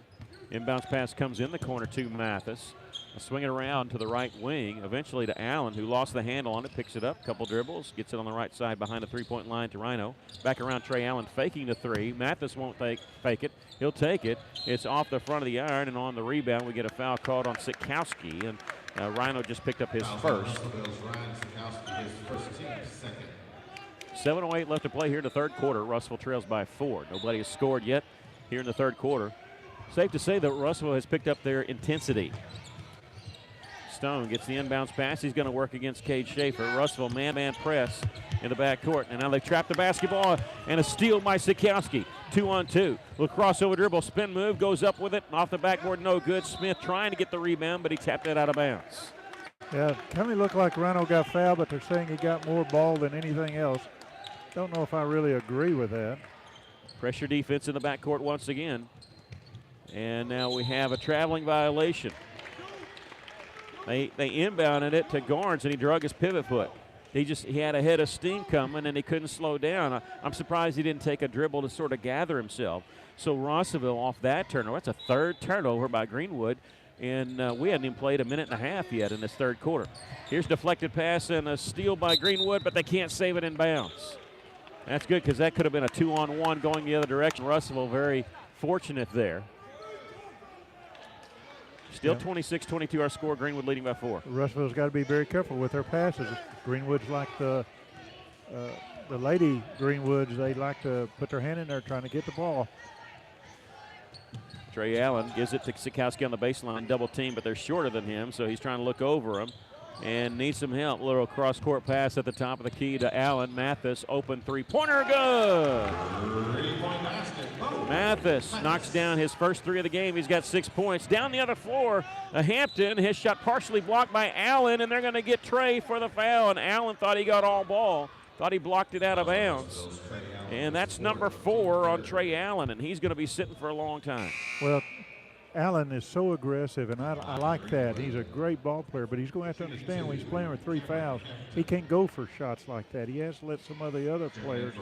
Inbounds pass comes in the corner to Mathis. Swing it around to the right wing, eventually to Allen, who lost the handle on it, picks it up, couple dribbles, gets it on the right side behind the three-point line to Rhino. Back around Trey Allen, faking the 3. Mathis won't fake it. He'll take it. It's off the front of the iron, and on the rebound, we get a foul called on Sikowski, and Rhino just picked up his first. 7:08 left to play here in the third quarter. Russellville trails by 4. Nobody has scored yet here in the third quarter. Safe to say that Russellville has picked up their intensity. Stone gets the inbounds pass. He's going to work against Cade Schaefer. Russellville man-man press in the backcourt. And now they trap the basketball, and a steal by Sikowski. 2-on-2. Little crossover dribble, spin move, goes up with it. Off the backboard, no good. Smith trying to get the rebound, but he tapped it out of bounds. Yeah, kind of looked like Rhino got fouled, but they're saying he got more ball than anything else. Don't know if I really agree with that. Pressure defense in the backcourt once again. And now we have a traveling violation. They inbounded it to Garnes, and he drug his pivot foot. he had a head of steam coming, and he couldn't slow down. I'm surprised he didn't take a dribble to sort of gather himself. So Rossville off that turnover. That's a third turnover by Greenwood, and we hadn't even played a minute and a half yet in this third quarter. Here's deflected pass and a steal by Greenwood, but they can't save it in bounds. That's good because that could have been a 2-on-1 going the other direction. Russellville very fortunate there. Still 26-22 our score. Greenwood leading by 4. Russellville's got to be very careful with their passes. Greenwood's like the lady Greenwoods. They like to put their hand in there trying to get the ball. Trey Allen gives it to Sikowski on the baseline, double team, but they're shorter than him, so he's trying to look over him and needs some help. Little cross-court pass at the top of the key to Allen. Mathis, open three-pointer, good. Mathis knocks down his first 3 of the game. He's got 6 points. Down the other floor, Hampton, his shot partially blocked by Allen, and they're going to get Trey for the foul, and Allen thought he got all ball. Thought he blocked it out of bounds. And that's number 4 on Trey Allen, and he's going to be sitting for a long time. Well, Allen is so aggressive, and I like that. He's a great ball player, but he's going to have to understand when he's playing with 3 fouls, he can't go for shots like that. He has to let some of the other players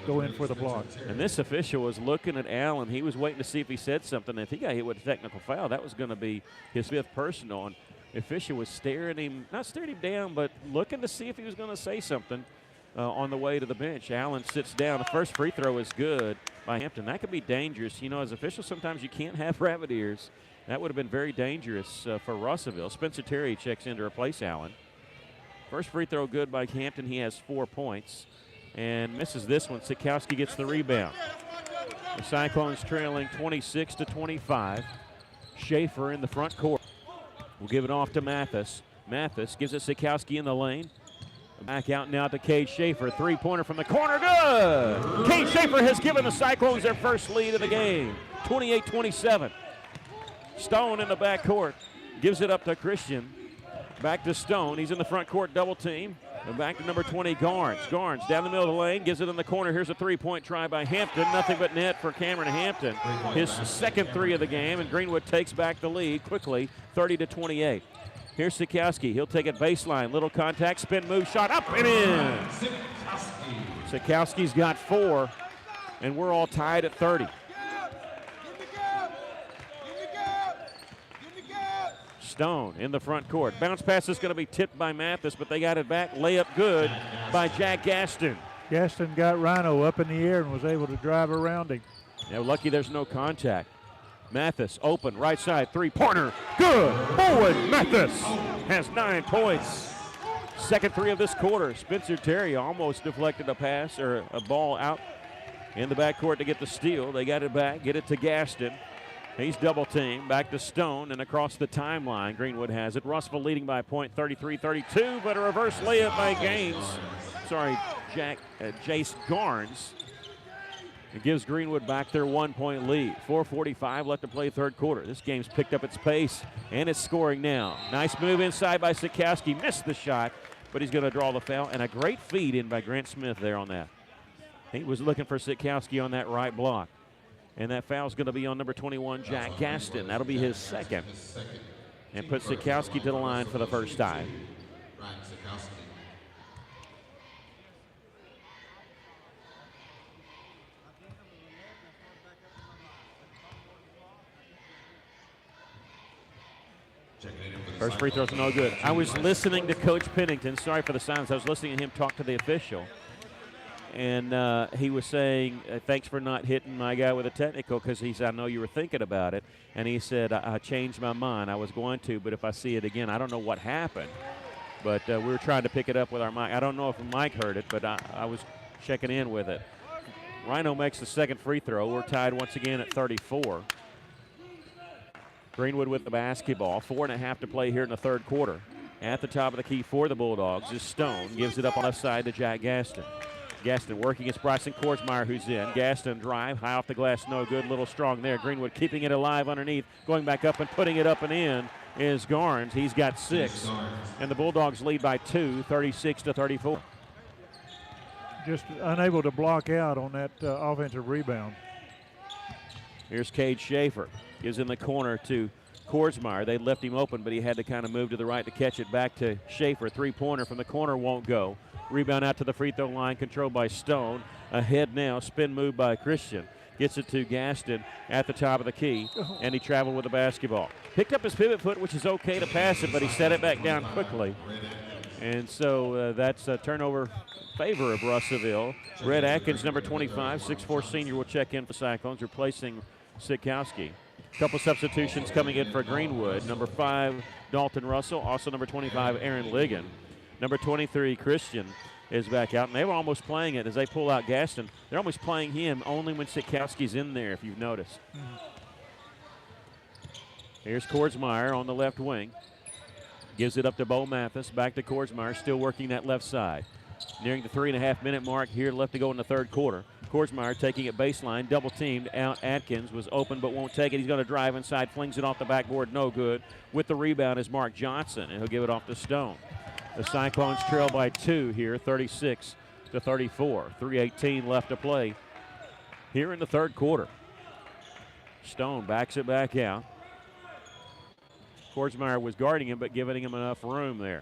go in for the block. And this official was looking at Allen. He was waiting to see if he said something. If he got hit with a technical foul, that was going to be his 5th personal. And the official was not staring him down, but looking to see if he was going to say something. On the way to the bench. Allen sits down. The first free throw is good by Hampton. That could be dangerous. You know, as officials, sometimes you can't have rabbit ears. That would have been very dangerous for Russellville. Spencer Terry checks in to replace Allen. First free throw good by Hampton. He has 4 points and misses this one. Sikowski gets the rebound. The Cyclones trailing 26-25. Schaefer in the front court. We'll give it off to Mathis. Mathis gives it Sikowski in the lane. Back out now to Cade Schaefer. Three-pointer from the corner, good! Cade Schaefer has given the Cyclones their first lead of the game, 28-27. Stone in the backcourt, gives it up to Christian. Back to Stone, he's in the front court, double team. And back to number 20, Garnes. Garnes down the middle of the lane, gives it in the corner. Here's a three-point try by Hampton. Nothing but net for Cameron Hampton. His second 3 of the game, and Greenwood takes back the lead quickly, 30-28. Here's Sikowski. He'll take it baseline. Little contact, spin move, shot up and in. Sikowski's got 4, and we're all tied at 30. Stone in the front court. Bounce pass is going to be tipped by Mathis, but they got it back. Layup good by Jack Gaston. Gaston got Rhino up in the air and was able to drive around him. Yeah, lucky there's no contact. Mathis open, right side, three-pointer, good. Bowen Mathis has 9 points. Second 3 of this quarter. Spencer Terry almost deflected a pass or a ball out in the backcourt to get the steal. They got it back, get it to Gaston. He's double teamed, back to Stone and across the timeline. Greenwood has it. Russellville leading by a point, 33-32, but a reverse layup by Jace Garnes. It gives Greenwood back their 1-point lead. 4:45 left to play third quarter. This game's picked up its pace, and it's scoring now. Nice move inside by Sikowski. Missed the shot, but he's going to draw the foul. And a great feed in by Grant Smith there on that. He was looking for Sikowski on that right block. And that foul's going to be on number 21, Jack Gaston. That'll be his second. And put Sikowski to the line for the first time. First free throw's no good. I was listening to Coach Pennington. Sorry for the silence. I was listening to him talk to the official. And he was saying, thanks for not hitting my guy with a technical, because he said, I know you were thinking about it. And he said, I changed my mind. I was going to, but if I see it again, I don't know what happened. But we were trying to pick it up with our mic. I don't know if Mike heard it, but I was checking in with it. Rhino makes the second free throw. We're tied once again at 34. Greenwood with the basketball. 4.5 to play here in the third quarter. At the top of the key for the Bulldogs is Stone. Gives it up on the left side to Jack Gaston. Gaston working against Bryson Korsmeyer, who's in. Gaston drive, high off the glass, no good, little strong there. Greenwood keeping it alive underneath, going back up and putting it up and in is Garnes. He's got 6. And the Bulldogs lead by 2, 36-34. Just unable to block out on that offensive rebound. Here's Cade Schaefer. Gives in the corner to Korsmeyer. They left him open, but he had to kind of move to the right to catch it back to Schaefer. Three-pointer from the corner won't go. Rebound out to the free throw line, controlled by Stone. Ahead now, spin move by Christian. Gets it to Gaston at the top of the key, and he traveled with the basketball. Picked up his pivot foot, which is okay to pass it, but he set it back down quickly. And so that's a turnover favor of Russellville. Red Atkins, number 25, 6'4" senior, will check in for Cyclones, replacing Sikowski. Couple substitutions coming in for Greenwood. Number 5, Dalton Russell. Also number 25, Aaron Ligon. Number 23, Christian, is back out. And they were almost playing it as they pull out Gaston. They're almost playing him only when Sikowski's in there, if you've noticed. Here's Korsmeyer on the left wing. Gives it up to Bo Mathis. Back to Korsmeyer, still working that left side. Nearing the 3.5-minute mark here left to go in the third quarter. Korsmeyer taking it baseline, double teamed out. Atkins was open but won't take it. He's going to drive inside, flings it off the backboard, no good. With the rebound is Mark Johnson, and he'll give it off to Stone. The Cyclones trail by 2 here, 36-34. 3:18 left to play here in the third quarter. Stone backs it back out. Korsmeyer was guarding him but giving him enough room there.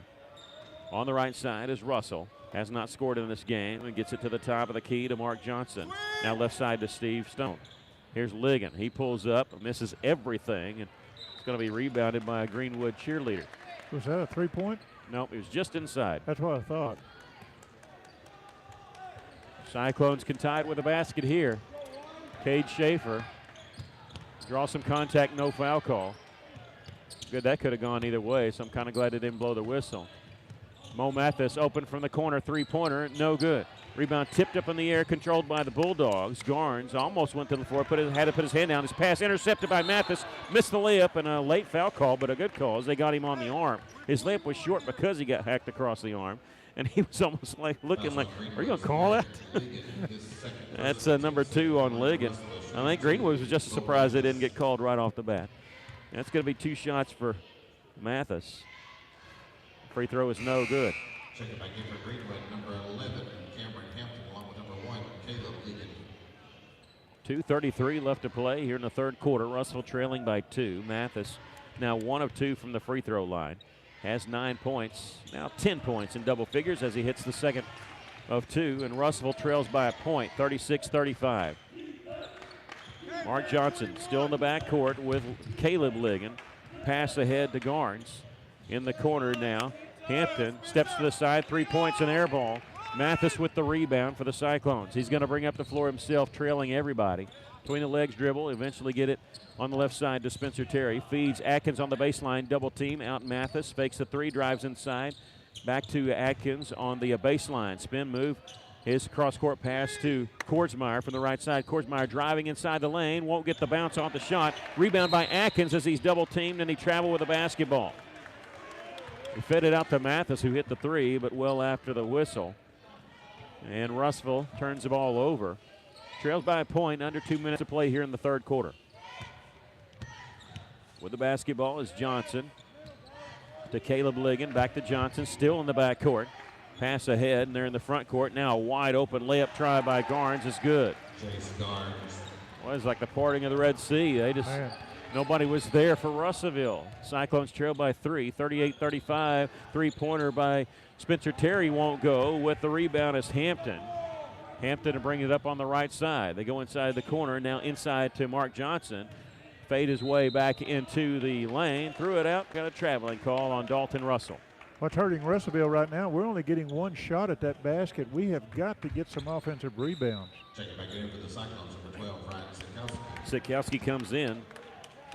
On the right side is Russell. Has not scored in this game and gets it to the top of the key to Mark Johnson. Now left side to Steve Stone. Here's Ligon. He pulls up, misses everything, and it's going to be rebounded by a Greenwood cheerleader. Was that a three-point? Nope, it was just inside. That's what I thought. Cyclones can tie it with a basket here. Cade Schaefer. Draw some contact, no foul call. Good, that could have gone either way, so I'm kind of glad they didn't blow the whistle. Mo Mathis open from the corner, three-pointer, no good. Rebound tipped up in the air, controlled by the Bulldogs. Garnes almost went to the floor, had to put his hand down. His pass intercepted by Mathis, missed the layup, and a late foul call, but a good call as they got him on the arm. His layup was short because he got hacked across the arm, and he was almost like looking like, are you going to call that? That's number 2 on Ligon. I think Greenwood was just surprised they didn't get called right off the bat. That's going to be 2 shots for Mathis. Free throw is no good. Check it back in for Greenwood, number 11, Cameron Hampton, along with number 1, Caleb Ligon. 2:33 left to play here in the third quarter. Russell trailing by 2. Mathis now 1 of 2 from the free throw line. Has 9 points, now 10 points in double figures as he hits the second of 2. And Russell trails by a point, 36-35. Mark Johnson still in the backcourt with Caleb Ligon. Pass ahead to Garnes. In the corner now. Hampton steps to the side, 3 points and air ball. Mathis with the rebound for the Cyclones. He's going to bring up the floor himself, trailing everybody. Between the legs dribble, eventually get it on the left side to Spencer Terry. Feeds Atkins on the baseline, double team, out Mathis. Fakes the 3, drives inside. Back to Atkins on the baseline. Spin move. His cross-court pass to Korsmeyer from the right side. Korsmeyer driving inside the lane. Won't get the bounce off the shot. Rebound by Atkins as he's double teamed and he traveled with the basketball. He fed it out to Mathis, who hit the 3, but well after the whistle. And Russellville turns the ball over. Trails by a point, under 2 minutes to play here in the third quarter. With the basketball is Johnson to Caleb Ligon. Back to Johnson, still in the backcourt. Pass ahead, and they're in the front court. Now a wide open layup try by Garnes is good. Well, it's like the parting of the Red Sea. They just... Nobody was there for Russellville. Cyclones trail by 3, 38-35. Three-pointer by Spencer Terry won't go. With the rebound is Hampton. Hampton to bring it up on the right side. They go inside the corner, now inside to Mark Johnson. Fade his way back into the lane. Threw it out, got a traveling call on Dalton Russell. What's hurting Russellville right now, we're only getting 1 shot at that basket. We have got to get some offensive rebounds. Check it back in for the Cyclones, number 12, Brian Sikowski. Sikowski comes in.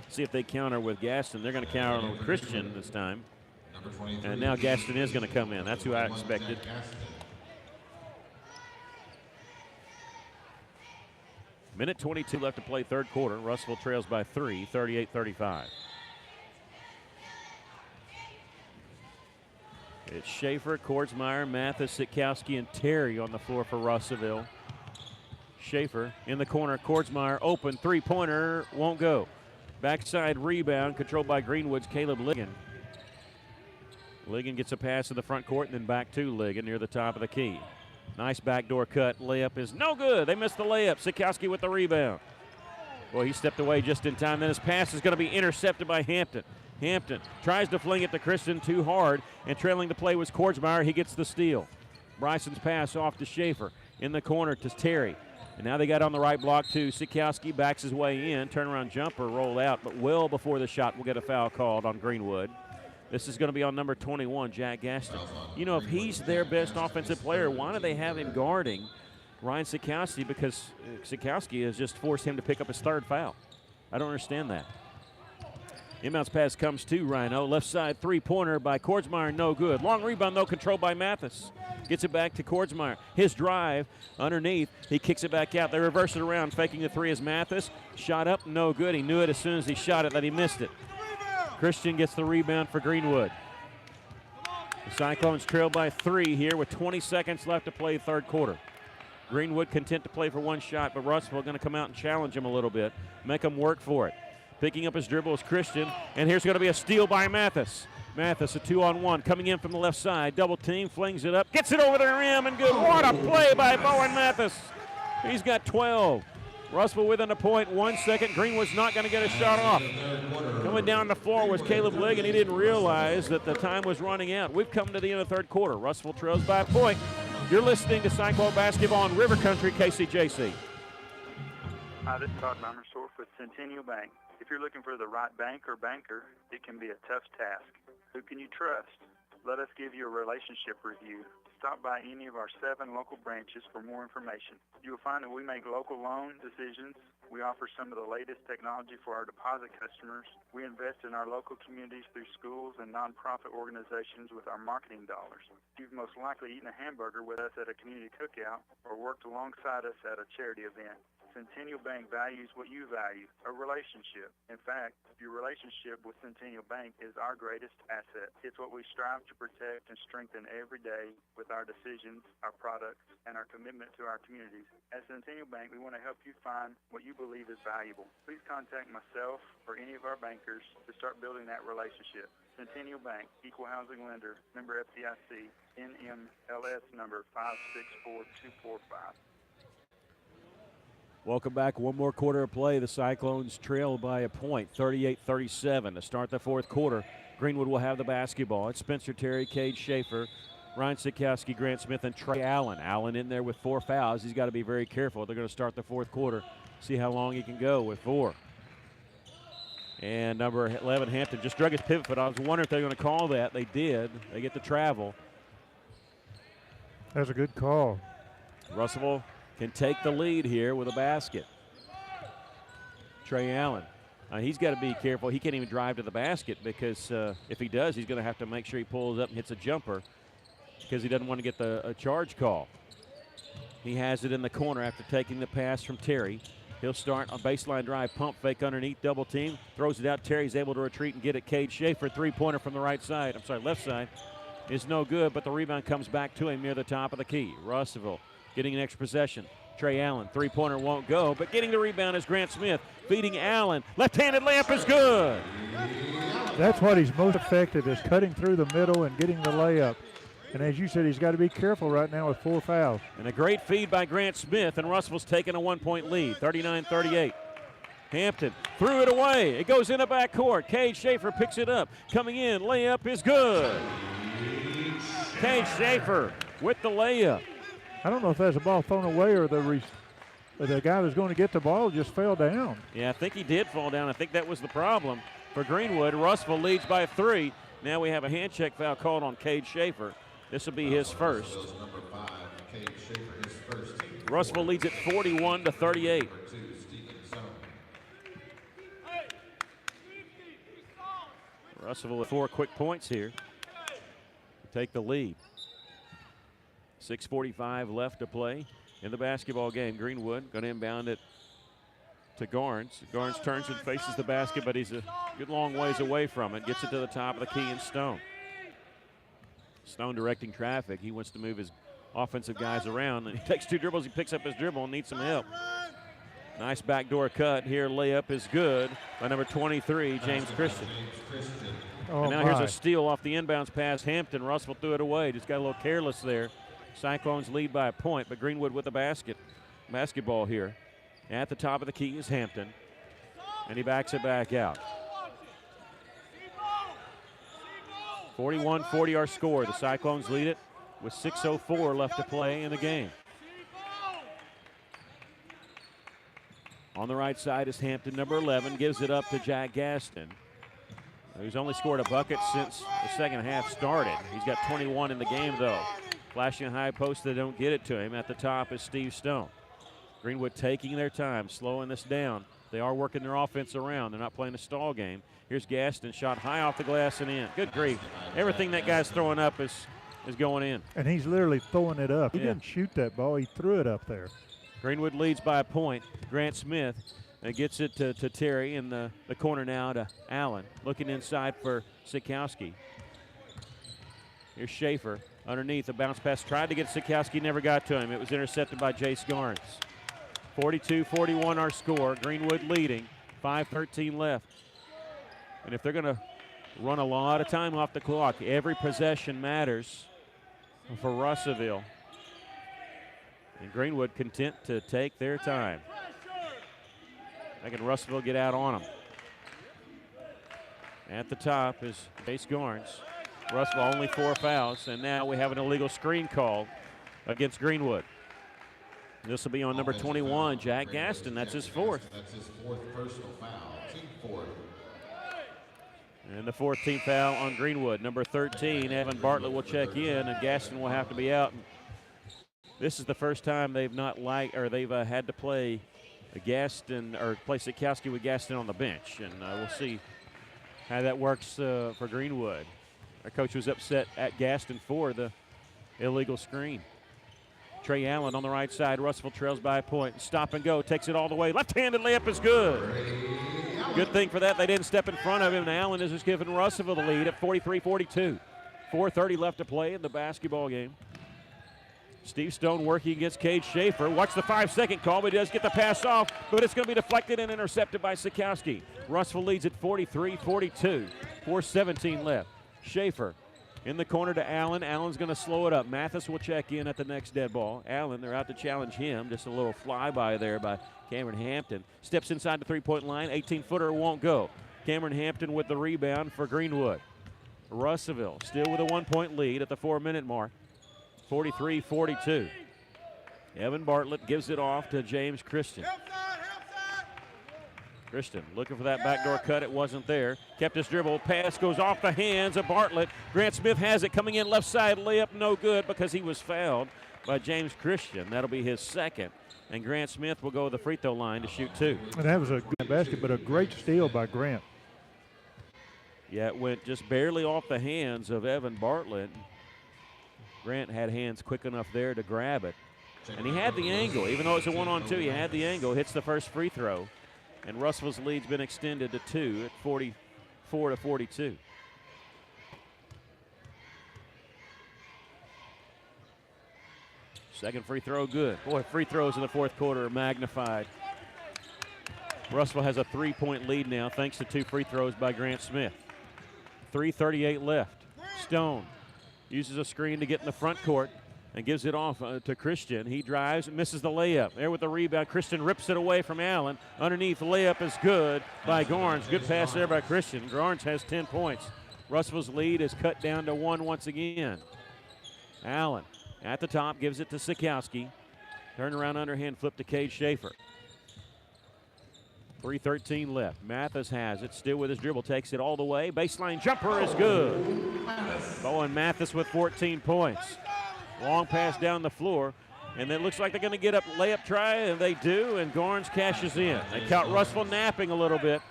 See if they counter with Gaston. They're going to counter with Christian this time. And now Gaston is going to come in. That's who I expected. Minute 22 left to play third quarter. Russellville trails by 3, 38-35. It's Schaefer, Korsmeyer, Mathis, Sikowski, and Terry on the floor for Russellville. Schaefer in the corner. Korsmeyer open. Three-pointer won't go. Backside rebound controlled by Greenwood's Caleb Ligon. Ligon gets a pass in the front court and then back to Ligon near the top of the key. Nice backdoor cut. Layup is no good. They missed the layup. Sikowski with the rebound. Boy, he stepped away just in time. Then his pass is going to be intercepted by Hampton. Hampton tries to fling it to Christian too hard, and trailing the play was Kordsmeyer. He gets the steal. Bryson's pass off to Schaefer. In the corner to Terry. And now they got on the right block too. Sikowski backs his way in. Turnaround jumper rolled out, but well before the shot will get a foul called on Greenwood. This is going to be on number 21, Jack Gaston. You know, if he's their best offensive player, why do they have him guarding Ryan Sikowski? Because Sikowski has just forced him to pick up his third foul. I don't understand that. Inbounds pass comes to Rhino. Left side three-pointer by Kordsmeyer, no good. Long rebound, though, controlled by Mathis. Gets it back to Kordsmeyer. His drive underneath. He kicks it back out. They reverse it around, faking the three as Mathis. Shot up, no good. He knew it as soon as he shot it that he missed it. Christian gets the rebound for Greenwood. The Cyclones trail by 3 here with 20 seconds left to play third quarter. Greenwood content to play for one shot, but Russell going to come out and challenge him a little bit, make him work for it. Picking up his dribble is Christian, and here's going to be a steal by Mathis. Mathis, a 2-on-1, coming in from the left side. Double team, flings it up, gets it over the rim, and good. What a play by Bowen Mathis. He's got 12. Russell within a point, 1 second. Greenwood's not going to get a shot off. Coming down the floor was Caleb Ligg, and he didn't realize that the time was running out. We've come to the end of the third quarter. Russell trails by a point. You're listening to Cyclone Basketball on River Country, KCJC. Hi, this is Todd Meimersdorf with Centennial Bank. If you're looking for the right bank or banker, it can be a tough task. Who can you trust? Let us give you a relationship review. Stop by any of our 7 local branches for more information. You will find that we make local loan decisions. We offer some of the latest technology for our deposit customers. We invest in our local communities through schools and nonprofit organizations with our marketing dollars. You've most likely eaten a hamburger with us at a community cookout or worked alongside us at a charity event. Centennial Bank values what you value, a relationship. In fact, your relationship with Centennial Bank is our greatest asset. It's what we strive to protect and strengthen every day with our decisions, our products, and our commitment to our communities. At Centennial Bank, we want to help you find what you believe is valuable. Please contact myself or any of our bankers to start building that relationship. Centennial Bank, Equal Housing Lender, member FDIC, NMLS number 564245. Welcome back. One more quarter of play. The Cyclones trail by a point, 38-37 to start the fourth quarter. Greenwood will have the basketball. It's Spencer Terry, Cade Schaefer, Ryan Sikowski, Grant Smith, and Trey Allen. Allen in there with 4 fouls. He's got to be very careful. They're going to start the fourth quarter, see how long he can go with 4. And number 11, Hampton, just drug his pivot foot. I was wondering if they're going to call that. They did. They get the travel. That's a good call. Russell can take the lead here with a basket. Trey Allen. He's got to be careful. He can't even drive to the basket because if he does, he's going to have to make sure he pulls up and hits a jumper because he doesn't want to get a charge call. He has it in the corner after taking the pass from Terry. He'll start a baseline drive, pump fake underneath, double team, throws it out. Terry's able to retreat and get it. Cade Schaefer, three-pointer from the left side is no good, but the rebound comes back to him near the top of the key. Russellville getting an extra possession. Trey Allen, three-pointer won't go, but getting the rebound is Grant Smith, feeding Allen. Left-handed layup is good. That's what he's most effective is cutting through the middle and getting the layup. And as you said, he's got to be careful right now with 4 fouls. And a great feed by Grant Smith, and Russell's taking a 1-point lead, 39-38. Hampton threw it away. It goes in the backcourt. Cade Schaefer picks it up. Coming in, layup is good. Cade Schaefer with the layup. I don't know if that's a ball thrown away or the guy that's going to get the ball just fell down. Yeah, I think he did fall down. I think that was the problem for Greenwood. Russell leads by 3. Now we have a hand check foul called on Cade Schaefer. This will be his first. Russell leads at 41-38. Russell with 4 quick points here to take the lead. 6:45 left to play in the basketball game. Greenwood going to inbound it to Garnes. Garnes turns and faces the basket, but he's a good long ways away from it. Gets it to the top of the key and Stone. Stone directing traffic. He wants to move his offensive guys around. And he takes 2 dribbles. He picks up his dribble and needs some help. Nice backdoor cut here. Layup is good by number 23, James Christian. And now here's a steal off the inbounds pass. Hampton. Russell threw it away. Just got a little careless there. Cyclones lead by a point, but Greenwood with the basketball here. At the top of the key is Hampton. And he backs it back out. 41-40 our score. The Cyclones lead it with 6:04 left to play in the game. On the right side is Hampton, number 11, gives it up to Jack Gaston, who's only scored a bucket since the second half started. He's got 21 in the game, though. Flashing a high post, they don't get it to him. At the top is Steve Stone. Greenwood taking their time, slowing this down. They are working their offense around. They're not playing a stall game. Here's Gaston, shot high off the glass and in. Good grief. Everything that guy's throwing up is going in. And he's literally throwing it up. He didn't shoot that ball. He threw it up there. Greenwood leads by a point. Grant Smith gets it to Terry in the corner now to Allen. Looking inside for Sikowski. Here's Schaefer underneath. A bounce pass. Tried to get Sikowski, never got to him. It was intercepted by Jace Garnes. 42-41 our score. Greenwood leading. 5:13 left. And if they're going to run a lot of time off the clock, every possession matters for Russellville. And Greenwood content to take their time. Making Russellville get out on them. At the top is Jace Garnes. Russellville only 4 fouls, and now we have an illegal screen call against Greenwood. This will be on number 21, Jack Gaston. That's his fourth. That's his fourth personal foul. Team fourth. And the 14th foul on Greenwood. Number 13, Evan Bartlett will check in, and Gaston will have to be out. This is the first time they've had to play Gaston or play Sikowski with Gaston on the bench, and we'll see how that works for Greenwood. Our coach was upset at Gaston for the illegal screen. Trey Allen on the right side. Russellville trails by a point. Stop and go. Takes it all the way. Left-handed layup is good. Good thing for that. They didn't step in front of him. And Allen is just giving Russellville the lead at 43-42. 4:30 left to play in the basketball game. Steve Stone working against Cade Schaefer. Watch the 5-second call, but he does get the pass off, but it's going to be deflected and intercepted by Sikowski. Russellville leads at 43-42. 4:17 left. Schaefer in the corner to Allen. Allen's going to slow it up. Mathis will check in at the next dead ball. Allen, they're out to challenge him. Just a little flyby there by Cameron Hampton. Steps inside the three-point line. 18-footer won't go. Cameron Hampton with the rebound for Greenwood. Russellville still with a 1-point lead at the 4-minute mark. 43-42. Evan Bartlett gives it off to James Christian. Christian looking for that backdoor cut. It wasn't there. Kept his dribble. Pass goes off the hands of Bartlett. Grant Smith has it coming in left side. Layup no good because he was fouled by James Christian. That'll be his second. And Grant Smith will go to the free throw line to shoot 2. And that was a good basket, but a great steal by Grant. Yeah, it went just barely off the hands of Evan Bartlett. Grant had hands quick enough there to grab it. And he had the angle. Even though it's a 1-on-2, he had the angle. Hits the first free throw. And Russellville's lead's been extended to 2 at 44-42. Second free throw, good. Boy, free throws in the fourth quarter are magnified. Russellville has a 3-point lead now thanks to 2 free throws by Grant Smith. 3:38 left. Stone uses a screen to get in the front court and gives it off to Christian. He drives and misses the layup. There with the rebound. Christian rips it away from Allen. Underneath, the layup is good by Garnes. Good pass there by Christian. Garnes has 10 points. Russellville's lead is cut down to 1 once again. Allen at the top gives it to Sikowski. Turn around underhand flip to Cade Schaefer. 3:13 left. Mathis has it. Still with his dribble. Takes it all the way. Baseline jumper is good. Bowen Mathis with 14 points. Long pass down the floor. And it looks like they're going to get up layup try, and they do, and Garnes cashes in. They caught Russellville napping a little bit.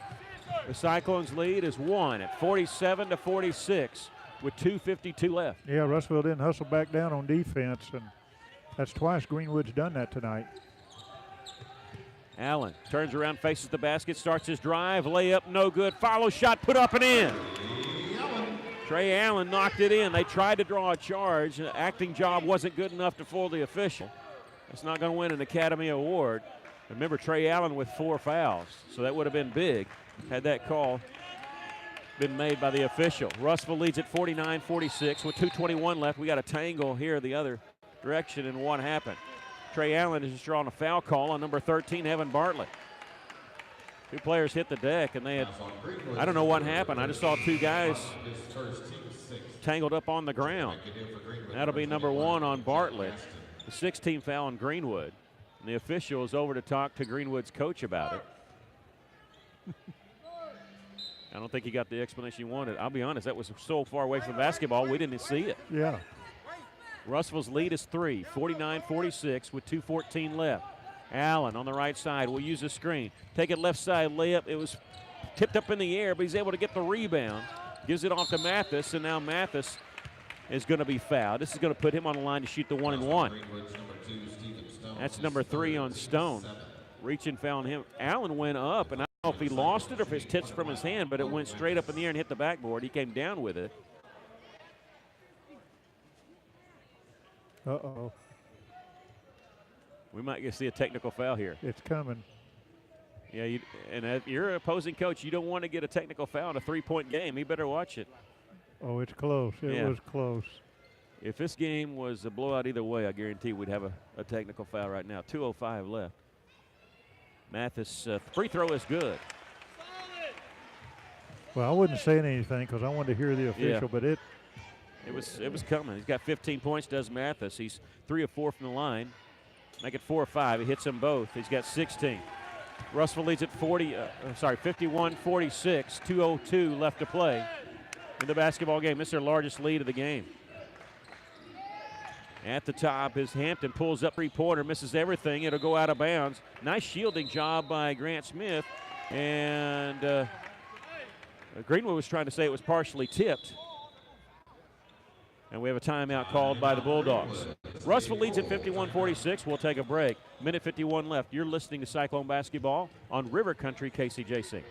The Cyclones lead is 1 at 47-46 with 2:52 left. Yeah, Russellville didn't hustle back down on defense, and that's twice Greenwood's done that tonight. Allen turns around, faces the basket, starts his drive, layup, no good, follow shot, put up and in. Trey Allen knocked it in. They tried to draw a charge. The acting job wasn't good enough to fool the official. That's not going to win an Academy Award. Remember, Trey Allen with 4 fouls, so that would have been big had that call been made by the official. Russellville leads at 49-46 with 2:21 left. We got a tangle here the other direction, and what happened? Trey Allen is just drawing a foul call on number 13, Evan Bartlett. Two players hit the deck, and they had, I don't know what happened. I just saw two guys tangled up on the ground. That'll be number 1 on Bartlett. The 16th foul on Greenwood. And the official is over to talk to Greenwood's coach about it. I don't think he got the explanation he wanted. I'll be honest, that was so far away from basketball, we didn't see it. Yeah. Russell's lead is 3, 49-46 with 2:14 left. Allen on the right side will use a screen. Take it left side layup. It was tipped up in the air, but he's able to get the rebound. Gives it off to Mathis, and now Mathis is going to be fouled. This is going to put him on the line to shoot the 1-and-1. That's number 3 on Stone. Reaching, fouling him. Allen went up, and I don't know if he lost it or if it's tipped from his hand, but it went straight up in the air and hit the backboard. He came down with it. Uh-oh. We might get to see a technical foul here. It's coming. Yeah, and if you're an opposing coach, you don't want to get a technical foul in a 3-point game. You better watch it. Oh, it's close. It was close. If this game was a blowout either way, I guarantee we'd have a technical foul right now. 2:05 left. Mathis' free throw is good. Well, I wasn't saying anything because I wanted to hear the official, but it was coming. He's got 15 points, does Mathis. He's 3 of 4 from the line. Make it 4 of 5. He hits them both. He's got 16. Russell leads at 51-46. 2:02 left to play in the basketball game. This is their largest lead of the game. At the top is Hampton, pulls up 3-pointer, misses everything. It'll go out of bounds. Nice shielding job by Grant Smith. And Greenwood was trying to say it was partially tipped. And we have a timeout called by the Bulldogs. Russell leads at 51-46. We'll take a break. Minute 51 left. You're listening to Cyclone Basketball on River Country KCJC.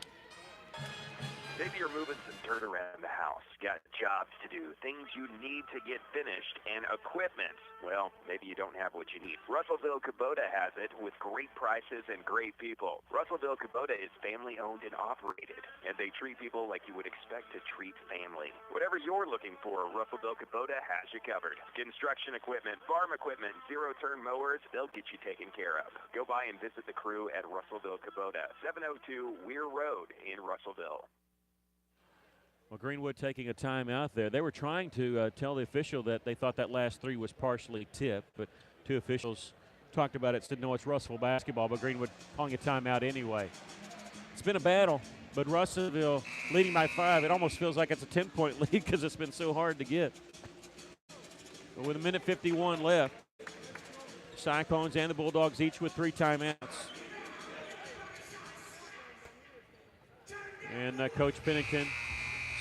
Maybe you're moving some dirt around the house, got jobs to do, things you need to get finished, and equipment. Well, maybe you don't have what you need. Russellville Kubota has it with great prices and great people. Russellville Kubota is family-owned and operated, and they treat people like you would expect to treat family. Whatever you're looking for, Russellville Kubota has you covered. Construction equipment, farm equipment, zero-turn mowers, they'll get you taken care of. Go by and visit the crew at Russellville Kubota, 702 Weir Road in Russellville. Well, Greenwood taking a timeout there. They were trying to tell the official that they thought that last 3 was partially tipped, but 2 officials talked about it, said no, it's Russellville basketball, but Greenwood calling a timeout anyway. It's been a battle, but Russellville leading by 5. It almost feels like it's a 10-point lead because it's been so hard to get. But with a minute 51 left, Cyclones and the Bulldogs each with 3 timeouts. And Coach Pennington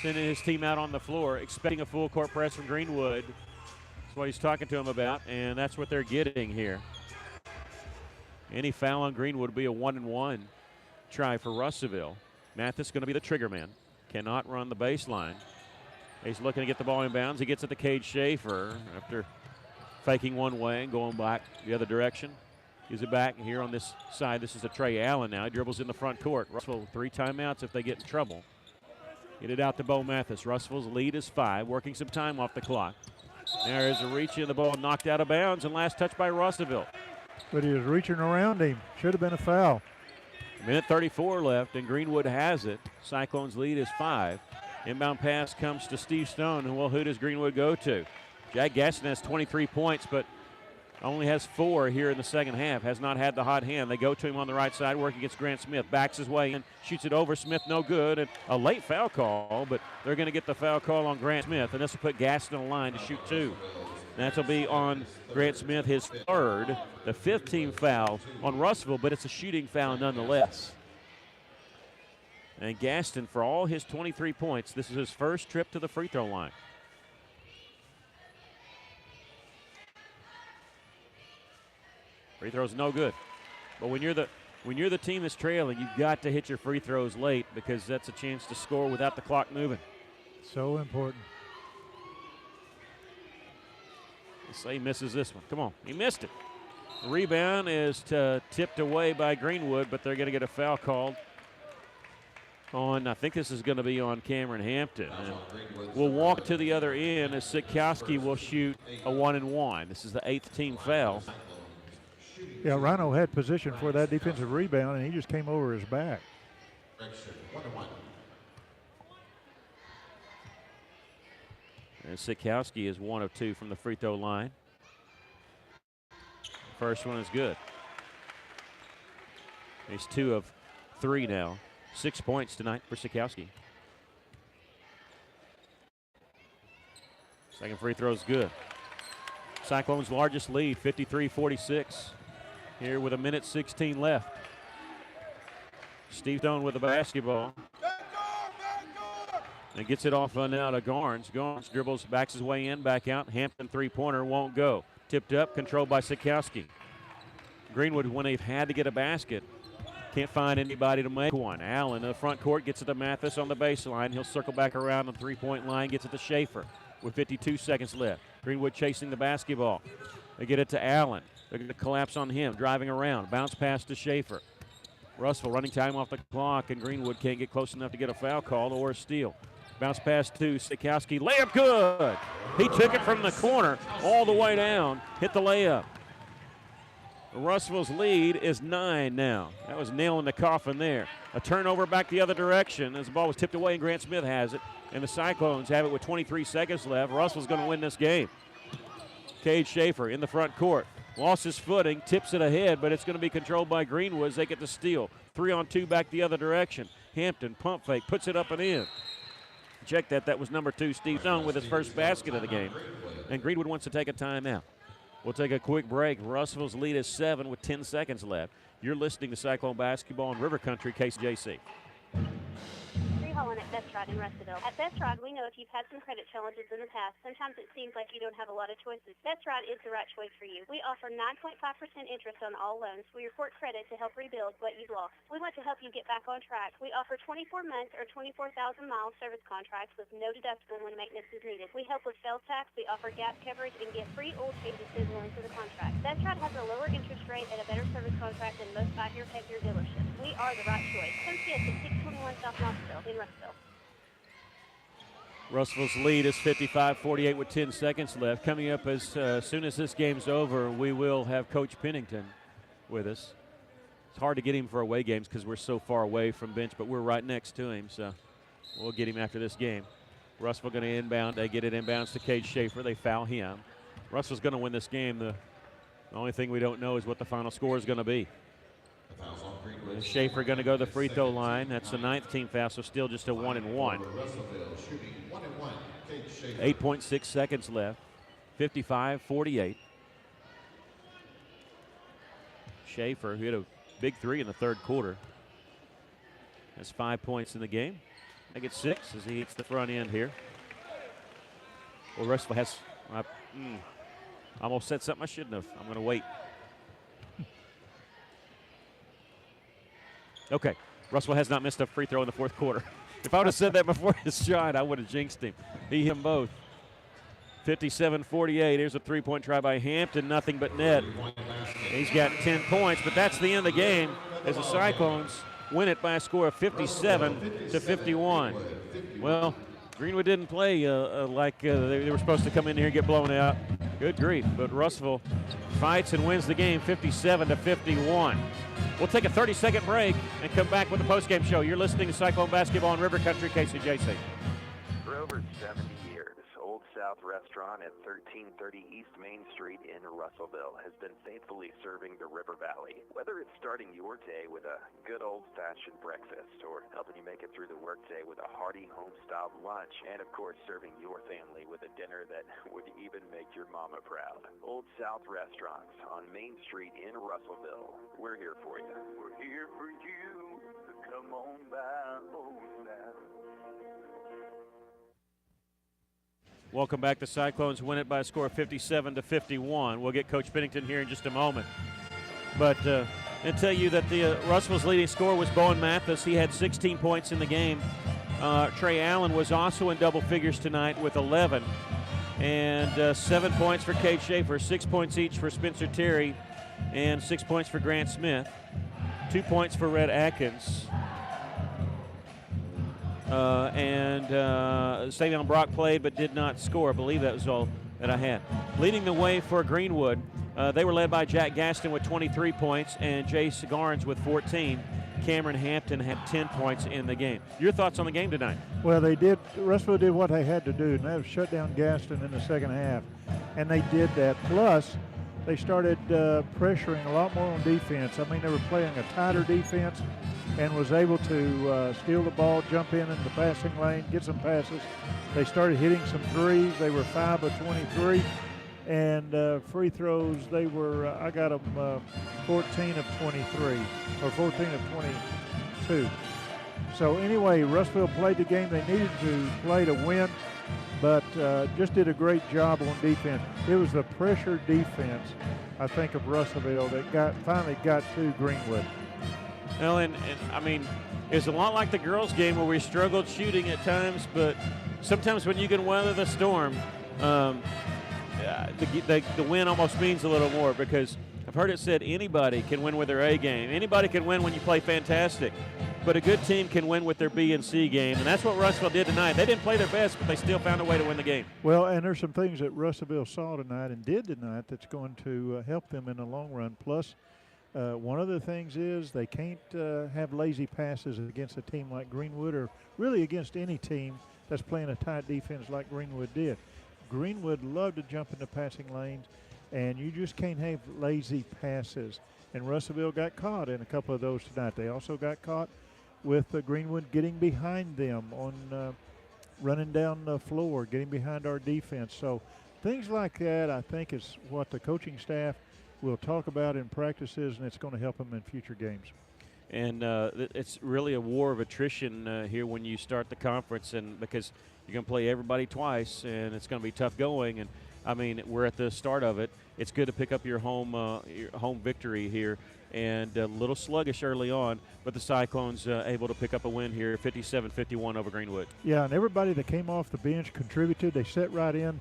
sending his team out on the floor, expecting a full court press from Greenwood. That's what he's talking to him about, and that's what they're getting here. Any foul on Greenwood would be a 1-and-1 try for Russellville. Mathis going to be the trigger man. Cannot run the baseline. He's looking to get the ball in bounds. He gets it to Cade Schaefer after faking one way and going back the other direction. Gives it back here on this side. This is a Trey Allen now. He dribbles in the front court. Russellville 3 timeouts if they get in trouble. Get it out to Bo Mathis. Russellville's lead is 5, working some time off the clock. There is a reach in the ball, knocked out of bounds, and last touch by Russellville. But he was reaching around him. Should have been a foul. Minute 34 left, and Greenwood has it. Cyclones lead is 5. Inbound pass comes to Steve Stone, and who does Greenwood go to? Jack Gaston has 23 points, but only has 4 here in the second half. Has not had the hot hand. They go to him on the right side, working against Grant Smith. Backs his way in, shoots it over. Smith, no good. And a late foul call, but they're going to get the foul call on Grant Smith, and this will put Gaston on the line to shoot 2. That will be on Grant Smith, his 3rd, the 5th team foul on Russellville, but it's a shooting foul nonetheless. And Gaston, for all his 23 points, this is his first trip to the free throw line. Free throws no good. But when you're the team that's trailing, you've got to hit your free throws late because that's a chance to score without the clock moving. So important. Let's say he misses this one. Come on, he missed it. The rebound is tipped away by Greenwood, but they're going to get a foul called on, I think this is going to be on Cameron Hampton. And we'll walk to the other end as Sikowski will shoot a 1-and-1. This is the 8th team foul. Yeah, Rhino had position for that defensive rebound, and he just came over his back. Correction, 1-1. And Sikowski is 1 of 2 from the free throw line. First one is good. He's 2 of 3 now. 6 points tonight for Sikowski. Second free throw is good. Cyclones' largest lead, 53-46. Here with 1:16 left. Steve Stone with the basketball. And gets it off now to Garnes. Garnes dribbles, backs his way in, back out. Hampton three-pointer won't go. Tipped up, controlled by Sikowski. Greenwood, when they've had to get a basket, can't find anybody to make one. Allen in the front court gets it to Mathis on the baseline. He'll circle back around the three-point line, gets it to Schaefer with 52 seconds left. Greenwood chasing the basketball. They get it to Allen. They're going to collapse on him, driving around. Bounce pass to Schaefer. Russell running time off the clock, and Greenwood can't get close enough to get a foul call or a steal. Bounce pass to Sikowski. Layup good. He took it from the corner all the way down. Hit the layup. Russell's lead is 9 now. That was nailing the coffin there. A turnover back the other direction as the ball was tipped away and Grant Smith has it. And the Cyclones have it with 23 seconds left. Russell's going to win this game. Cade Schaefer in the front court. Lost his footing, tips it ahead, but it's going to be controlled by Greenwood as they get the steal. 3-on-2 back the other direction. Hampton, pump fake, puts it up and in. Check that. That was number 2, Steve Stone, with his first basket of the game. And Greenwood wants to take a timeout. We'll take a quick break. Russell's lead is 7 with 10 seconds left. You're listening to Cyclone Basketball in River Country, KCJC. Holland at Best Rod in Russellville. At Best Rod, we know if you've had some credit challenges in the past, sometimes it seems like you don't have a lot of choices. Best Rod is the right choice for you. We offer 9.5% interest on all loans. We report credit to help rebuild what you've lost. We want to help you get back on track. We offer 24 months or 24,000-mile service contracts with no deductible when maintenance is needed. We help with sales tax. We offer gap coverage and get free oil changes sizzle into the contract. Best Rod has a lower interest rate and a better service contract than most 5-year heavier dealerships. We are the right choice. Come see us at 621 South Knoxville in Russellville. Russellville's lead is 55-48 with 10 seconds left. Coming up as soon as this game's over, we will have Coach Pennington with us. It's hard to get him for away games because we're so far away from bench, but we're right next to him, so we'll get him after this game. Russellville going to inbound. They get it inbounds to Cade Schaefer. They foul him. Russell's going to win this game. The only thing we don't know is what the final score is going to be. Schaefer going to go to the free throw line. That's the 9th team foul, so still just a 1-and-1. 8.6 seconds left. 55-48. Schaefer hit a big 3 in the third quarter. That's 5 points in the game. I get 6 as he hits the front end here. Well, Russell has. I almost said something I shouldn't have. I'm going to wait. Okay, Russell has not missed a free throw in the fourth quarter. If I would have said that before his shot, I would have jinxed him. He hit them both. 57-48. Here's a three-point try by Hampton, nothing but net. He's got 10 points, but that's the end of the game as the Cyclones win it by a score of 57-51. Well, Greenwood didn't play like they were supposed to come in here and get blown out. Good grief, but Russellville fights and wins the game 57-51. We'll take a 30-second break and come back with the postgame show. You're listening to Cyclone Basketball in River Country, KCJC. For over 70 years, Old South Restaurant at 1330 East Main Street in Russellville has been faithfully serving the River Valley. Whether it's starting your day with a good old-fashioned breakfast or helping you make it through the workday with a hearty home-style lunch, and of course serving your family with a dinner that would even make your mama proud. Old South Restaurants on Main Street in Russellville. We're here for you. We're here for you. Come on by, Old South. Welcome back. The Cyclones win it by a score of 57-51. We'll get Coach Pennington here in just a moment. But I'll tell you that the Russellville's leading scorer was Bowen Mathis. He had 16 points in the game. Trey Allen was also in double figures tonight with 11. And 7 points for Cade Schaefer, 6 points each for Spencer Terry, and 6 points for Grant Smith. 2 points for Red Atkins. Savion Brock played but did not score. I believe that was all that I had. Leading the way for Greenwood, they were led by Jack Gaston with 23 points and Jace Garnes with 14. Cameron Hampton had 10 points in the game. Your thoughts on the game tonight? Well, they did. Russellville did what they had to do, and that was shut down Gaston in the second half, and they did that. Plus, they started pressuring a lot more on defense. I mean, they were playing a tighter defense and was able to steal the ball, jump in the passing lane, get some passes. They started hitting some threes. They were 5 of 23. And free throws, they were, I got them 14 of 23, or 14 of 22. So anyway, Russellville played the game they needed to play to win, but just did a great job on defense. It was the pressure defense, I think, of Russellville that finally got to Greenwood. Well, and I mean, it's a lot like the girls' game where we struggled shooting at times, but sometimes when you can weather the storm, the win almost means a little more, because I've heard it said anybody can win with their A game. Anybody can win when you play fantastic, but a good team can win with their B and C game, and that's what Russellville did tonight. They didn't play their best, but they still found a way to win the game. Well, and there's some things that Russellville saw tonight and did tonight that's going to help them in the long run. Plus, one of the things is they can't have lazy passes against a team like Greenwood, or really against any team that's playing a tight defense like Greenwood did. Greenwood loved to jump into passing lanes, and you just can't have lazy passes. And Russellville got caught in a couple of those tonight. They also got caught with Greenwood getting behind them on running down the floor, getting behind our defense. So things like that, I think, is what the coaching staff will talk about in practices, and it's going to help them in future games. And it's really a war of attrition here when you start the conference, and because you're going to play everybody twice, and it's going to be tough going. And I mean, we're at the start of it. It's good to pick up your home victory here, and a little sluggish early on, but the Cyclones able to pick up a win here, 57-51 over Greenwood. Yeah, and everybody that came off the bench contributed. They set right in.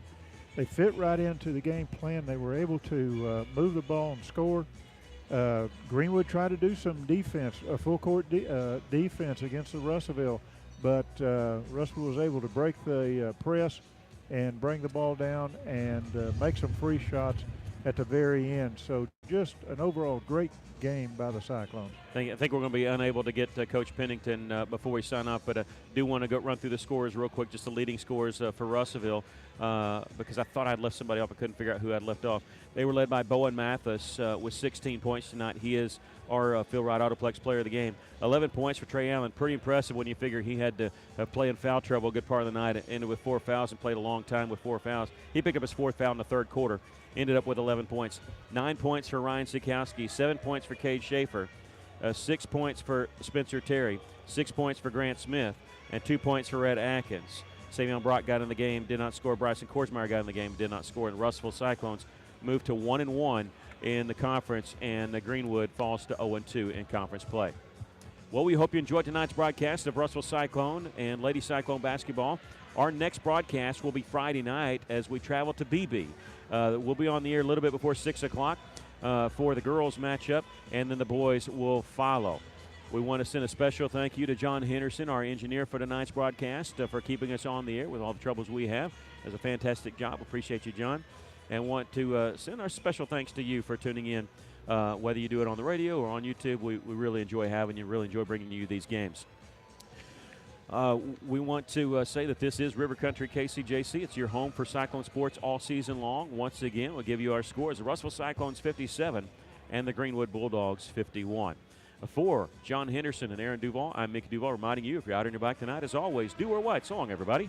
They fit right into the game plan. They were able to move the ball and score. Greenwood tried to do some defense, a full court defense against the Russellville, but Russellville was able to break the press and bring the ball down and make some free shots at the very end. So just an overall great game by the Cyclones. I think we're going to be unable to get Coach Pennington before we sign off, but I do want to go run through the scores real quick, just the leading scores for Russellville, because I thought I'd left somebody off. I couldn't figure out who I'd left off. They were led by Bowen Mathis with 16 points tonight. He is our Phil Wright Autoplex player of the game. 11 points for Trey Allen. Pretty impressive when you figure he had to play in foul trouble a good part of the night. Ended with 4 fouls and played a long time with 4 fouls. He picked up his 4th foul in the third quarter. Ended up with 11 points. 9 points for Ryan Sikowski. 7 points for Cade Schaefer. 6 points for Spencer Terry. 6 points for Grant Smith. And 2 points for Red Atkins. Savion Brock got in the game, did not score. Bryson Korsmeyer got in the game, did not score. And Russellville Cyclones moved to 1-1 in the conference, and Greenwood falls to 0-2 in conference play. Well, we hope you enjoyed tonight's broadcast of Russellville Cyclone and Lady Cyclone basketball. Our next broadcast will be Friday night as we travel to BB. We'll be on the air a little bit before 6 o'clock for the girls matchup, and then the boys will follow. We want to send a special thank you to John Henderson, our engineer for tonight's broadcast, for keeping us on the air with all the troubles we have. Does a fantastic job. Appreciate you, John. And want to send our special thanks to you for tuning in, whether you do it on the radio or on YouTube. We really enjoy having you, really enjoy bringing you these games. We want to say that this is River Country KCJC. It's your home for Cyclone sports all season long. Once again, we'll give you our scores. The Russellville Cyclones 57 and the Greenwood Bulldogs 51. For John Henderson and Aaron Duval, I'm Mickey Duval reminding you, if you're out on your bike tonight, as always, do or what? So long, everybody.